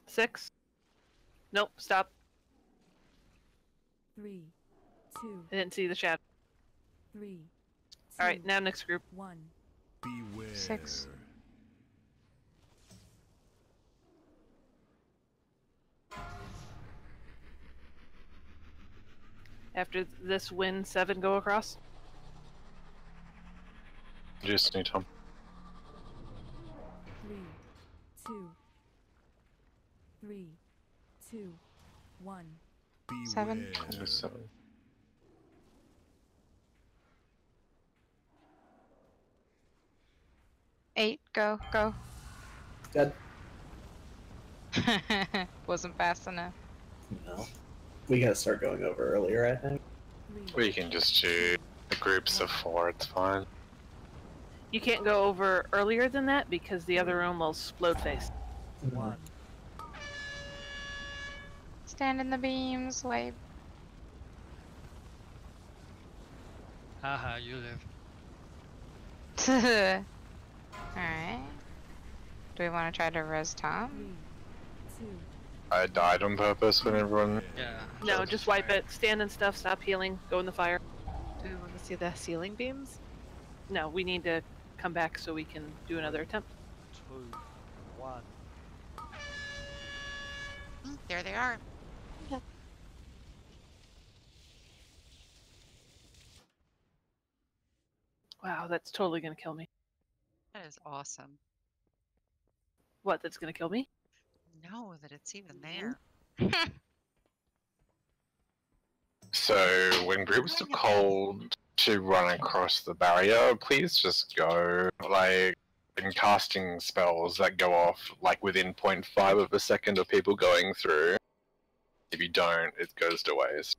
6. Nope, stop. 3, 2, I didn't see the shadow. 3. Alright, now next group. 1. Beware. 6. After this win, 7 go across. Just need Tom. 3, 2, 3, 2, 1. 7. Just 7. 8, go, go. Good. Wasn't fast enough. No. We gotta start going over earlier, I think. We can just do groups of 4, it's fine. You can't go over earlier than that because the other room will explode face. 1. Stand in the beams, wave. Haha, you live. Alright. Do we want to try to res Tom? 3, 2, I died on purpose when everyone... Yeah. No, just wipe it. Stand and stuff, stop healing, go in the fire. Do we want to see the ceiling beams? No, we need to come back so we can do another attempt. 2, 1. There they are. Wow, that's totally gonna kill me. That is awesome. What, that's gonna kill me? No, that it's even there. So, when groups are called to run across the barrier, please just go, like, in casting spells that go off, like, within 0.5 of a second of people going through. If you don't, it goes to waste.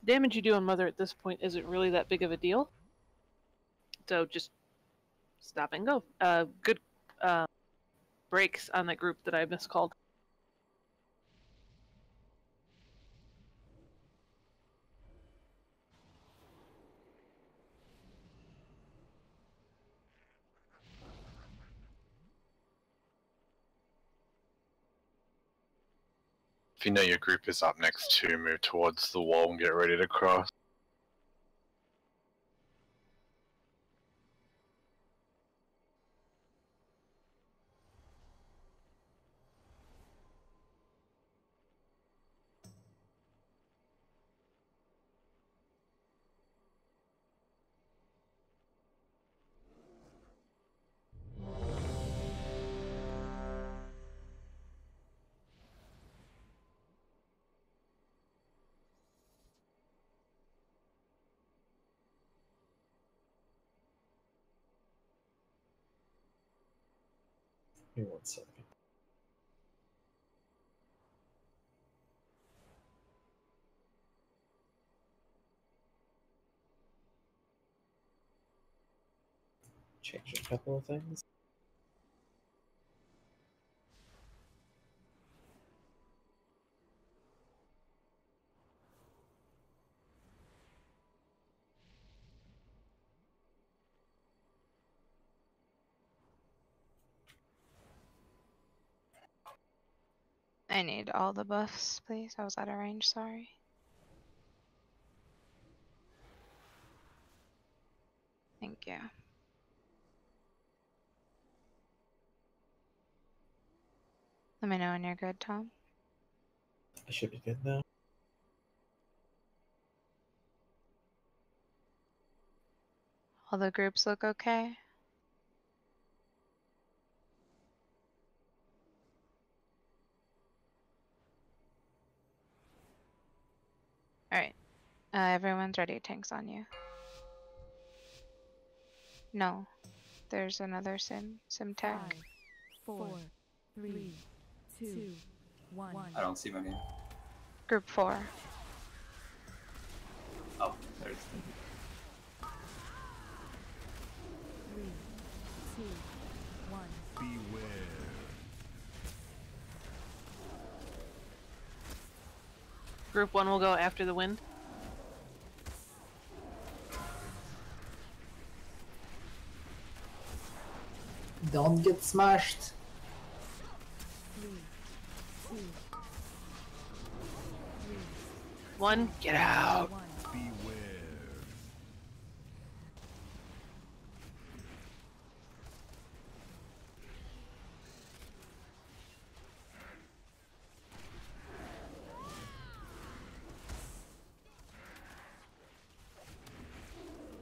Damage you do on Mother at this point isn't really that big of a deal. So just stop and go. Good breaks on that group that I miscalled. If you know your group is up next to, move towards the wall and get ready to cross. Give me 1 second. Change a couple of things. I need all the buffs, please. I was out of range, sorry. Thank you. Let me know when you're good, Tom. I should be good now. All the groups look okay? Alright. Everyone's ready. Tank's on you. No. There's another sim tech. 5, 4, 3, 2, 1. I don't see my name. Group 4. Oh, there's 3, 2, 1. Beware. Group 1 will go after the wind. Don't get smashed. 3, 2, 1, get out. 1. Beware.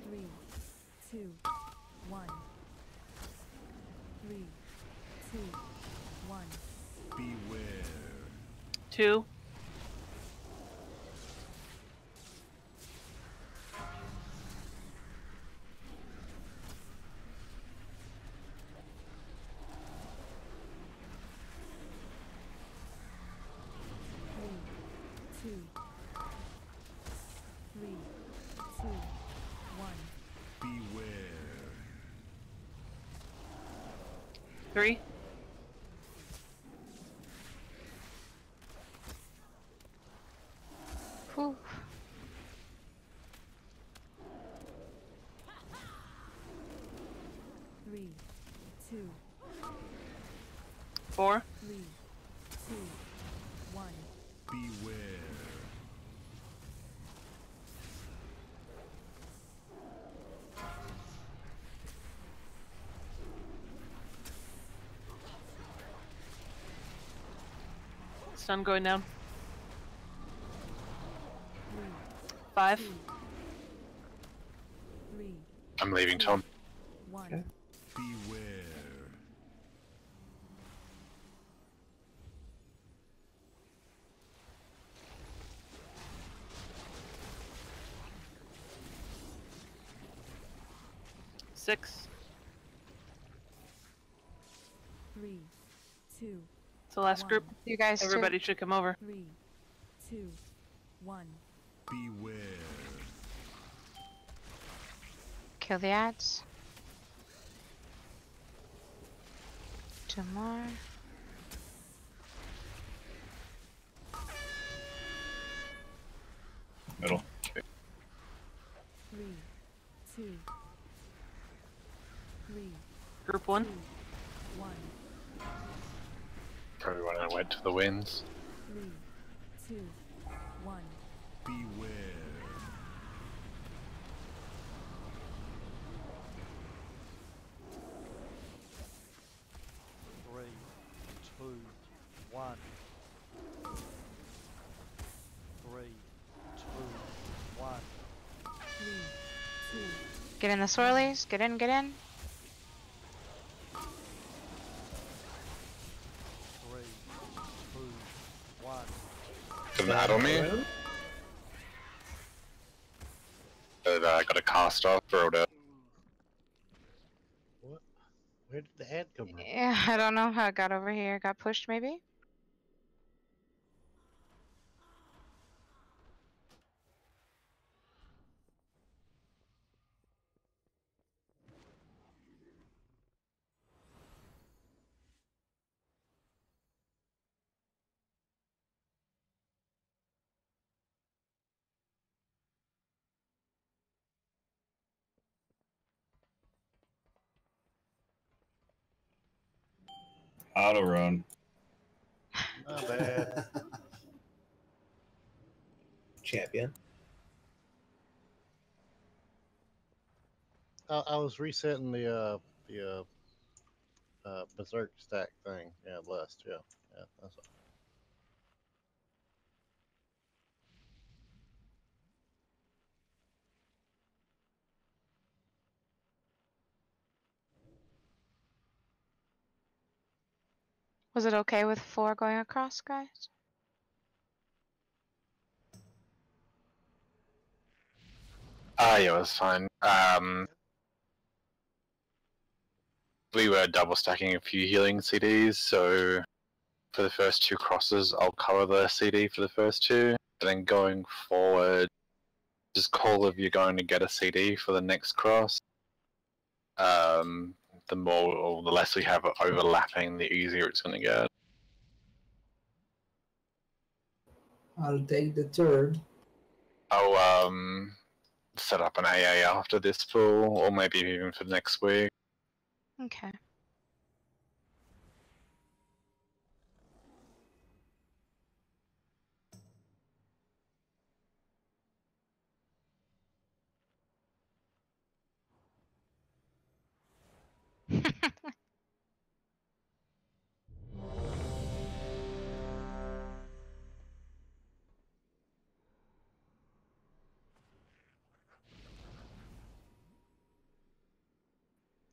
Three, 2, 1. 3, 2, 1. Beware. 2. 2, 3, 2, 1. Beware. 3. Whew. 3, 2, 4. 3, 2, 1. Beware. Stun going down. 3, 5. 3, I'm leaving, Tom. 1. Beware. 6. 3, 2. It's the last group. You guys too. Everybody should come over. 3, 2, 1. Beware. Kill the ads. 2 more. Middle. 3, 2, 3. Group 1. 1. Everyone went to the winds. 3, 2, 1. Beware. 3, 2, 1. 3, 2, 1. 3, 2. Get in the swirlies. Get in, get in. 3, 2, 1. Didn't add on me. But I got a cast off, throw it out. What? Where did the ad come from? Yeah, I don't know how it got over here. Got pushed maybe? Auto run. My bad. Champion. I was resetting the berserk stack thing. Yeah, lust. Yeah, yeah. That's all. Was it okay with 4 going across, guys? Yeah, it was fine. We were double stacking a few healing CDs, so for the first 2 crosses, I'll cover the CD for the first 2. And then going forward, just call if you're going to get a CD for the next cross. The more or the less we have overlapping, the easier it's going to get. I'll take the third. I'll set up an AA after this pool, or maybe even for next week. Okay.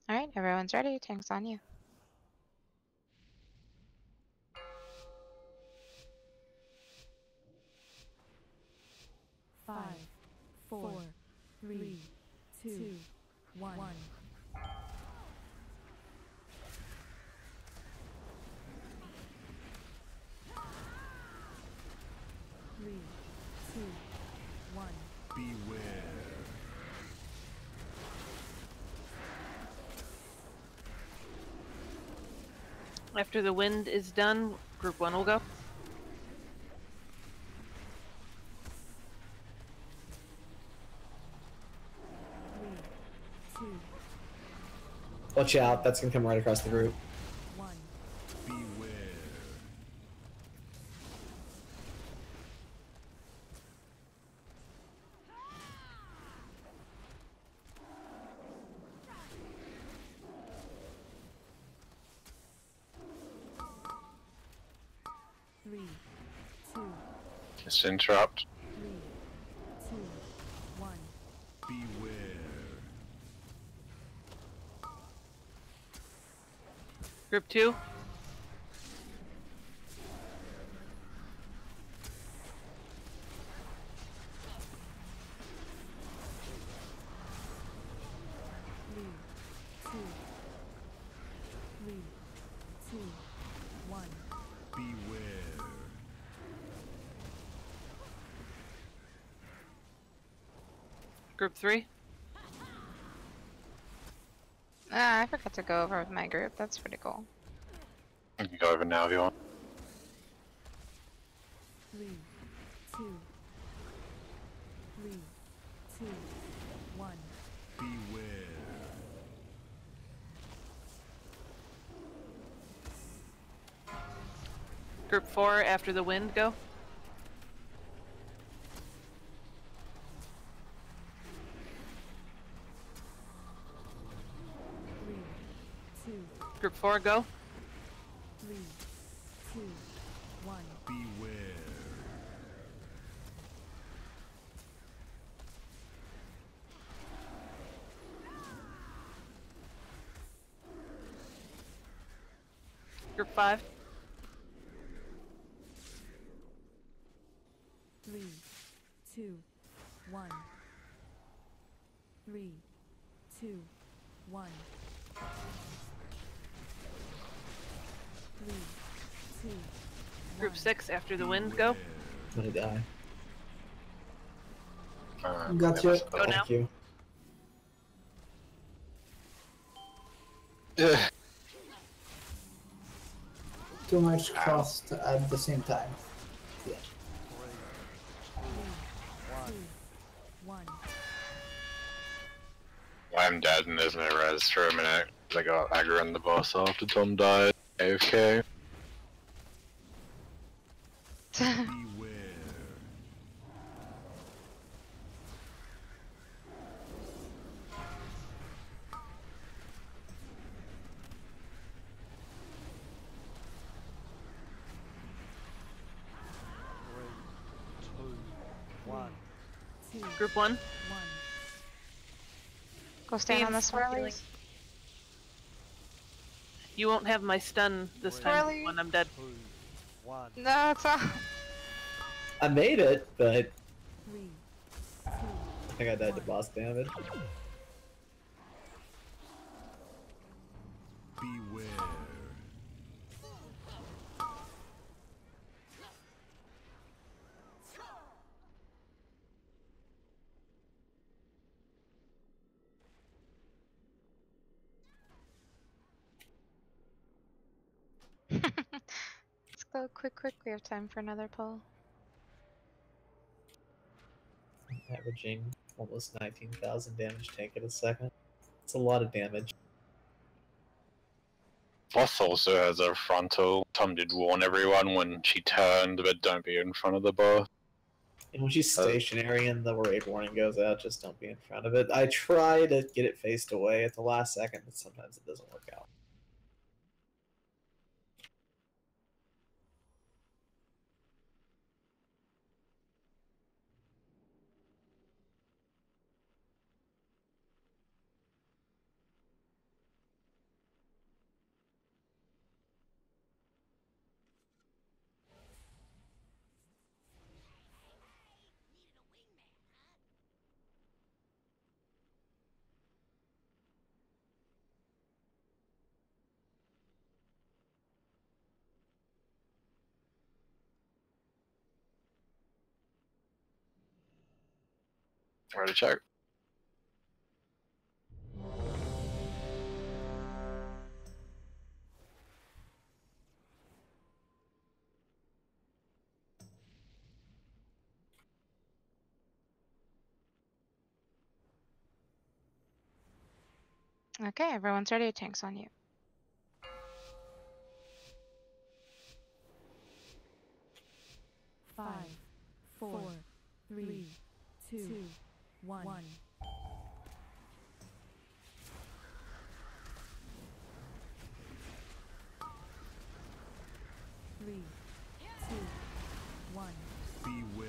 Alright, everyone's ready. Tank's on you. 5, 4, 3, 2, 1. 3, 3, 2, 1. Beware. After the wind is done, group 1 will go. Watch out, that's gonna come right across the group. 1. Beware. 3, 2, Just interrupt. 3, 2, 1. Beware. Group 2. Three, 2, 3, 2, 1. Beware. Group 3. Ah, I forgot to go over with my group. That's pretty cool. You can go over now if you want. 3, 2, 3, 2, 1. Beware. Group 4 after the wind go. 3, 2, Group 4 go. 3, 2, 1. Beware. Group 5. 3, 2, 1. 3, 2, 1. 3, 2, Group 6 after the wind go. I'm gonna die. Gotcha. Go now. Thank you. Too much cost at the same time. Yeah. 1. I'm dead and there's no res for a minute. I got aggro on the boss after Tom died. AFK. Beware. Three, two, one. Group 1. Go stand on the Beams, I'm healing. swirlies. You won't have my stun this time Swirly. when I'm dead. Two, one. No, it's all. I made it, but 3, I think I died to boss damage. Beware. Let's go quick. We have time for another pull. Averaging almost 19,000 damage tank in a second. It's a lot of damage. Boss also has a frontal. Tom did warn everyone when she turned, but don't be in front of the boss. And when she's stationary and the raid warning goes out, just don't be in front of it. I try to get it faced away at the last second, but sometimes it doesn't work out. Ready to check. Okay, everyone's ready. Tank's on you. Five, four, three, two, one. Three, two, one. Beware.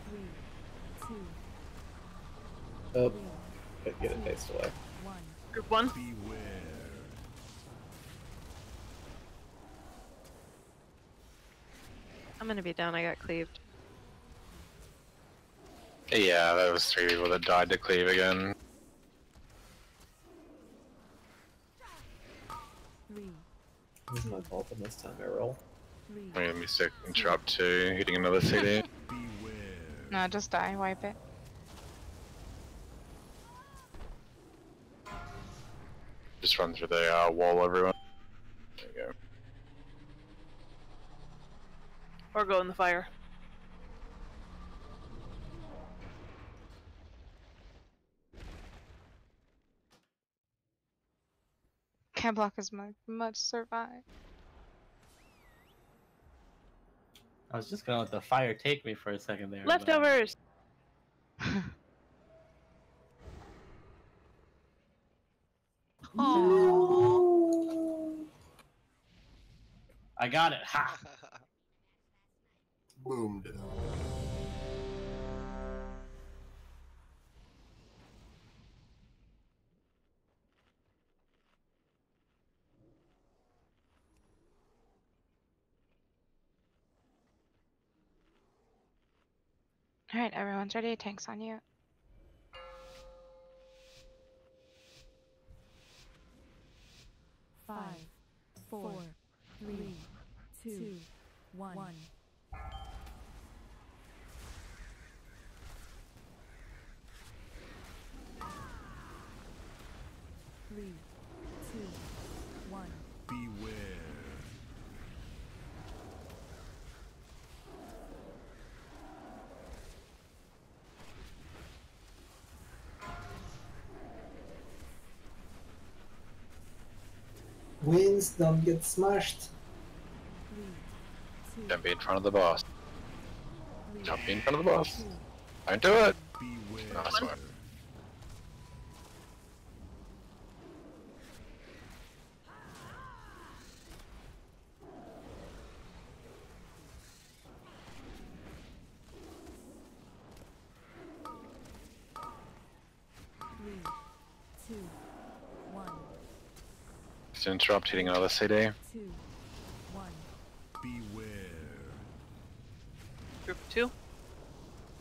Three, two, Oh, but get it faced away. one. Group 1. Beware. I'm gonna be down. I got cleaved. Yeah, that was 3 people that died to cleave again. Three, This is my fault on this time I roll. three. I'm gonna be sick. Interrupt 2, hitting another CD. No, just die. Wipe it. Just run through the wall, everyone. There you go. Or go in the fire. Can't block as much survive. I was just gonna let the fire take me for a second there. Leftovers! I got it. Ha! Boomed. Alright, everyone's ready. Tank's on you. Five, four, three, two, one. Three, two, one. Beware. Wins, don't get smashed. Don't be in front of the boss. Don't be in front of the boss. Don't do it! Nice one. Three, two, one. Just interrupt, hitting another CD. Two, one. Beware. Group 2.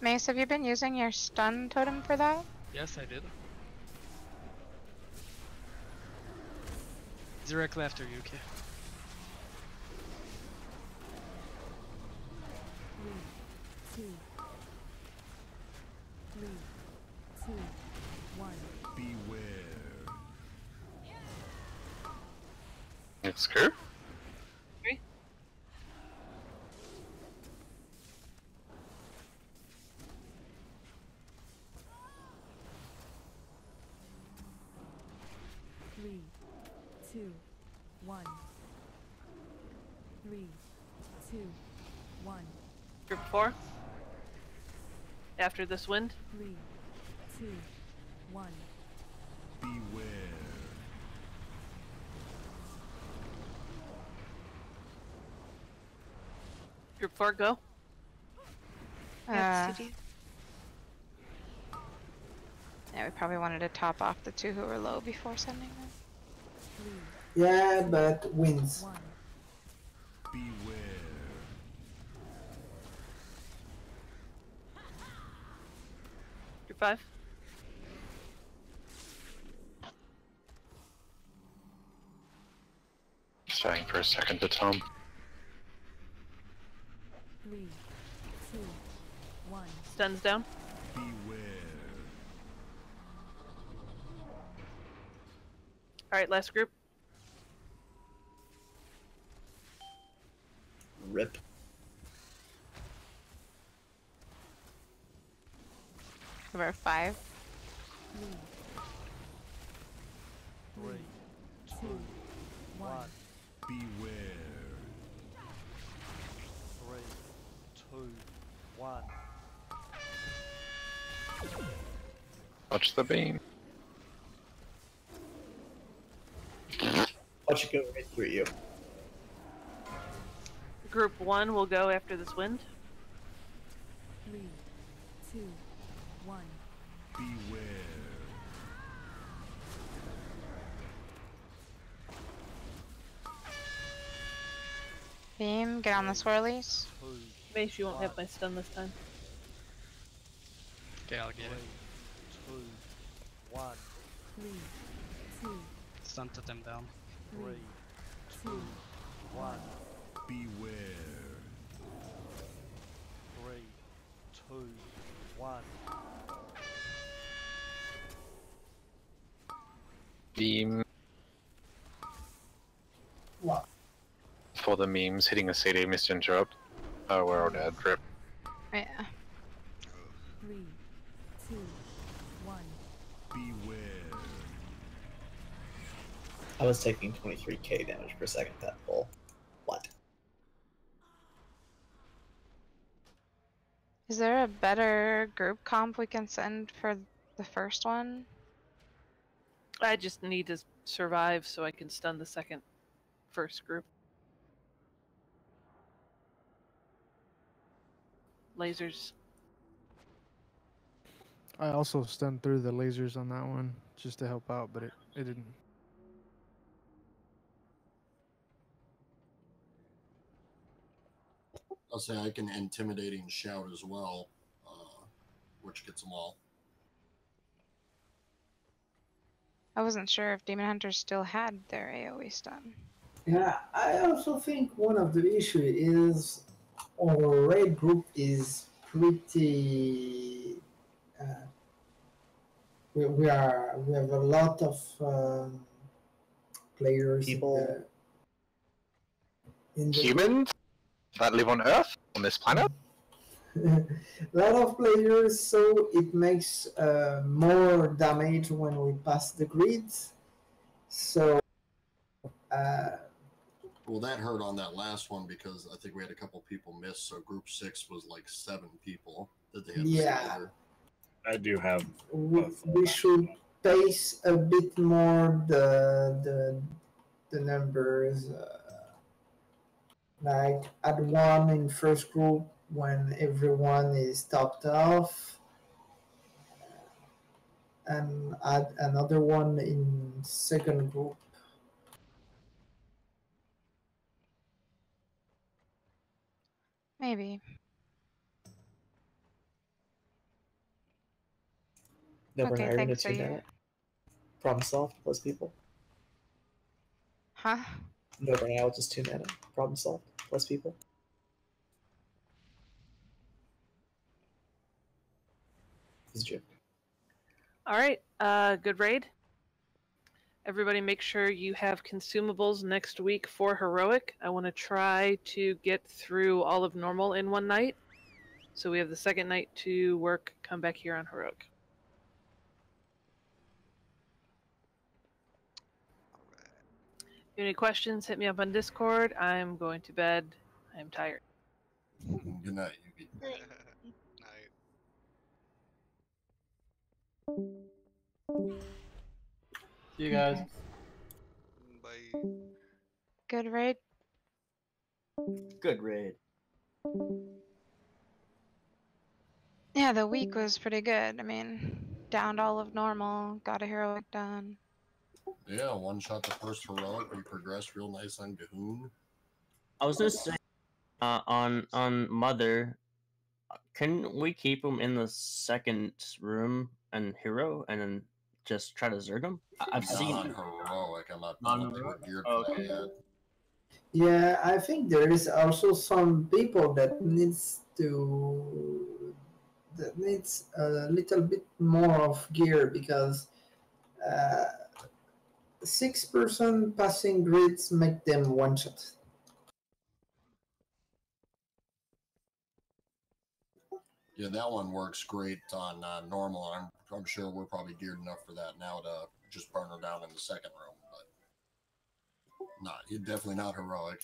Mace, have you been using your stun totem for that? Yes, I did. Directly after you, okay? Three, two, one. Beware. It's good. Three, two, one. Three, two, one. Group 4. After this wind. Three, two, one. Beware. Group 4, go. Yeah, we probably wanted to top off the 2 who were low before sending them. Yeah, but wins. Beware. Group 5. Saying for a second to Tom. 3, 2, 1. Stuns down. Beware. Alright, last group. Rip. Number 5. 3, 2, 1. Beware. 3, 2, 1. Watch the beam. Watch it go right through you. Group 1 will go after this wind. 3, 2, 1. Beware. Beam, get on the swirlies. Mace, you won't have my stun this time. Okay, I'll get it. 2, 1. 3, 2, Stun totem down. 3, 2, 1. Beware. 3, 2, 1. Beam. What? For the memes, hitting a CD, missed interrupt. Oh, we're all dead. Rip. Yeah. 3, 2, 1. Beware. I was taking 23k damage per second that full. What? Is there a better group comp we can send for the first one? I just need to survive so I can stun the first group. Lasers. I also stunned through the lasers on that one just to help out, but it didn't. I'll say I can intimidating shout as well, which gets them all. I wasn't sure if Demon Hunters still had their AoE stun. Yeah, I also think one of the issue is our raid group is pretty. We have a lot of players. People. In the Humans that live on Earth, on this planet? a lot of players, so it makes more damage when we pass the grid. So. Well, that hurt on that last one because I think we had a couple people miss. So Group 6 was like 7 people that they had to Yeah. together. I do have. We should pace a bit more the numbers. Like add one in first group when everyone is topped off, and add another one in second group. Maybe. No, Okay, are you gonna thanks, tune Zaire. that? Problem solved. Plus people. Huh? No, I'll just tune that. Problem solved. Plus people. This is Jim. Alright, good raid. Everybody make sure you have consumables next week for Heroic. I want to try to get through all of normal in one night. So we have the second night to work, come back here on Heroic. Any questions, hit me up on Discord. I'm going to bed. I'm tired. Good night, Yugi. See you guys. Bye. Good raid. Good raid. Yeah, the week was pretty good. I mean, downed all of normal, got a heroic done. Yeah, one shot the first heroic. We progressed real nice on Gahoon. I was gonna say on Mother, Can we keep them in the second room and hero, and then just try to zerg them? I've Not seen on heroic. I don't think we're geared for that yet. Yeah, I think there is also some people that needs a little bit more of gear because 6% passing grids make them one shot. Yeah, that one works great on normal. I'm sure we're probably geared enough for that now to just burn her down in the second room. But not, you're definitely not heroic.